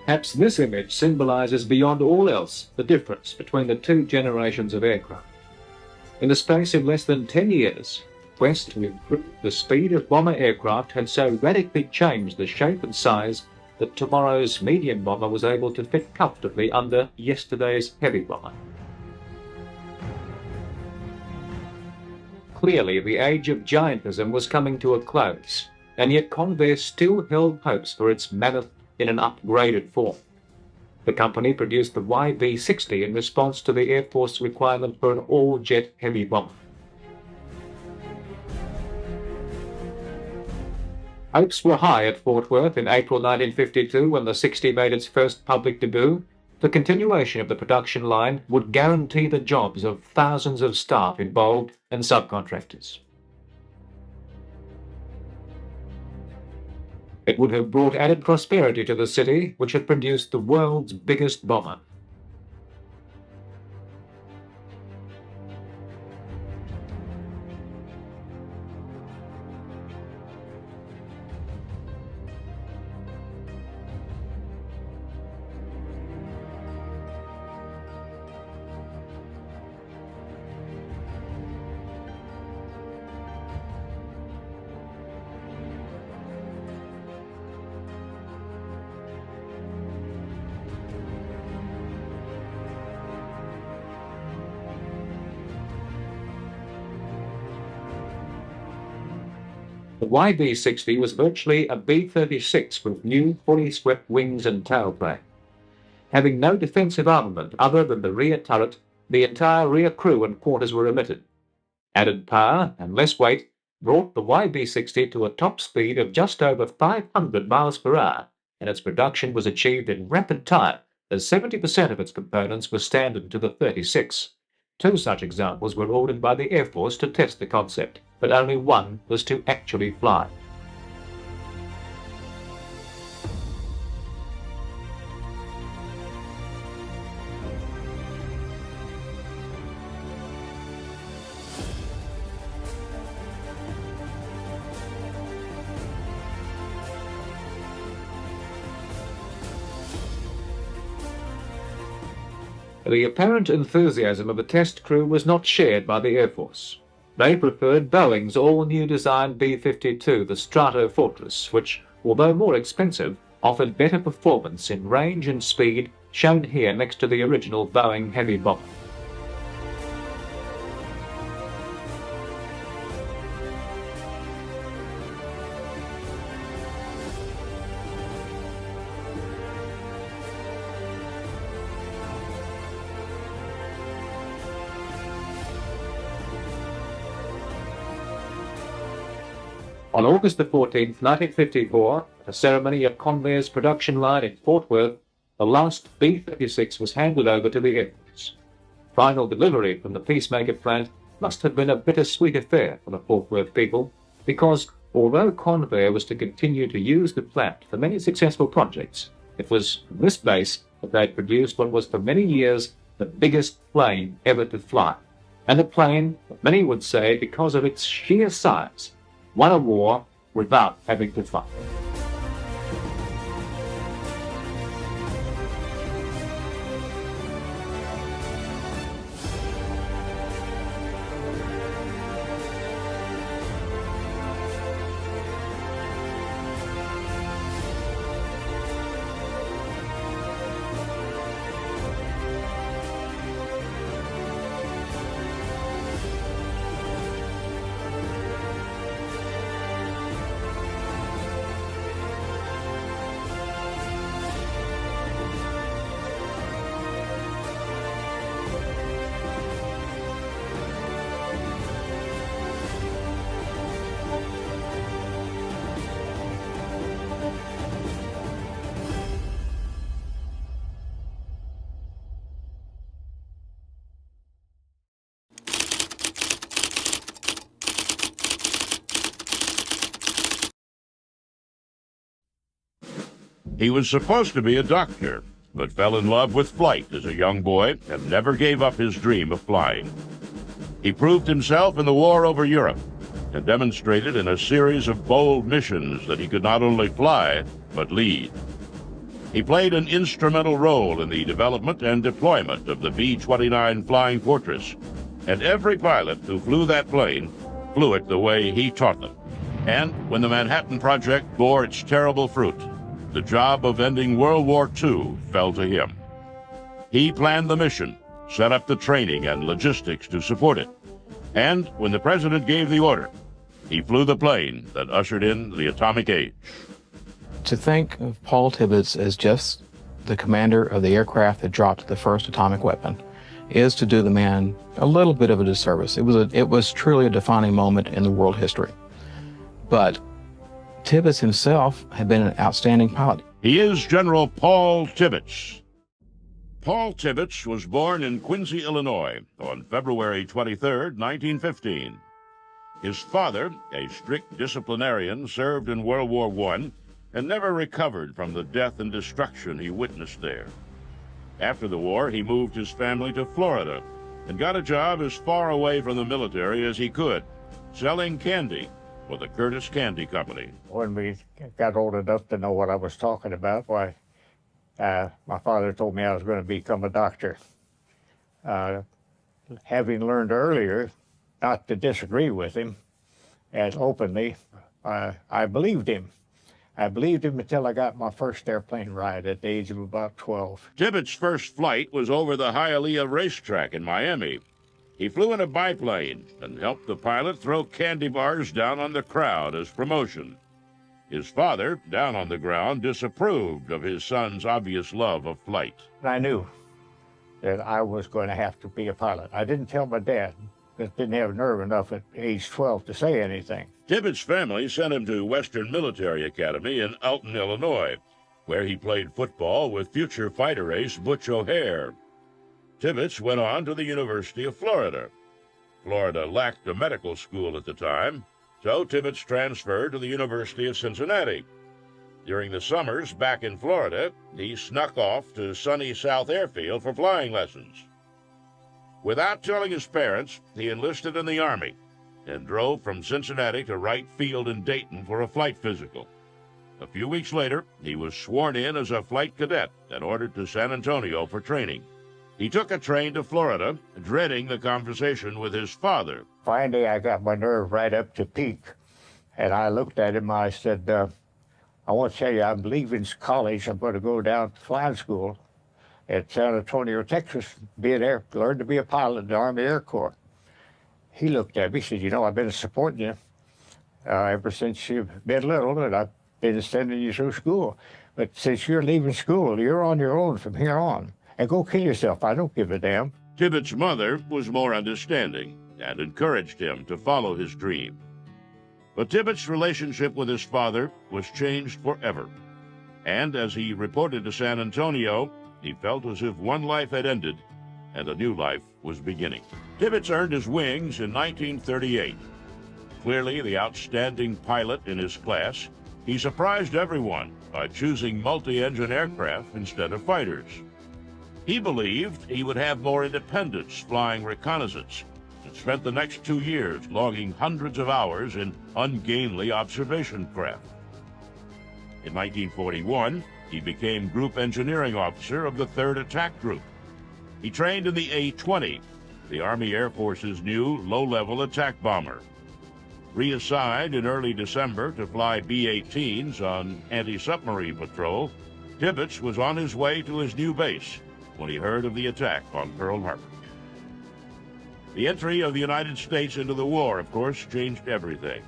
Perhaps this image symbolizes beyond all else the difference between the two generations of aircraft. In the space of less than 10 years, quest to improve the speed of bomber aircraft had so radically changed the shape and size that tomorrow's medium bomber was able to fit comfortably under yesterday's heavy bomber. Clearly, the age of giantism was coming to a close, and yet Convair still held hopes for its mammoth in an upgraded form. The company produced the YB-60 in response to the Air Force requirement for an all-jet heavy bomber. Hopes were high at Fort Worth in April 1952 when the 60 made its first public debut. The continuation of the production line would guarantee the jobs of thousands of staff involved and subcontractors. It would have brought added prosperity to the city, which had produced the world's biggest bomber. The YB-60 was virtually a B-36 with new, fully swept wings and tailplane. Having no defensive armament other than the rear turret, the entire rear crew and quarters were omitted. Added power and less weight brought the YB-60 to a top speed of just over 500 miles per hour, and its production was achieved in rapid time, as 70% of its components were standard to the 36. Two such examples were ordered by the Air Force to test the concept, but only one was to actually fly. The apparent enthusiasm of the test crew was not shared by the Air Force. They preferred Boeing's all-new design B-52, the Stratofortress, which, although more expensive, offered better performance in range and speed, shown here next to the original Boeing heavy bomber. On August 14, 1954, at a ceremony at Convair's production line in Fort Worth, the last B-36 was handed over to the Air Force. Final delivery from the Peacemaker plant must have been a bittersweet affair for the Fort Worth people, because although Convair was to continue to use the plant for many successful projects, it was from this base that they had produced what was for many years the biggest plane ever to fly, and a plane that many would say, because of its sheer size, won a war without having to fight. He was supposed to be a doctor, but fell in love with flight as a young boy and never gave up his dream of flying. He proved himself in the war over Europe and demonstrated in a series of bold missions that he could not only fly, but lead. He played an instrumental role in the development and deployment of the B-29 Flying Fortress, and every pilot who flew that plane flew it the way he taught them. And when the Manhattan Project bore its terrible fruit, the job of ending World War II fell to him. He planned the mission, set up the training and logistics to support it, and when the president gave the order, he flew the plane that ushered in the atomic age. To think of Paul Tibbets as just the commander of the aircraft that dropped the first atomic weapon is to do the man a little bit of a disservice. It was truly a defining moment in the world history. But Tibbets himself had been an outstanding pilot. He is General Paul Tibbets. Paul Tibbets was born in Quincy, Illinois on February 23, 1915. His father, a strict disciplinarian, served in World War I and never recovered from the death and destruction he witnessed there. After the war, he moved his family to Florida and got a job as far away from the military as he could, selling candy for the Curtis Candy Company. When we got old enough to know what I was talking about, why, my father told me I was going to become a doctor. Having learned earlier not to disagree with him as openly, I believed him. I believed him until I got my first airplane ride at the age of about 12. Tibbets' first flight was over the Hialeah racetrack in Miami. He flew in a biplane and helped the pilot throw candy bars down on the crowd as promotion. His father, down on the ground, disapproved of his son's obvious love of flight. I knew that I was going to have to be a pilot. I didn't tell my dad, because didn't have nerve enough at age 12 to say anything. Tibbets' family sent him to Western Military Academy in Alton, Illinois, where he played football with future fighter ace Butch O'Hare. Tibbets went on to the University of Florida. Florida lacked a medical school at the time, so Tibbets transferred to the University of Cincinnati. During the summers back in Florida, he snuck off to sunny South Airfield for flying lessons. Without telling his parents, he enlisted in the Army and drove from Cincinnati to Wright Field in Dayton for a flight physical. A few weeks later, he was sworn in as a flight cadet and ordered to San Antonio for training. He took a train to Florida, dreading the conversation with his father. Finally, I got my nerve right up to peak, and I looked at him. I said, I want to tell you, I'm leaving college. I'm going to go down to flying school at San Antonio, Texas, learn to be a pilot in the Army Air Corps. He looked at me, he said, you know, I've been supporting you ever since you've been little, and I've been sending you through school. But since you're leaving school, you're on your own from here on. And go kill yourself. I don't give a damn. Tibbets' mother was more understanding and encouraged him to follow his dream. But Tibbets' relationship with his father was changed forever. And as he reported to San Antonio, he felt as if one life had ended and a new life was beginning. Tibbets earned his wings in 1938. Clearly the outstanding pilot in his class, he surprised everyone by choosing multi-engine aircraft instead of fighters. He believed he would have more independence flying reconnaissance and spent the next 2 years logging hundreds of hours in ungainly observation craft. In 1941, he became Group Engineering Officer of the 3rd Attack Group. He trained in the A-20, the Army Air Force's new low-level attack bomber. Reassigned in early December to fly B-18s on anti-submarine patrol, Tibbets was on his way to his new base when he heard of the attack on Pearl Harbor. The entry of the United States into the war, of course, changed everything.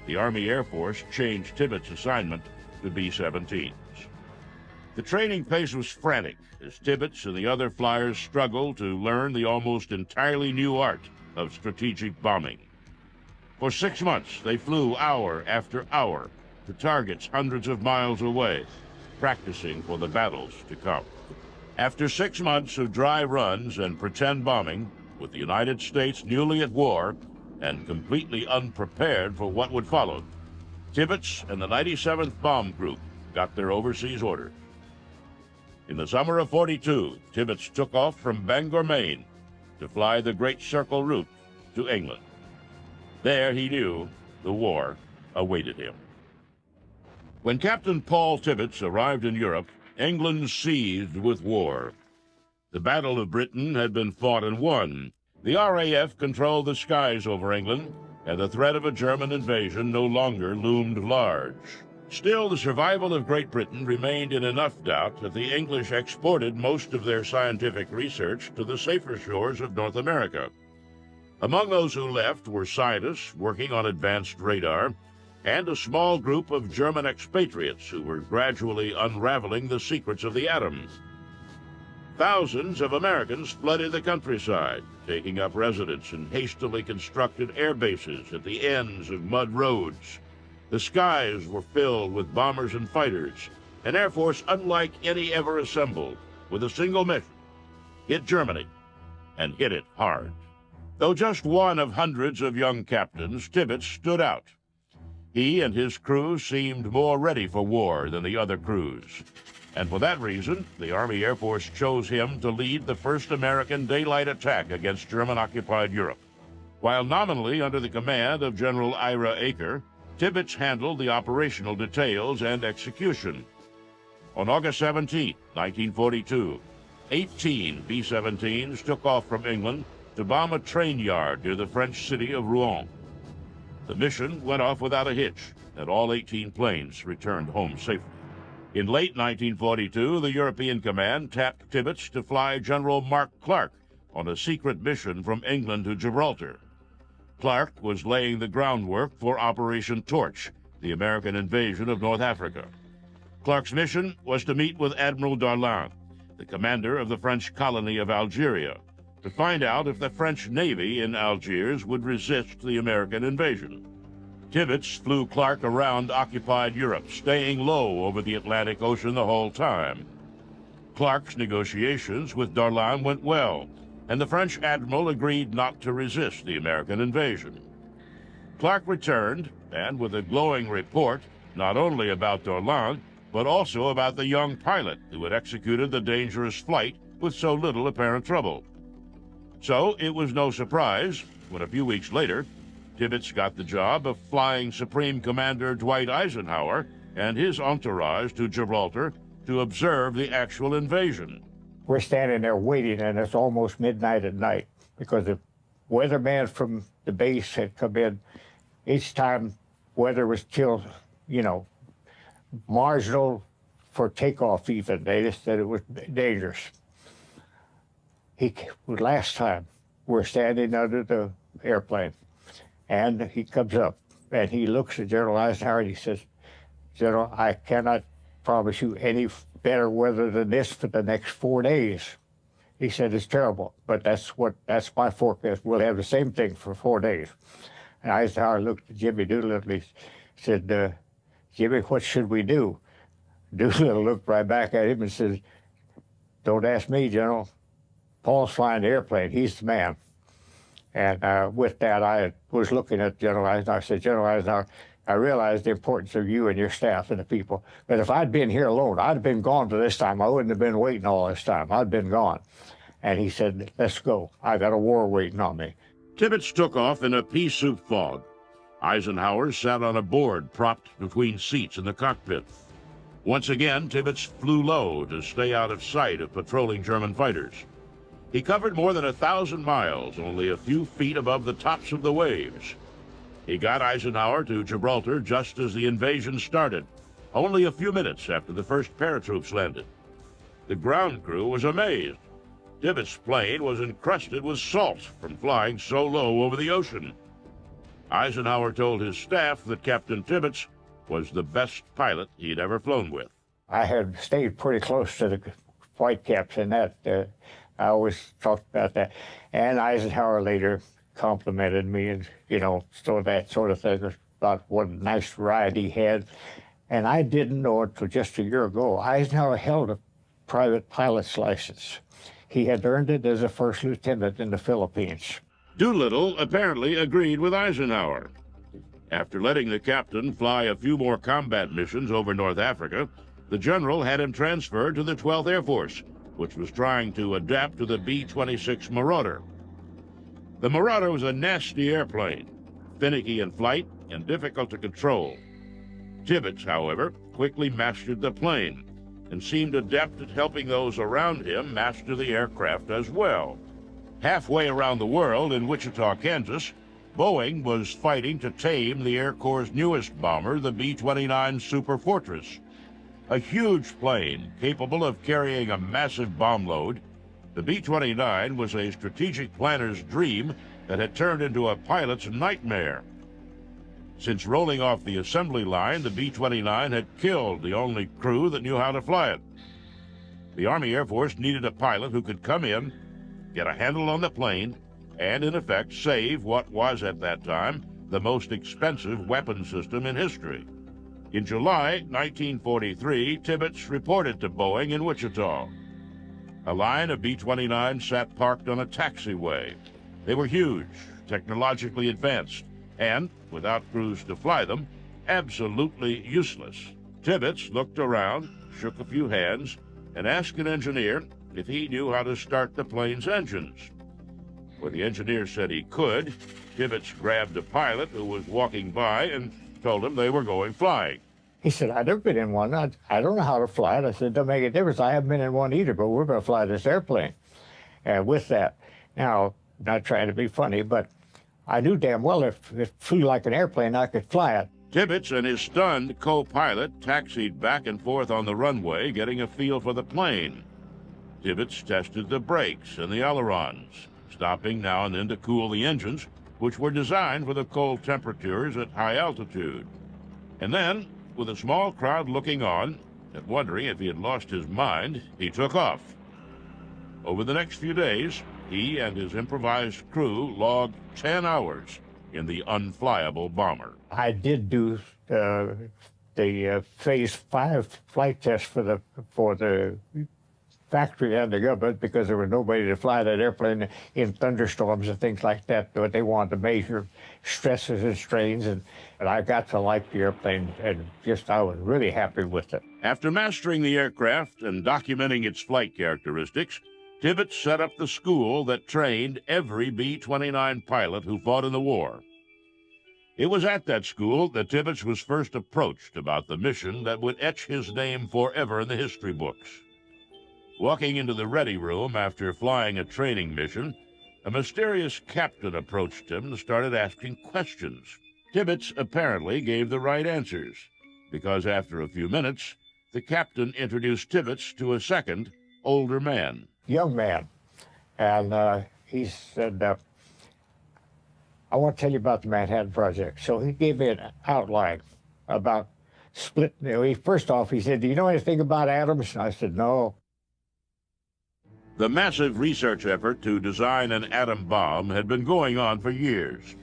The Army Air Force changed Tibbets' assignment to B-17s. The training pace was frantic as Tibbets and the other flyers struggled to learn the almost entirely new art of strategic bombing. For 6 months, they flew hour after hour to targets hundreds of miles away, practicing for the battles to come. After 6 months of dry runs and pretend bombing, with the United States newly at war and completely unprepared for what would follow, Tibbets and the 97th Bomb Group got their overseas orders. In the summer of '42, Tibbets took off from Bangor, Maine, to fly the Great Circle route to England. There he knew the war awaited him. When Captain Paul Tibbets arrived in Europe, England seethed with war. The Battle of Britain had been fought and won. The RAF controlled the skies over England, and the threat of a German invasion no longer loomed large. Still, the survival of Great Britain remained in enough doubt that the English exported most of their scientific research to the safer shores of North America. Among those who left were scientists working on advanced radar, and a small group of German expatriates who were gradually unraveling the secrets of the atom. Thousands of Americans flooded the countryside, taking up residence in hastily constructed air bases at the ends of mud roads. The skies were filled with bombers and fighters, an air force unlike any ever assembled, with a single mission: hit Germany, and hit it hard. Though just one of hundreds of young captains, Tibbets stood out. He and his crew seemed more ready for war than the other crews, and for that reason, the Army Air Force chose him to lead the first American daylight attack against German-occupied Europe. While nominally under the command of General Ira Aker, Tibbets handled the operational details and execution. On August 17, 1942, 18 B-17s took off from England to bomb a train yard near the French city of Rouen. The mission went off without a hitch, and all 18 planes returned home safely. In late 1942, the European Command tapped Tibbets to fly General Mark Clark on a secret mission from England to Gibraltar. Clark was laying the groundwork for Operation Torch, the American invasion of North Africa. Clark's mission was to meet with Admiral Darlan, the commander of the French colony of Algeria, to find out if the French Navy in Algiers would resist the American invasion. Tibbets flew Clark around occupied Europe, staying low over the Atlantic Ocean the whole time. Clark's negotiations with Darlan went well, and the French admiral agreed not to resist the American invasion. Clark returned, and with a glowing report, not only about Darlan, but also about the young pilot who had executed the dangerous flight with so little apparent trouble. So it was no surprise when a few weeks later, Tibbets got the job of flying Supreme Commander Dwight Eisenhower and his entourage to Gibraltar to observe the actual invasion. We're standing there waiting, and it's almost midnight at night because the weatherman from the base had come in. Each time weather was still, marginal for takeoff even. They just said it was dangerous. Last time, we're standing under the airplane, and he comes up, and he looks at General Eisenhower, and he says, "General, I cannot promise you any better weather than this for the next 4 days." He said, "It's terrible, but that's my forecast. We'll have the same thing for 4 days." And Eisenhower looked at Jimmy Doolittle, and he said, "Jimmy, what should we do?" Doolittle looked right back at him and said, "Don't ask me, General. Paul's flying the airplane. He's the man." And with that, I was looking at General Eisenhower. I said, "General Eisenhower, I realize the importance of you and your staff and the people, but if I'd been here alone, I'd have been gone by this time. I wouldn't have been waiting all this time. I'd been gone." And he said, "Let's go. I got a war waiting on me." Tibbets took off in a pea soup fog. Eisenhower sat on a board propped between seats in the cockpit. Once again, Tibbets flew low to stay out of sight of patrolling German fighters. He covered more than 1,000 miles, only a few feet above the tops of the waves. He got Eisenhower to Gibraltar just as the invasion started, only a few minutes after the first paratroops landed. The ground crew was amazed. Tibbets' plane was encrusted with salt from flying so low over the ocean. Eisenhower told his staff that Captain Tibbets was the best pilot he'd ever flown with. I had stayed pretty close to the Whitecaps in that. I always talked about that. And Eisenhower later complimented me and, so that sort of thing about what a nice ride he had. And I didn't know until just a year ago, Eisenhower held a private pilot's license. He had earned it as a first lieutenant in the Philippines. Doolittle apparently agreed with Eisenhower. After letting the captain fly a few more combat missions over North Africa, the general had him transferred to the 12th Air Force, which was trying to adapt to the B-26 Marauder. The Marauder was a nasty airplane, finicky in flight and difficult to control. Tibbets, however, quickly mastered the plane. and seemed adept at helping those around him master the aircraft as well. Halfway around the world in Wichita, Kansas, Boeing was fighting to tame the Air Corps' newest bomber, the B-29 Superfortress. A huge plane capable of carrying a massive bomb load, the B-29 was a strategic planner's dream that had turned into a pilot's nightmare. Since rolling off the assembly line, the B-29 had killed the only crew that knew how to fly it. The Army Air Force needed a pilot who could come in, get a handle on the plane, and in effect save what was at that time the most expensive weapon system in history. In July 1943, Tibbets reported to Boeing in Wichita. A line of B-29s sat parked on a taxiway. They were huge, technologically advanced, and, without crews to fly them, absolutely useless. Tibbets looked around, shook a few hands, and asked an engineer if he knew how to start the plane's engines. When the engineer said he could, Tibbets grabbed a pilot who was walking by and told him they were going flying. He said, I've never been in one. I don't know how to fly it. I said, don't make a difference. I haven't been in one either, but we're going to fly this airplane. And with that, now, not trying to be funny, but I knew damn well if it flew like an airplane, I could fly it. Tibbets and his stunned co-pilot taxied back and forth on the runway, getting a feel for the plane. Tibbets tested the brakes and the ailerons, stopping now and then to cool the engines, which were designed for the cold temperatures at high altitude. And then, with a small crowd looking on and wondering if he had lost his mind, he took off. Over the next few days, he and his improvised crew logged 10 hours in the unflyable bomber. I did do the Phase 5 flight test for the factory and the government because there was nobody to fly that airplane in thunderstorms and things like that. But they wanted to measure stresses and strains, and I got to like the airplane, and I was really happy with it. After mastering the aircraft and documenting its flight characteristics, Tibbets set up the school that trained every B-29 pilot who fought in the war. It was at that school that Tibbets was first approached about the mission that would etch his name forever in the history books. Walking into the ready room after flying a training mission, a mysterious captain approached him and started asking questions. Tibbets apparently gave the right answers, because after a few minutes, the captain introduced Tibbets to a second, older man. Young man. And he said, I want to tell you about the Manhattan Project. So he gave me an outline about splitting. First off, he said, do you know anything about atoms? And I said, no. The massive research effort to design an atom bomb had been going on for years.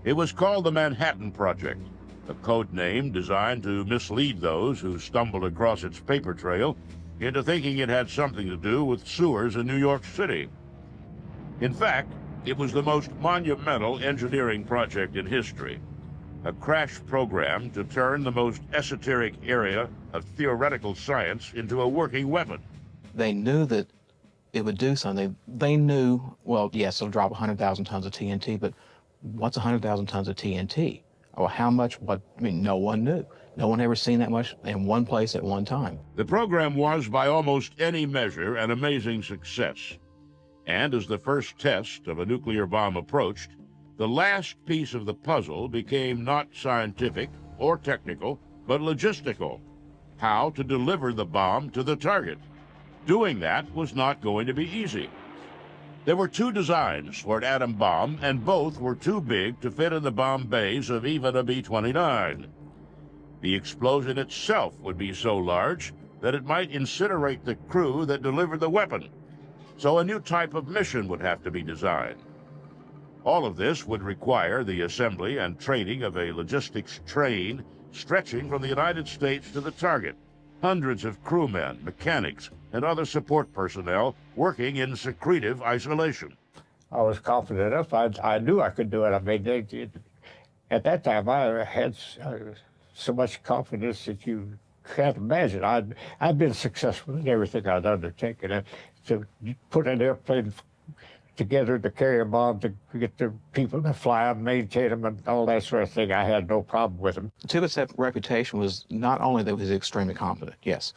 It was called the Manhattan Project, a code name designed to mislead those who stumbled across its paper trail into thinking it had something to do with sewers in New York City. In fact, it was the most monumental engineering project in history, a crash program to turn the most esoteric area of theoretical science into a working weapon. They knew that it would do something. They knew, well, yes, it'll drop 100,000 tons of TNT, but what's 100,000 tons of TNT? Or how much, no one knew. No one ever seen that much in one place at one time. The program was, by almost any measure, an amazing success. And as the first test of a nuclear bomb approached, the last piece of the puzzle became not scientific or technical, but logistical. How to deliver the bomb to the target. Doing that was not going to be easy. There were two designs for an atom bomb, and both were too big to fit in the bomb bays of even a B-29. The explosion itself would be so large that it might incinerate the crew that delivered the weapon. So a new type of mission would have to be designed. All of this would require the assembly and training of a logistics train stretching from the United States to the target. Hundreds of crewmen, mechanics, and other support personnel working in secretive isolation. I was confident enough. I knew I could do it. I mean, at that time, I had so much confidence that you can't imagine. I'd been successful in everything I'd undertaken. And to put an airplane together to carry a bomb, to get the people to fly them, maintain them, and all that sort of thing, I had no problem with them. Tibbets' reputation was not only that he was extremely competent, yes,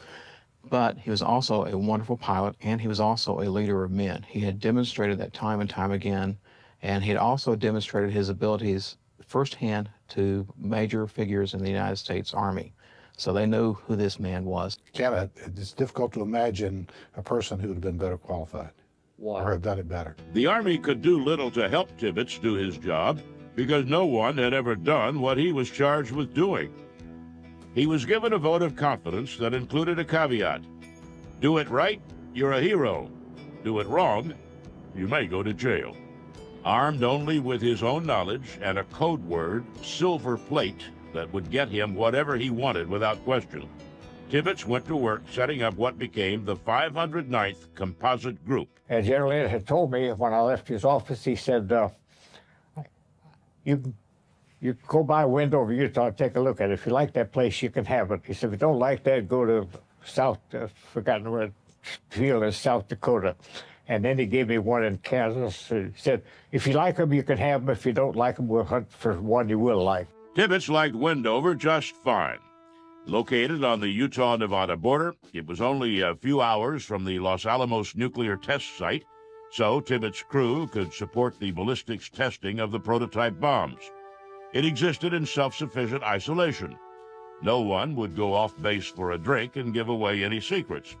but he was also a wonderful pilot, and he was also a leader of men. He had demonstrated that time and time again, and he had also demonstrated his abilities firsthand to major figures in the United States Army. So they knew who this man was. Yeah, it's difficult to imagine a person who would have been better qualified or have done it better. The Army could do little to help Tibbets do his job because no one had ever done what he was charged with doing. He was given a vote of confidence that included a caveat. Do it right, you're a hero. Do it wrong, you may go to jail. Armed only with his own knowledge and a code word, silver plate, that would get him whatever he wanted without question, Tibbets went to work setting up what became the 509th Composite Group. And General Ed had told me when I left his office, he said, you go by Wendover, Utah, and take a look at it. If you like that place, you can have it. He said, if you don't like that, go to South, forgotten where field is, South Dakota. And then he gave me one in Kansas. He said, if you like them, you can have them. If you don't like them, we'll hunt for one you will like. Tibbets liked Wendover just fine. Located on the Utah-Nevada border, it was only a few hours from the Los Alamos nuclear test site, so Tibbets' crew could support the ballistics testing of the prototype bombs. It existed in self-sufficient isolation. No one would go off base for a drink and give away any secrets.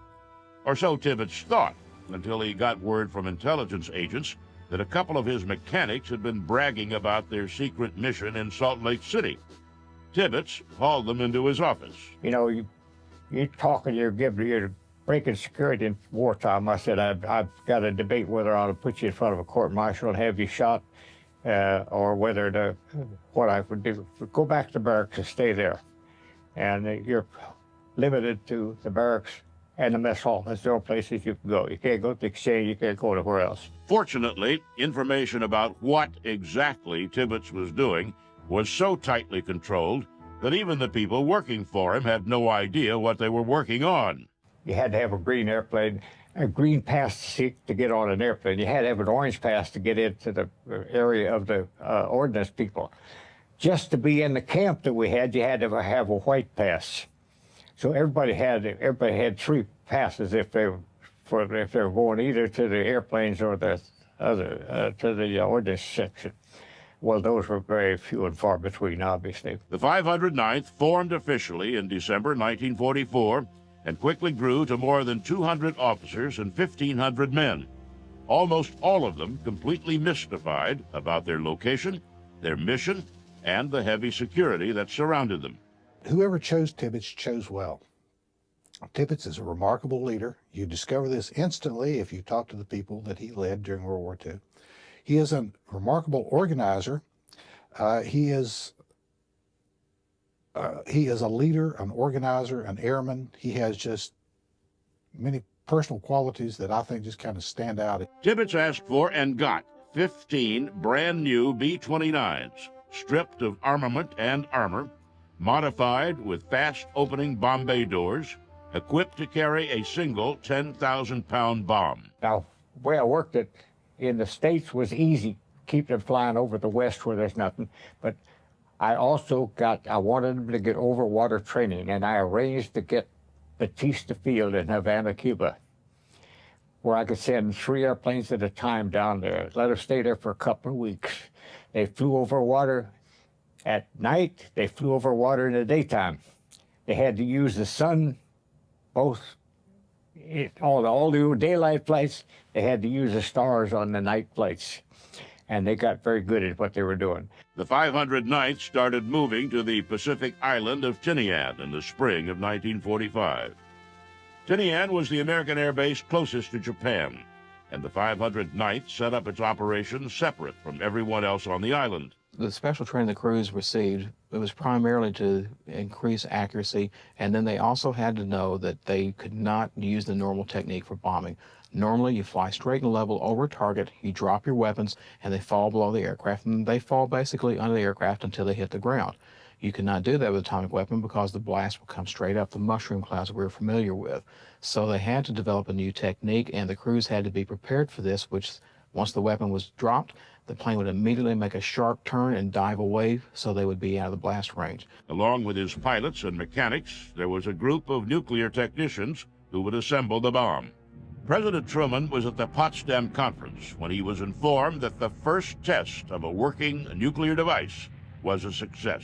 Or so Tibbets thought, until he got word from intelligence agents that a couple of his mechanics had been bragging about their secret mission in Salt Lake City. Tibbets hauled them into his office. You know, you're talking, you're breaking security in wartime. I said, I've got to debate whether I ought to put you in front of a court-martial and have you shot, or whether what I would do. Go back to the barracks and stay there. And you're limited to the barracks and the mess hall. That's the only places you can go. You can't go to the exchange, you can't go anywhere else. Fortunately, information about what exactly Tibbets was doing was so tightly controlled that even the people working for him had no idea what they were working on. You had to have a green airplane, a green pass to get on an airplane. You had to have an orange pass to get into the area of the ordnance people. Just to be in the camp that we had, you had to have a white pass. So everybody had three passes if they were going either to the airplanes or the other to the ordnance section. Well, those were very few and far between, obviously. The 509th formed officially in December 1944 and quickly grew to more than 200 officers and 1,500 men, almost all of them completely mystified about their location, their mission, and the heavy security that surrounded them. Whoever chose Tibbets chose well. Tibbets is a remarkable leader. You discover this instantly if you talk to the people that he led during World War II. He is a remarkable organizer. He is a leader, an organizer, an airman. He has just many personal qualities that I think just kind of stand out. Tibbets asked for and got 15 brand new B-29s, stripped of armament and armor, modified with fast-opening bomb bay doors, equipped to carry a single 10,000-pound bomb. Now, the way I worked it in the States was easy, keeping it flying over the West where there's nothing. But I wanted them to get over water training, and I arranged to get Batista Field in Havana, Cuba, where I could send 3 airplanes at a time down there, let them stay there for a couple of weeks. They flew over water at night, they flew over water in the daytime. They had to use the sun, both all the daylight flights, they had to use the stars on the night flights. And they got very good at what they were doing. The 509th started moving to the Pacific island of Tinian in the spring of 1945. Tinian was the American air base closest to Japan, and the 509th set up its operations separate from everyone else on the island. The special training the crews received, it was primarily to increase accuracy, and then they also had to know that they could not use the normal technique for bombing. Normally, you fly straight and level over a target, you drop your weapons, and they fall below the aircraft, and they fall basically under the aircraft until they hit the ground. You could not do that with an atomic weapon because the blast will come straight up the mushroom clouds we're familiar with. So they had to develop a new technique, and the crews had to be prepared for this, which once the weapon was dropped, the plane would immediately make a sharp turn and dive away so they would be out of the blast range. Along with his pilots and mechanics, there was a group of nuclear technicians who would assemble the bomb. President Truman was at the Potsdam Conference when he was informed that the first test of a working nuclear device was a success.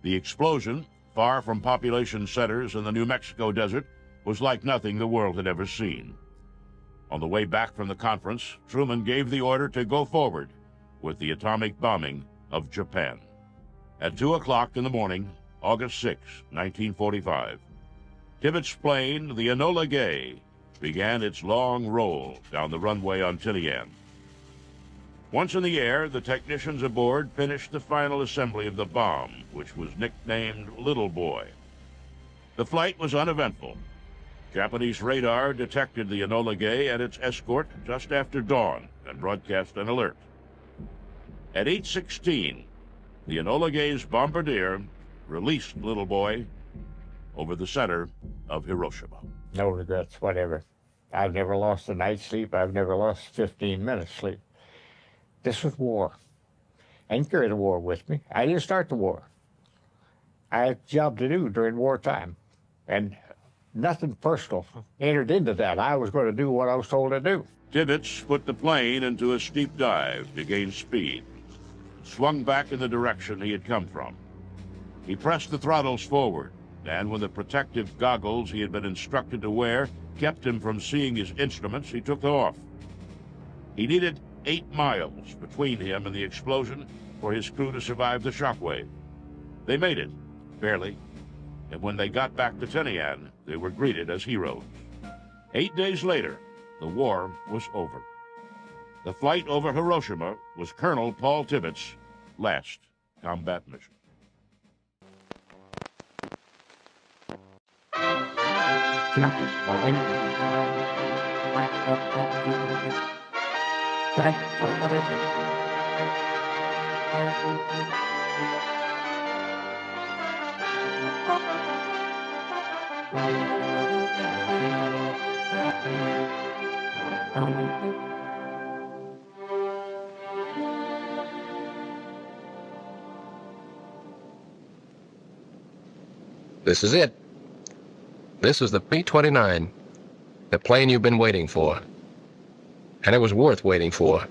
The explosion, far from population centers in the New Mexico desert, was like nothing the world had ever seen. On the way back from the conference, Truman gave the order to go forward with the atomic bombing of Japan. At 2 o'clock in the morning, August 6, 1945, Tibbets' plane, the Enola Gay, began its long roll down the runway on Tinian. Once in the air, the technicians aboard finished the final assembly of the bomb, which was nicknamed Little Boy. The flight was uneventful. Japanese radar detected the Enola Gay and its escort just after dawn and broadcast an alert. At 8:16, the Enola Gay's bombardier released Little Boy over the center of Hiroshima. No regrets, whatever. I've never lost a night's sleep. I've never lost 15 minutes sleep. This was war. I didn't carry the war with me. I didn't start the war. I had a job to do during wartime, and nothing personal entered into that. I was going to do what I was told to do. Tibbets put the plane into a steep dive to gain speed, swung back in the direction he had come from. He pressed the throttles forward, and when the protective goggles he had been instructed to wear kept him from seeing his instruments, he took them off. He needed 8 miles between him and the explosion for his crew to survive the shockwave. They made it, barely, and when they got back to Tinian, they were greeted as heroes. 8 days later, the war was over. The flight over Hiroshima was Colonel Paul Tibbets' last combat mission. This is it. This is the B-29, the plane you've been waiting for. And it was worth waiting for.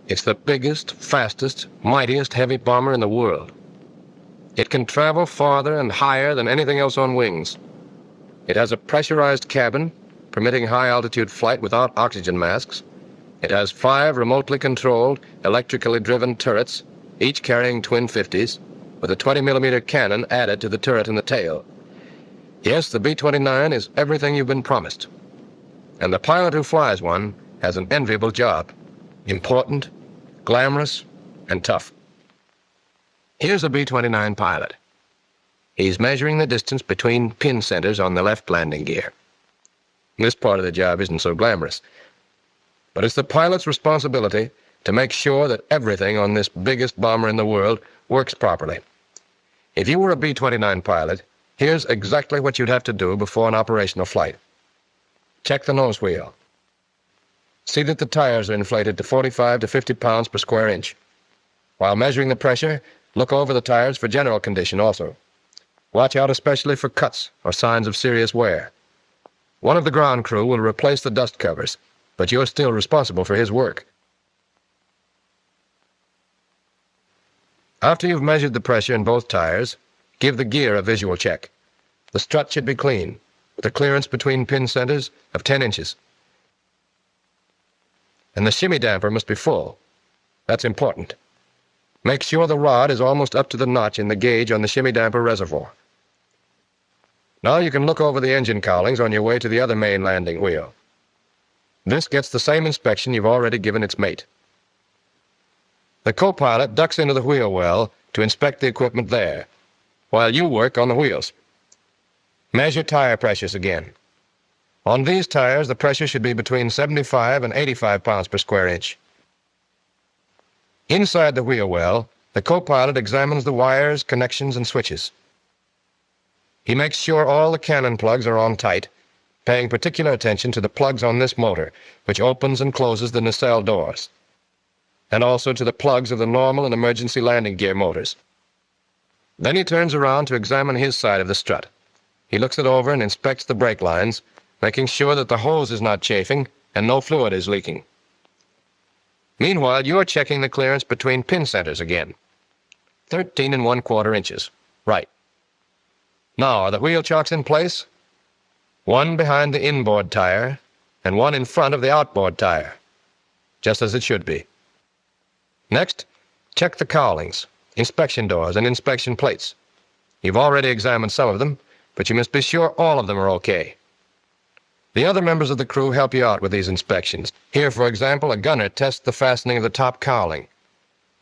It's the biggest, fastest, mightiest heavy bomber in the world. It can travel farther and higher than anything else on wings. It has a pressurized cabin, permitting high-altitude flight without oxygen masks. It has 5 remotely controlled, electrically driven turrets, each carrying twin 50s, with a 20mm cannon added to the turret in the tail. Yes, the B-29 is everything you've been promised. And the pilot who flies one has an enviable job. Important, glamorous, and tough. Here's a B-29 pilot. He's measuring the distance between pin centers on the left landing gear. This part of the job isn't so glamorous. But it's the pilot's responsibility to make sure that everything on this biggest bomber in the world works properly. If you were a B-29 pilot, here's exactly what you'd have to do before an operational flight. Check the nose wheel. See that the tires are inflated to 45 to 50 pounds per square inch. While measuring the pressure, look over the tires for general condition also. Watch out especially for cuts or signs of serious wear. One of the ground crew will replace the dust covers, but you're still responsible for his work. After you've measured the pressure in both tires, give the gear a visual check. The strut should be clean, with a clearance between pin centers of 10 inches. And the shimmy damper must be full. That's important. Make sure the rod is almost up to the notch in the gauge on the shimmy damper reservoir. Now you can look over the engine cowlings on your way to the other main landing wheel. This gets the same inspection you've already given its mate. The co-pilot ducks into the wheel well to inspect the equipment there, while you work on the wheels. Measure tire pressures again. On these tires, the pressure should be between 75 and 85 pounds per square inch. Inside the wheel well, the co-pilot examines the wires, connections, and switches. He makes sure all the cannon plugs are on tight, paying particular attention to the plugs on this motor, which opens and closes the nacelle doors, and also to the plugs of the normal and emergency landing gear motors. Then he turns around to examine his side of the strut. he looks it over and inspects the brake lines, making sure that the hose is not chafing and no fluid is leaking. Meanwhile, you are checking the clearance between pin centers again. 13 1/4 inches. Right. Now, are the wheel chocks in place? One behind the inboard tire and one in front of the outboard tire, just as it should be. Next, check the cowlings, inspection doors, and inspection plates. You've already examined some of them, but you must be sure all of them are okay. The other members of the crew help you out with these inspections. Here, for example, a gunner tests the fastening of the top cowling.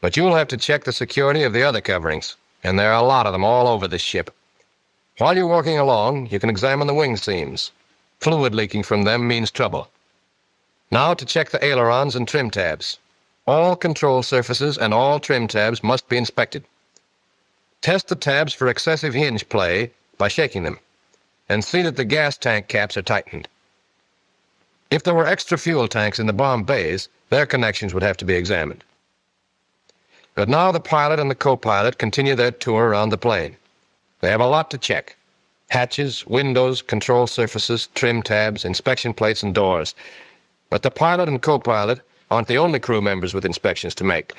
But you'll have to check the security of the other coverings, and there are a lot of them all over this ship. While you're walking along, you can examine the wing seams. Fluid leaking from them means trouble. Now to check the ailerons and trim tabs. All control surfaces and all trim tabs must be inspected. Test the tabs for excessive hinge play by shaking them, and see that the gas tank caps are tightened. If there were extra fuel tanks in the bomb bays, their connections would have to be examined. But now the pilot and the co-pilot continue their tour around the plane. They have a lot to check. Hatches, windows, control surfaces, trim tabs, inspection plates, and doors. But the pilot and co-pilot aren't the only crew members with inspections to make.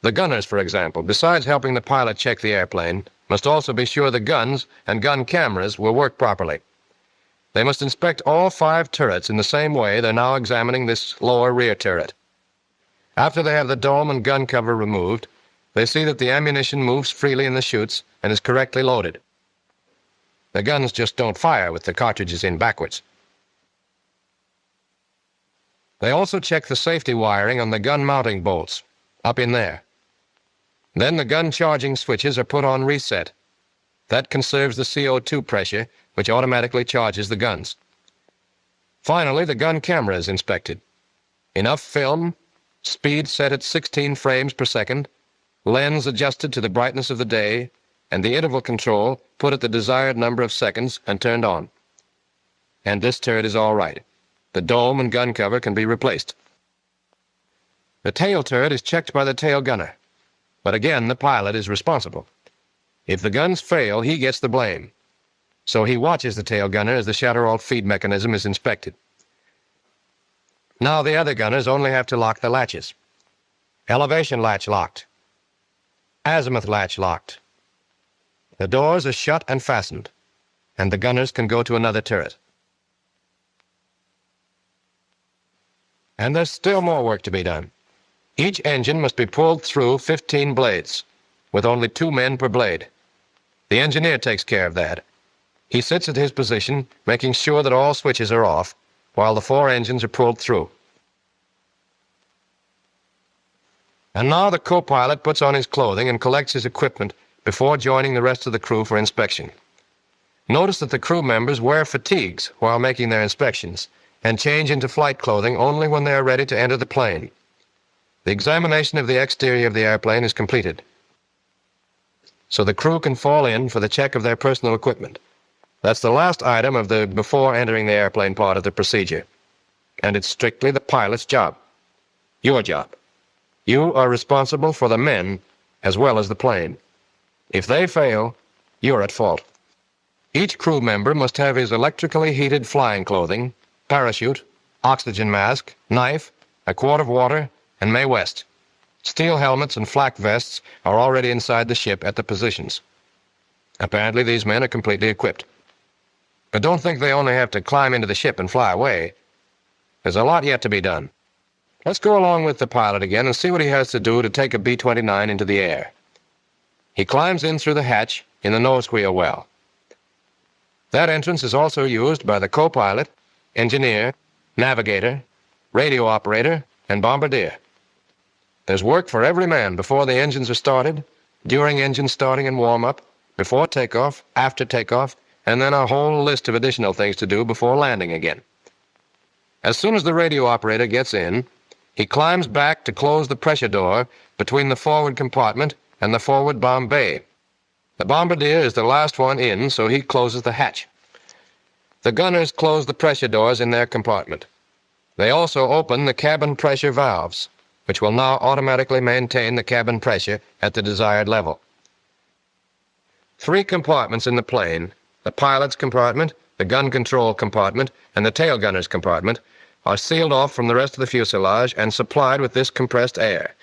The gunners, for example, besides helping the pilot check the airplane, must also be sure the guns and gun cameras will work properly. They must inspect all 5 turrets in the same way they're now examining this lower rear turret. After they have the dome and gun cover removed, they see that the ammunition moves freely in the chutes and is correctly loaded. The guns just don't fire with the cartridges in backwards. They also check the safety wiring on the gun mounting bolts, up in there. Then the gun charging switches are put on reset. That conserves the CO2 pressure, which automatically charges the guns. Finally, the gun camera is inspected. Enough film, speed set at 16 frames per second, lens adjusted to the brightness of the day, and the interval control put at the desired number of seconds and turned on. And this turret is all right. The dome and gun cover can be replaced. The tail turret is checked by the tail gunner, but again the pilot is responsible. If the guns fail, he gets the blame. So he watches the tail gunner as the Shatterall feed mechanism is inspected. Now the other gunners only have to lock the latches. Elevation latch locked. Azimuth latch locked. The doors are shut and fastened, and the gunners can go to another turret. And there's still more work to be done. Each engine must be pulled through 15 blades, with only 2 men per blade. The engineer takes care of that. He sits at his position, making sure that all switches are off, while the 4 engines are pulled through. And now the co-pilot puts on his clothing and collects his equipment before joining the rest of the crew for inspection. Notice that the crew members wear fatigues while making their inspections, and change into flight clothing only when they are ready to enter the plane. The examination of the exterior of the airplane is completed, so the crew can fall in for the check of their personal equipment. That's the last item of the before entering the airplane part of the procedure, and it's strictly the pilot's job. Your job. You are responsible for the men as well as the plane. If they fail, you're at fault. Each crew member must have his electrically heated flying clothing, parachute, oxygen mask, knife, a quart of water, and Mae West. Steel helmets and flak vests are already inside the ship at the positions. Apparently these men are completely equipped. But don't think they only have to climb into the ship and fly away. There's a lot yet to be done. Let's go along with the pilot again and see what he has to do to take a B-29 into the air. He climbs in through the hatch in the nose wheel well. That entrance is also used by the co-pilot, engineer, navigator, radio operator, and bombardier. There's work for every man before the engines are started, during engine starting and warm-up, before takeoff, after takeoff, and then a whole list of additional things to do before landing again. As soon as the radio operator gets in, he climbs back to close the pressure door between the forward compartment and the forward bomb bay. The bombardier is the last one in, so he closes the hatch. The gunners close the pressure doors in their compartment. They also open the cabin pressure valves, which will now automatically maintain the cabin pressure at the desired level. 3 compartments in the plane the pilot's compartment, the gun control compartment, and the tail gunner's compartment are sealed off from the rest of the fuselage and supplied with this compressed air.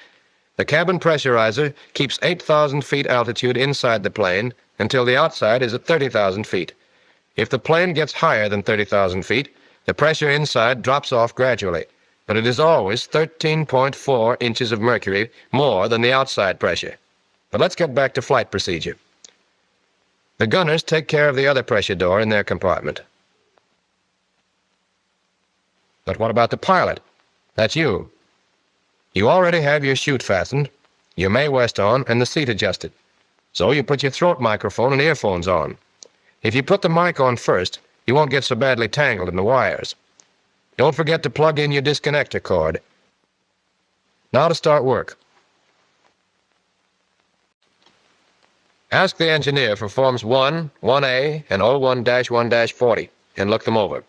The cabin pressurizer keeps 8,000 feet altitude inside the plane until the outside is at 30,000 feet. If the plane gets higher than 30,000 feet, the pressure inside drops off gradually, but it is always 13.4 inches of mercury more than the outside pressure. But let's get back to flight procedure. The gunners take care of the other pressure door in their compartment. But what about the pilot? That's you. You already have your chute fastened, your Mae West on, and the seat adjusted. So you put your throat microphone and earphones on. If you put the mic on first, you won't get so badly tangled in the wires. Don't forget to plug in your disconnector cord. Now to start work. Ask the engineer for Forms 1, 1A, and 01-1-40 and look them over.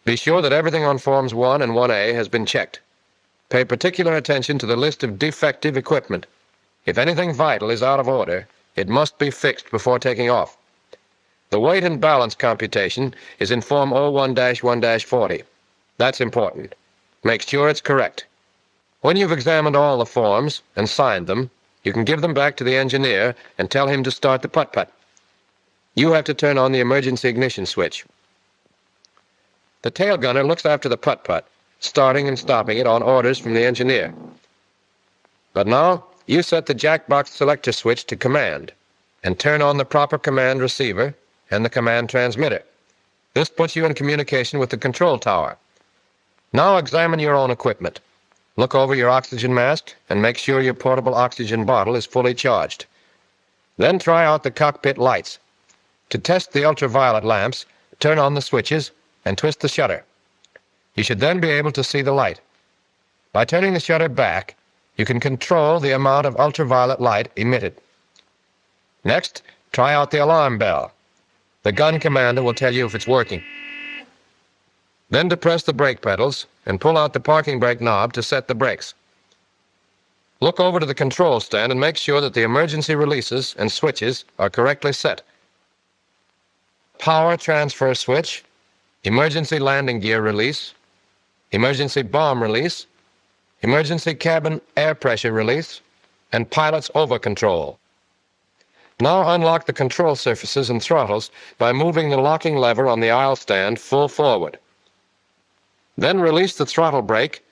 Be sure that everything on Forms 1 and 1A has been checked. Pay particular attention to the list of defective equipment. If anything vital is out of order, it must be fixed before taking off. The weight and balance computation is in Form 01-1-40. That's important. Make sure it's correct. When you've examined all the forms and signed them, you can give them back to the engineer and tell him to start the putt-putt. You have to turn on the emergency ignition switch. The tail gunner looks after the putt-putt, starting and stopping it on orders from the engineer. But now, you set the jackbox selector switch to command and turn on the proper command receiver and the command transmitter. This puts you in communication with the control tower. Now examine your own equipment. Look over your oxygen mask and make sure your portable oxygen bottle is fully charged. Then try out the cockpit lights. To test the ultraviolet lamps, turn on the switches and twist the shutter. You should then be able to see the light. By turning the shutter back, you can control the amount of ultraviolet light emitted. Next, try out the alarm bell. The gun commander will tell you if it's working. Then depress the brake pedals and pull out the parking brake knob to set the brakes. Look over to the control stand and make sure that the emergency releases and switches are correctly set. Power transfer switch, emergency landing gear release, emergency bomb release, emergency cabin air pressure release, and pilot's over control. Now unlock the control surfaces and throttles by moving the locking lever on the aisle stand full forward. Then release the throttle brake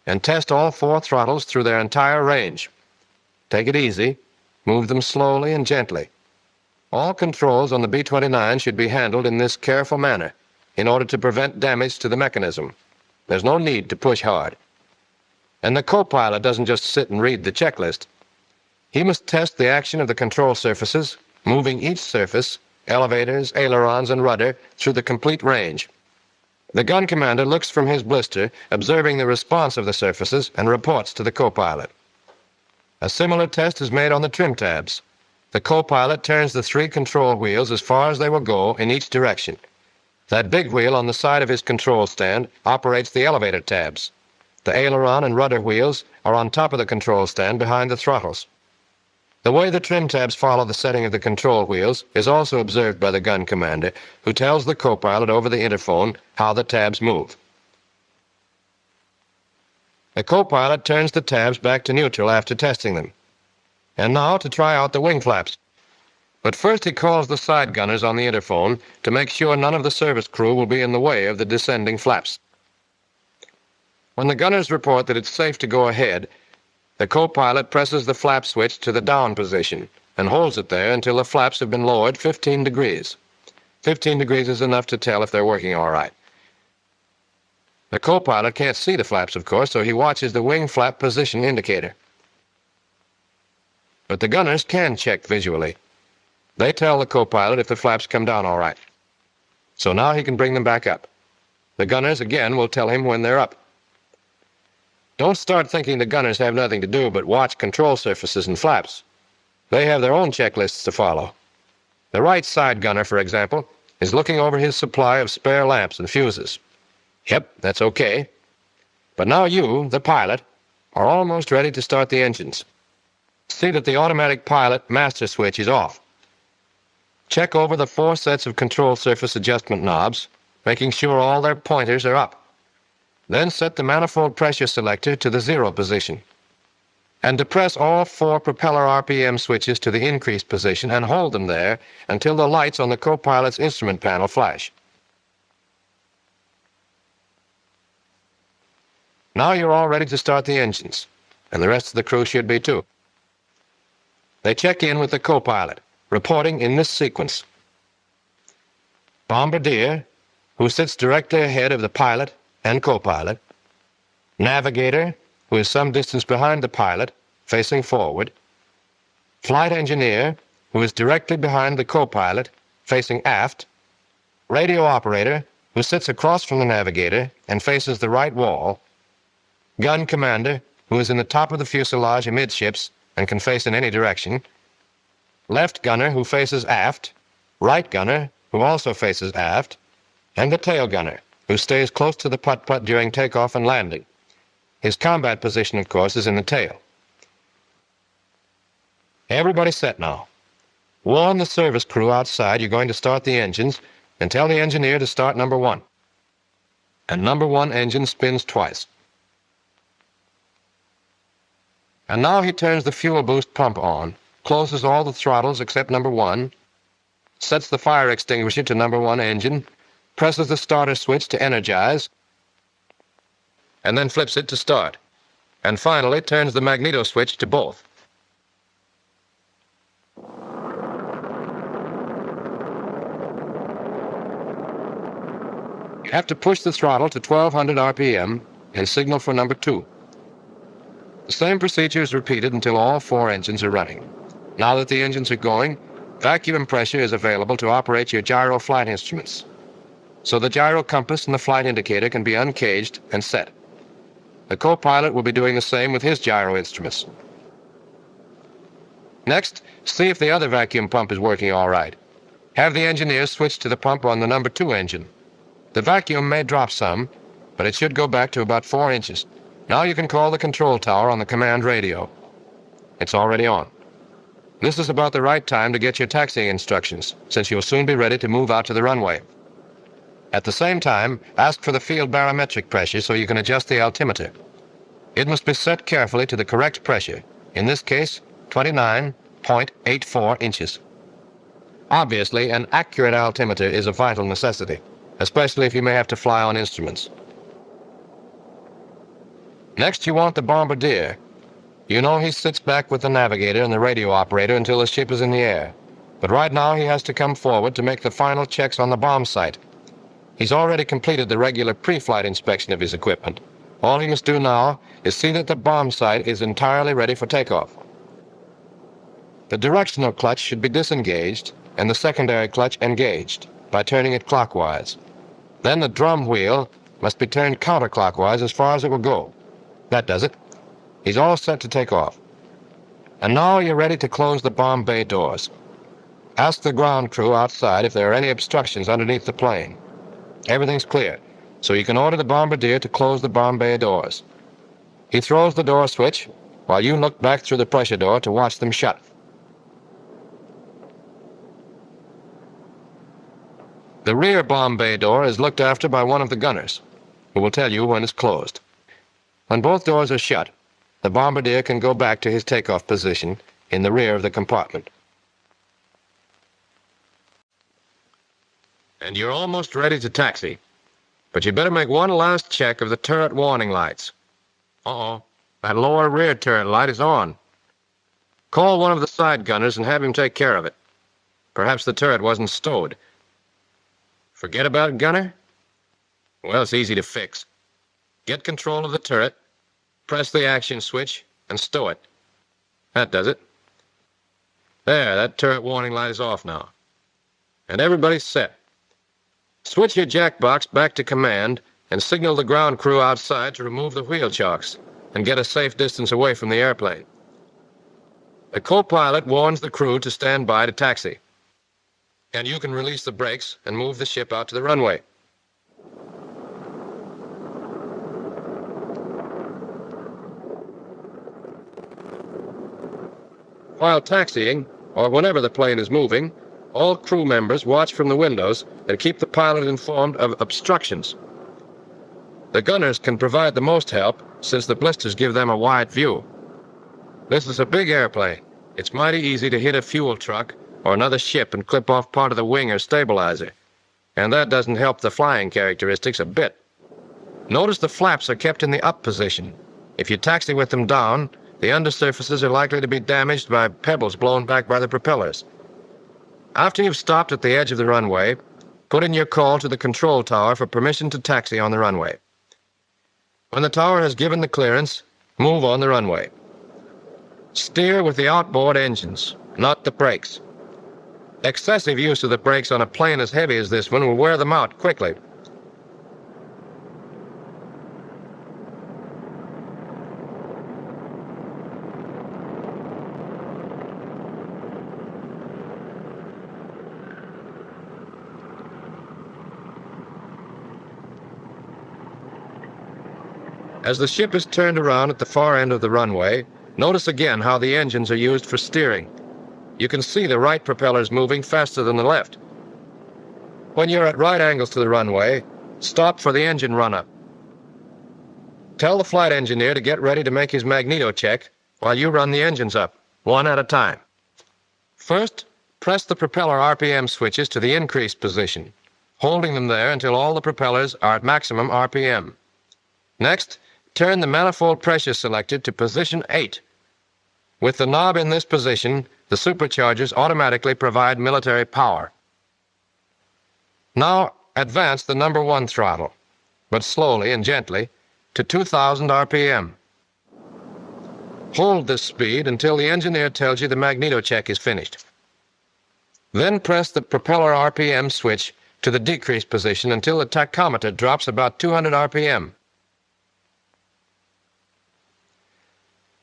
and test all 4 throttles through their entire range. Take it easy, move them slowly and gently. All controls on the B-29 should be handled in this careful manner in order to prevent damage to the mechanism. There's no need to push hard. And the co-pilot doesn't just sit and read the checklist. He must test the action of the control surfaces, moving each surface, elevators, ailerons, and rudder, through the complete range. The gun commander looks from his blister, observing the response of the surfaces, and reports to the co-pilot. A similar test is made on the trim tabs. The co-pilot turns the 3 control wheels as far as they will go in each direction. That big wheel on the side of his control stand operates the elevator tabs. The aileron and rudder wheels are on top of the control stand behind the throttles. The way the trim tabs follow the setting of the control wheels is also observed by the gun commander, who tells the co-pilot over the interphone how the tabs move. The co-pilot turns the tabs back to neutral after testing them. And now to try out the wing flaps. But first he calls the side gunners on the interphone to make sure none of the service crew will be in the way of the descending flaps. When the gunners report that it's safe to go ahead, the co-pilot presses the flap switch to the down position and holds it there until the flaps have been lowered 15 degrees. 15 degrees is enough to tell if they're working all right. The co-pilot can't see the flaps, of course, so he watches the wing flap position indicator. But the gunners can check visually. They tell the co-pilot if the flaps come down all right. So now he can bring them back up. The gunners, again, will tell him when they're up. Don't start thinking the gunners have nothing to do but watch control surfaces and flaps. They have their own checklists to follow. The right side gunner, for example, is looking over his supply of spare lamps and fuses. Yep, that's okay. But now you, the pilot, are almost ready to start the engines. See that the automatic pilot master switch is off. Check over the 4 sets of control surface adjustment knobs, making sure all their pointers are up. Then set the manifold pressure selector to the 0 position. And depress all 4 propeller RPM switches to the increased position and hold them there until the lights on the co-pilot's instrument panel flash. Now you're all ready to start the engines, and the rest of the crew should be too. They check in with the co-pilot, reporting in this sequence. Bombardier, who sits directly ahead of the pilot and co-pilot. Navigator, who is some distance behind the pilot, facing forward. Flight engineer, who is directly behind the co-pilot, facing aft. Radio operator, who sits across from the navigator and faces the right wall. Gun commander, who is in the top of the fuselage amidships and can face in any direction. Left gunner, who faces aft. Right gunner, who also faces aft. And the tail gunner, who stays close to the putt-putt during takeoff and landing. His combat position, of course, is in the tail. Everybody set now. Warn the service crew outside you're going to start the engines, and tell the engineer to start number 1. And number 1 engine spins twice. And now he turns the fuel boost pump on, closes all the throttles except number 1, sets the fire extinguisher to number 1 engine, presses the starter switch to energize, and then flips it to start, and finally turns the magneto switch to both. You have to push the throttle to 1200 RPM and signal for number 2. The same procedure is repeated until all 4 engines are running. Now that the engines are going, vacuum pressure is available to operate your gyro flight instruments. So the gyro compass and the flight indicator can be uncaged and set. The co-pilot will be doing the same with his gyro instruments. Next, see if the other vacuum pump is working all right. Have the engineer switch to the pump on the number 2 engine. The vacuum may drop some, but it should go back to about 4 inches. Now you can call the control tower on the command radio. It's already on. This is about the right time to get your taxiing instructions, since you'll soon be ready to move out to the runway. At the same time, ask for the field barometric pressure so you can adjust the altimeter. It must be set carefully to the correct pressure, in this case, 29.84 inches. Obviously, an accurate altimeter is a vital necessity, especially if you may have to fly on instruments. Next, you want the bombardier. You know he sits back with the navigator and the radio operator until the ship is in the air. But right now he has to come forward to make the final checks on the bomb sight. He's already completed the regular pre-flight inspection of his equipment. All he must do now is see that the bomb sight is entirely ready for takeoff. The directional clutch should be disengaged and the secondary clutch engaged by turning it clockwise. Then the drum wheel must be turned counterclockwise as far as it will go. That does it. He's all set to take off. And now you're ready to close the bomb bay doors. Ask the ground crew outside if there are any obstructions underneath the plane. Everything's clear, so you can order the bombardier to close the bomb bay doors. He throws the door switch, while you look back through the pressure door to watch them shut. The rear bomb bay door is looked after by one of the gunners, who will tell you when it's closed. When both doors are shut, the bombardier can go back to his takeoff position in the rear of the compartment. And you're almost ready to taxi, but you better make one last check of the turret warning lights. Uh-oh, that lower rear turret light is on. Call one of the side gunners and have him take care of it. Perhaps the turret wasn't stowed. Forget about it, gunner? Well, it's easy to fix. Get control of the turret, press the action switch, and stow it. That does it. There, that turret warning light is off now. And everybody's set. Switch your jack box back to command and signal the ground crew outside to remove the wheel chocks and get a safe distance away from the airplane. The co-pilot warns the crew to stand by to taxi. And you can release the brakes and move the ship out to the runway. While taxiing, or whenever the plane is moving, All crew members watch from the windows and keep the pilot informed of obstructions. The gunners can provide the most help since the blisters give them a wide view. This is a big airplane. It's mighty easy to hit a fuel truck or another ship and clip off part of the wing or stabilizer, and that doesn't help the flying characteristics a bit. Notice the flaps are kept in the up position. If you taxi with them down, the undersurfaces are likely to be damaged by pebbles blown back by the propellers. After you've stopped at the edge of the runway, put in your call to the control tower for permission to taxi on the runway. When the tower has given the clearance, move on the runway. Steer with the outboard engines, not the brakes. Excessive use of the brakes on a plane as heavy as this one will wear them out quickly. As the ship is turned around at the far end of the runway, notice again how the engines are used for steering. You can see the right propellers moving faster than the left. When you're at right angles to the runway, stop for the engine run-up. Tell the flight engineer to get ready to make his magneto check while you run the engines up, one at a time. First, press the propeller RPM switches to the increased position, holding them there until all the propellers are at maximum RPM. Next, turn the manifold pressure selector to position 8. With the knob in this position, the superchargers automatically provide military power. Now advance the number 1 throttle, but slowly and gently, to 2000 RPM. Hold this speed until the engineer tells you the magneto check is finished. Then press the propeller RPM switch to the decreased position until the tachometer drops about 200 RPM.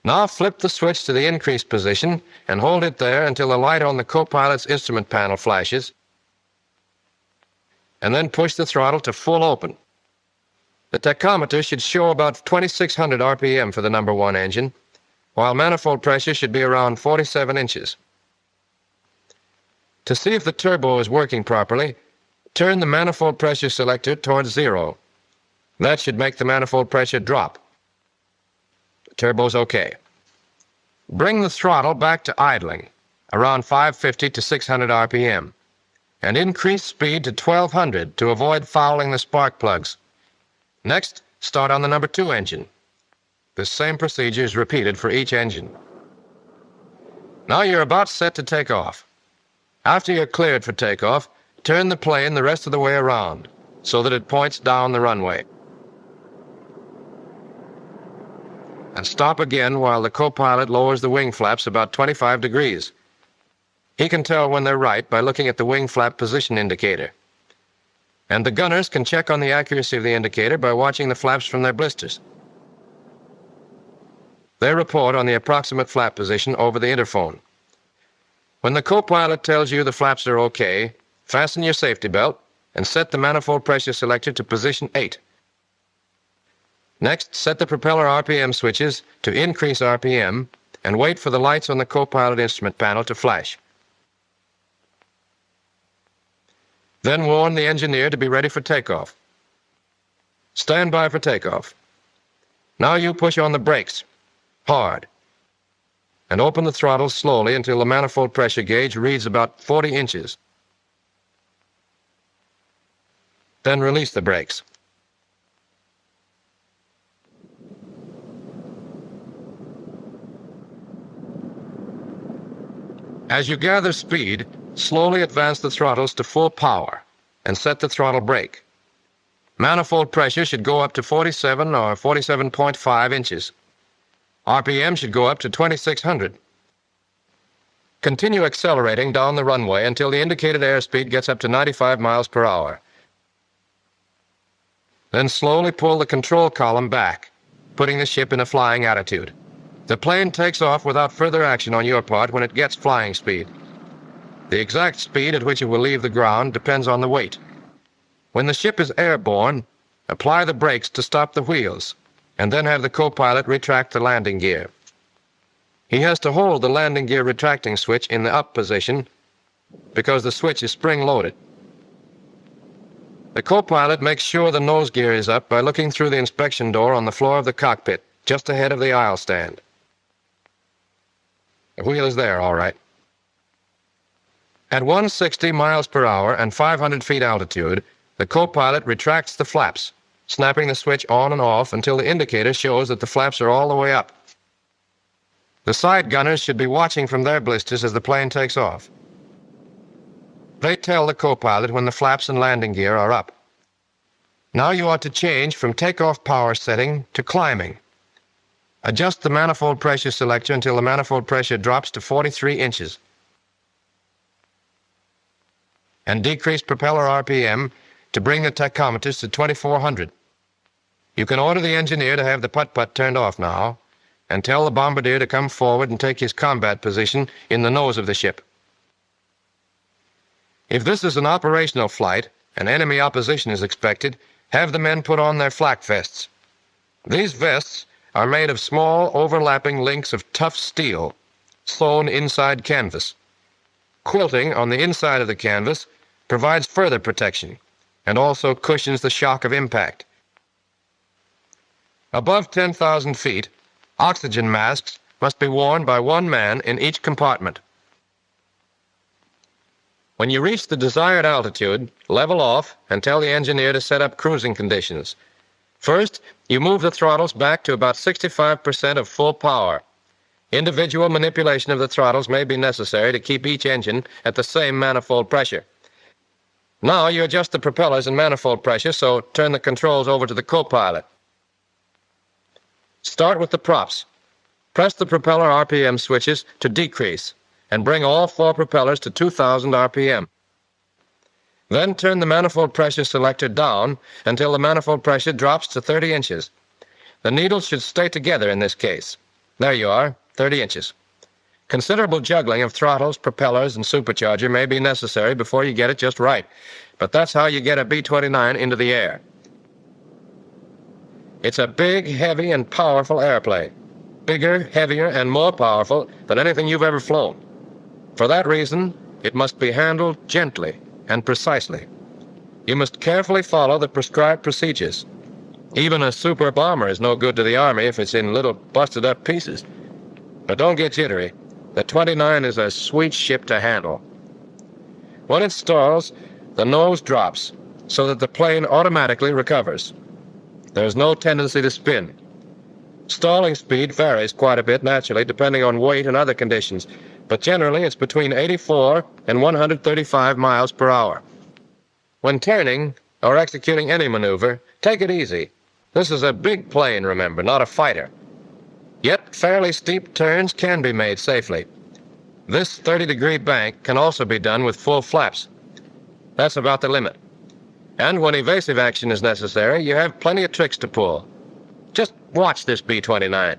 Now flip the switch to the increased position and hold it there until the light on the co-pilot's instrument panel flashes, and then push the throttle to full open. The tachometer should show about 2600 RPM for the number 1 engine, while manifold pressure should be around 47 inches. To see if the turbo is working properly, turn the manifold pressure selector towards 0. That should make the manifold pressure drop. Turbo's okay. Bring the throttle back to idling, around 550 to 600 RPM, and increase speed to 1200 to avoid fouling the spark plugs. Next, start on the number 2 engine. The same procedure is repeated for each engine. Now you're about set to take off. After you're cleared for takeoff, turn the plane the rest of the way around so that it points down the runway. And stop again while the co-pilot lowers the wing flaps about 25 degrees. He can tell when they're right by looking at the wing flap position indicator. And the gunners can check on the accuracy of the indicator by watching the flaps from their blisters. They report on the approximate flap position over the interphone. When the co-pilot tells you the flaps are okay, fasten your safety belt and set the manifold pressure selector to position 8. Next, set the propeller RPM switches to increase RPM and wait for the lights on the co-pilot instrument panel to flash. Then warn the engineer to be ready for takeoff. Stand by for takeoff. Now you push on the brakes, hard, and open the throttle slowly until the manifold pressure gauge reads about 40 inches. Then release the brakes. As you gather speed, slowly advance the throttles to full power and set the throttle brake. Manifold pressure should go up to 47 or 47.5 inches. RPM should go up to 2600. Continue accelerating down the runway until the indicated airspeed gets up to 95 miles per hour. Then slowly pull the control column back, putting the ship in a flying attitude. The plane takes off without further action on your part when it gets flying speed. The exact speed at which it will leave the ground depends on the weight. When the ship is airborne, apply the brakes to stop the wheels, and then have the co-pilot retract the landing gear. He has to hold the landing gear retracting switch in the up position because the switch is spring-loaded. The co-pilot makes sure the nose gear is up by looking through the inspection door on the floor of the cockpit, just ahead of the aisle stand. The wheel is there, all right. At 160 miles per hour and 500 feet altitude, the co-pilot retracts the flaps, snapping the switch on and off until the indicator shows that the flaps are all the way up. The side gunners should be watching from their blisters as the plane takes off. They tell the co-pilot when the flaps and landing gear are up. Now you ought to change from takeoff power setting to climbing. Adjust the manifold pressure selector until the manifold pressure drops to 43 inches. And decrease propeller RPM to bring the tachometers to 2400. You can order the engineer to have the putt-putt turned off now, and tell the bombardier to come forward and take his combat position in the nose of the ship. If this is an operational flight and enemy opposition is expected, have the men put on their flak vests. These vests are made of small overlapping links of tough steel sewn inside canvas. Quilting on the inside of the canvas provides further protection and also cushions the shock of impact. Above 10,000 feet, oxygen masks must be worn by one man in each compartment. When you reach the desired altitude, level off and tell the engineer to set up cruising conditions. First, you move the throttles back to about 65% of full power. Individual manipulation of the throttles may be necessary to keep each engine at the same manifold pressure. Now you adjust the propellers and manifold pressure, so turn the controls over to the co-pilot. Start with the props. Press the propeller RPM switches to decrease and bring all 4 propellers to 2000 RPM. Then turn the manifold pressure selector down until the manifold pressure drops to 30 inches. The needles should stay together in this case. There you are, 30 inches. Considerable juggling of throttles, propellers, and supercharger may be necessary before you get it just right, but that's how you get a B-29 into the air. It's a big, heavy, and powerful airplane. Bigger, heavier, and more powerful than anything you've ever flown. For that reason, it must be handled gently and precisely. You must carefully follow the prescribed procedures. Even a super bomber is no good to the Army if it's in little busted-up pieces. But don't get jittery. The 29 is a sweet ship to handle. When it stalls, the nose drops so that the plane automatically recovers. There's no tendency to spin. Stalling speed varies quite a bit naturally depending on weight and other conditions, but generally it's between 84 and 135 miles per hour. When turning or executing any maneuver, take it easy. This is a big plane, remember, not a fighter. Yet fairly steep turns can be made safely. This 30-degree bank can also be done with full flaps. That's about the limit. And when evasive action is necessary, you have plenty of tricks to pull. Just watch this B-29.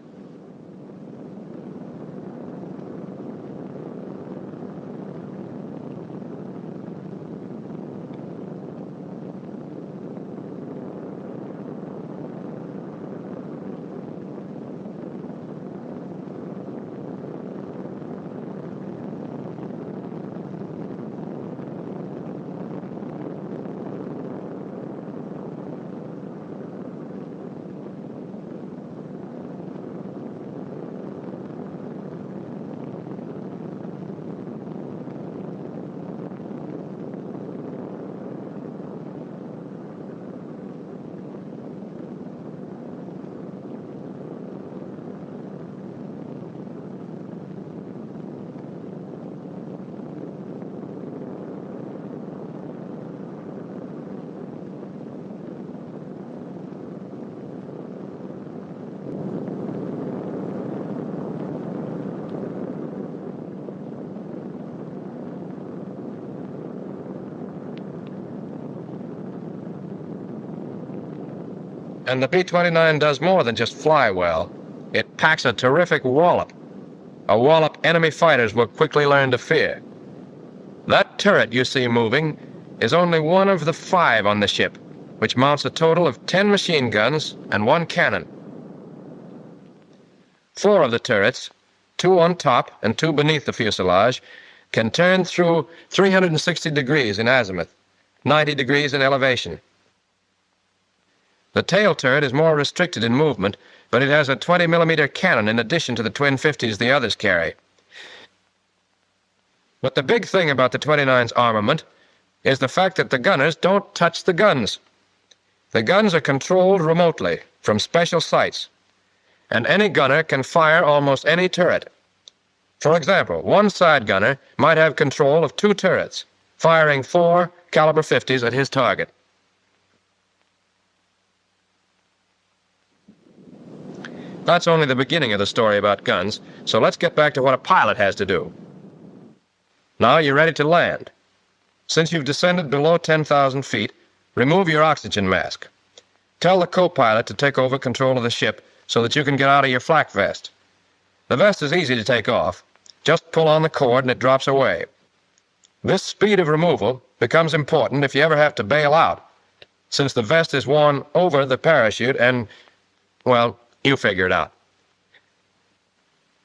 And the B-29 does more than just fly well. It packs a terrific wallop. A wallop enemy fighters will quickly learn to fear. That turret you see moving is only one of the 5 on the ship, which mounts a total of 10 machine guns and 1 cannon. 4 of the turrets, 2 on top and 2 beneath the fuselage, can turn through 360 degrees in azimuth, 90 degrees in elevation. The tail turret is more restricted in movement, but it has a 20mm cannon in addition to the twin 50s the others carry. But the big thing about the 29's armament is the fact that the gunners don't touch the guns. The guns are controlled remotely from special sights, and any gunner can fire almost any turret. For example, one side gunner might have control of 2 turrets, firing 4 caliber 50s at his target. That's only the beginning of the story about guns, so let's get back to what a pilot has to do. Now you're ready to land. Since you've descended below 10,000 feet, remove your oxygen mask. Tell the co-pilot to take over control of the ship so that you can get out of your flak vest. The vest is easy to take off. Just pull on the cord and it drops away. This speed of removal becomes important if you ever have to bail out, since the vest is worn over the parachute and, well, you figure it out.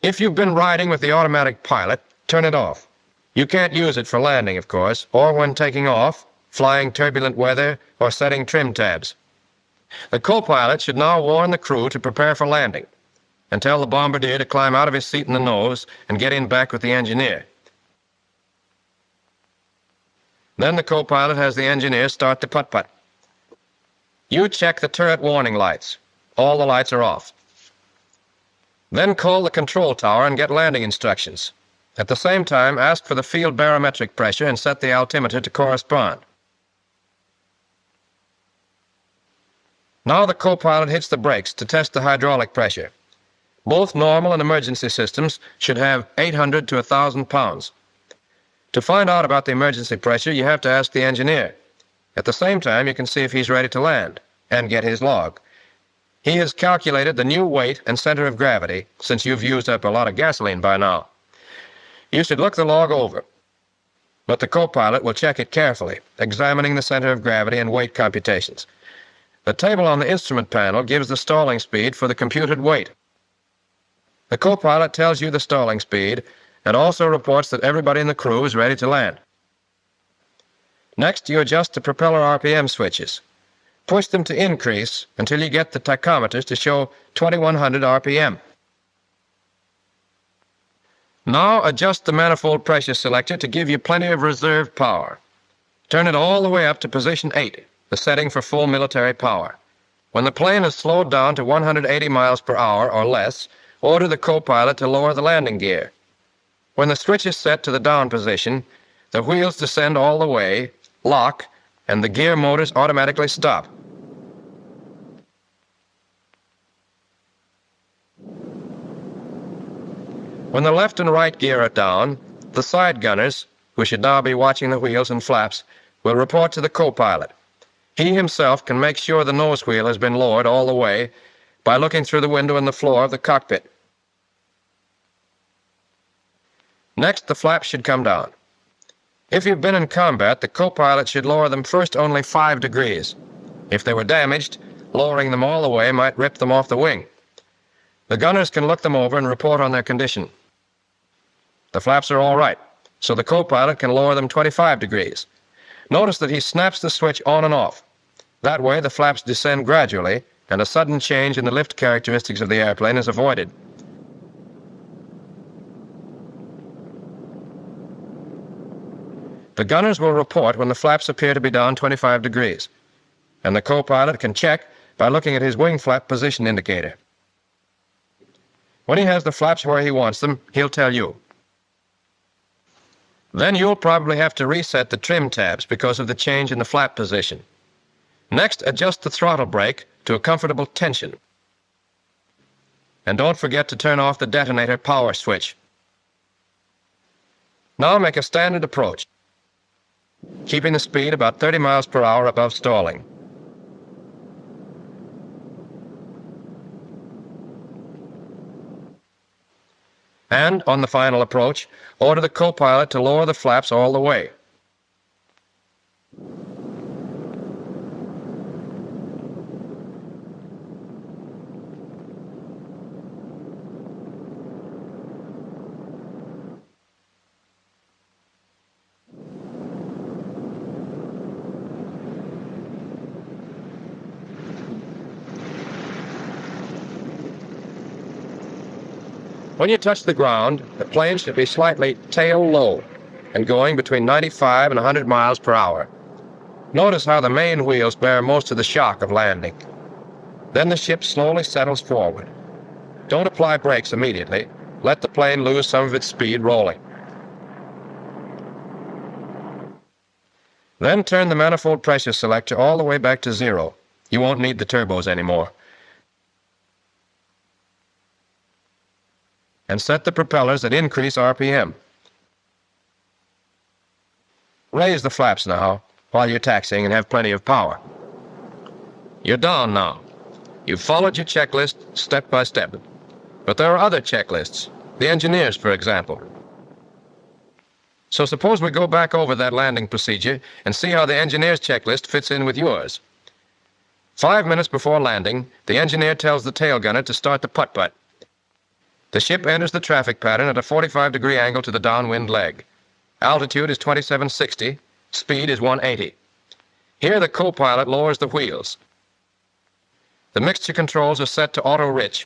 If you've been riding with the automatic pilot, turn it off. You can't use it for landing, of course, or when taking off, flying turbulent weather, or setting trim tabs. The co-pilot should now warn the crew to prepare for landing, and tell the bombardier to climb out of his seat in the nose and get in back with the engineer. Then the co-pilot has the engineer start the putt-putt. You check the turret warning lights. All the lights are off. Then call the control tower and get landing instructions. At the same time, ask for the field barometric pressure and set the altimeter to correspond. Now the co-pilot hits the brakes to test the hydraulic pressure. Both normal and emergency systems should have 800 to 1,000 pounds. To find out about the emergency pressure, you have to ask the engineer. At the same time, you can see if he's ready to land and get his log. He has calculated the new weight and center of gravity, since you've used up a lot of gasoline by now. You should look the log over, but the co-pilot will check it carefully, examining the center of gravity and weight computations. The table on the instrument panel gives the stalling speed for the computed weight. The co-pilot tells you the stalling speed and also reports that everybody in the crew is ready to land. Next, you adjust the propeller RPM switches. Push them to increase until you get the tachometers to show 2100 RPM. Now adjust the manifold pressure selector to give you plenty of reserve power. Turn it all the way up to position 8, the setting for full military power. When the plane is slowed down to 180 miles per hour or less, order the co-pilot to lower the landing gear. When the switch is set to the down position, the wheels descend all the way, lock, and the gear motors automatically stop. When the left and right gear are down, the side gunners, who should now be watching the wheels and flaps, will report to the co-pilot. He himself can make sure the nose wheel has been lowered all the way by looking through the window in the floor of the cockpit. Next, the flaps should come down. If you've been in combat, the co-pilot should lower them first only 5 degrees. If they were damaged, lowering them all the way might rip them off the wing. The gunners can look them over and report on their condition. The flaps are all right, so the co-pilot can lower them 25 degrees. Notice that he snaps the switch on and off. That way, the flaps descend gradually, and a sudden change in the lift characteristics of the airplane is avoided. The gunners will report when the flaps appear to be down 25 degrees, and the co-pilot can check by looking at his wing flap position indicator. When he has the flaps where he wants them, he'll tell you. Then you'll probably have to reset the trim tabs because of the change in the flap position. Next, adjust the throttle brake to a comfortable tension. And don't forget to turn off the detonator power switch. Now make a standard approach, keeping the speed about 30 miles per hour above stalling. And, on the final approach, order the co-pilot to lower the flaps all the way. When you touch the ground, the plane should be slightly tail low and going between 95 and 100 miles per hour. Notice how the main wheels bear most of the shock of landing. Then the ship slowly settles forward. Don't apply brakes immediately. Let the plane lose some of its speed rolling. Then turn the manifold pressure selector all the way back to 0. You won't need the turbos anymore. And set the propellers at increase RPM. Raise the flaps now, while you're taxiing and have plenty of power. You're down now. You've followed your checklist step by step. But there are other checklists, the engineers, for example. So suppose we go back over that landing procedure and see how the engineer's checklist fits in with yours. 5 minutes before landing, the engineer tells the tail gunner to start the putt-putt. The ship enters the traffic pattern at a 45-degree angle to the downwind leg. Altitude is 2760, speed is 180. Here the co-pilot lowers the wheels. The mixture controls are set to auto-rich,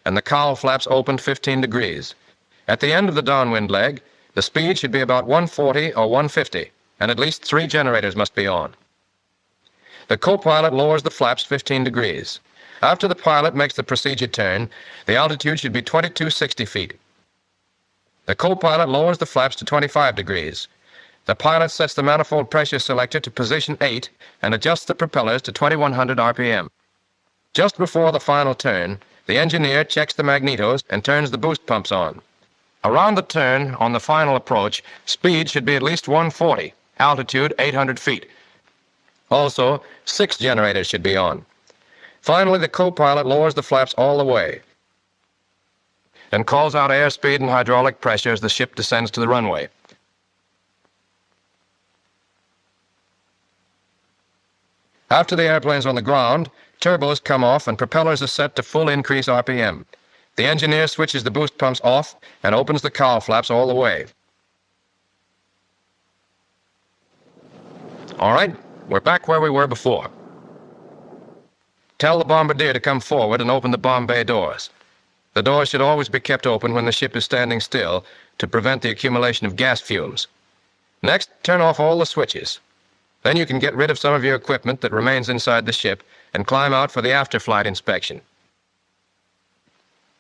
and the cowl flaps open 15 degrees. At the end of the downwind leg, the speed should be about 140 or 150, and at least 3 generators must be on. The co-pilot lowers the flaps 15 degrees. After the pilot makes the procedure turn, the altitude should be 2260 feet. The co-pilot lowers the flaps to 25 degrees. The pilot sets the manifold pressure selector to position 8 and adjusts the propellers to 2100 RPM. Just before the final turn, the engineer checks the magnetos and turns the boost pumps on. Around the turn, on the final approach, speed should be at least 140, altitude 800 feet. Also, 6 generators should be on. Finally, the co-pilot lowers the flaps all the way and calls out airspeed and hydraulic pressure as the ship descends to the runway. After the airplane's on the ground, turbos come off and propellers are set to full increase RPM. The engineer switches the boost pumps off and opens the cowl flaps all the way. All right, we're back where we were before. Tell the bombardier to come forward and open the bomb bay doors. The doors should always be kept open when the ship is standing still to prevent the accumulation of gas fumes. Next, turn off all the switches. Then you can get rid of some of your equipment that remains inside the ship and climb out for the after-flight inspection.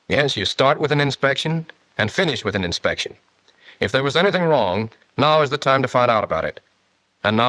Yes, you start with an inspection and finish with an inspection. If there was anything wrong, now is the time to find out about it. And now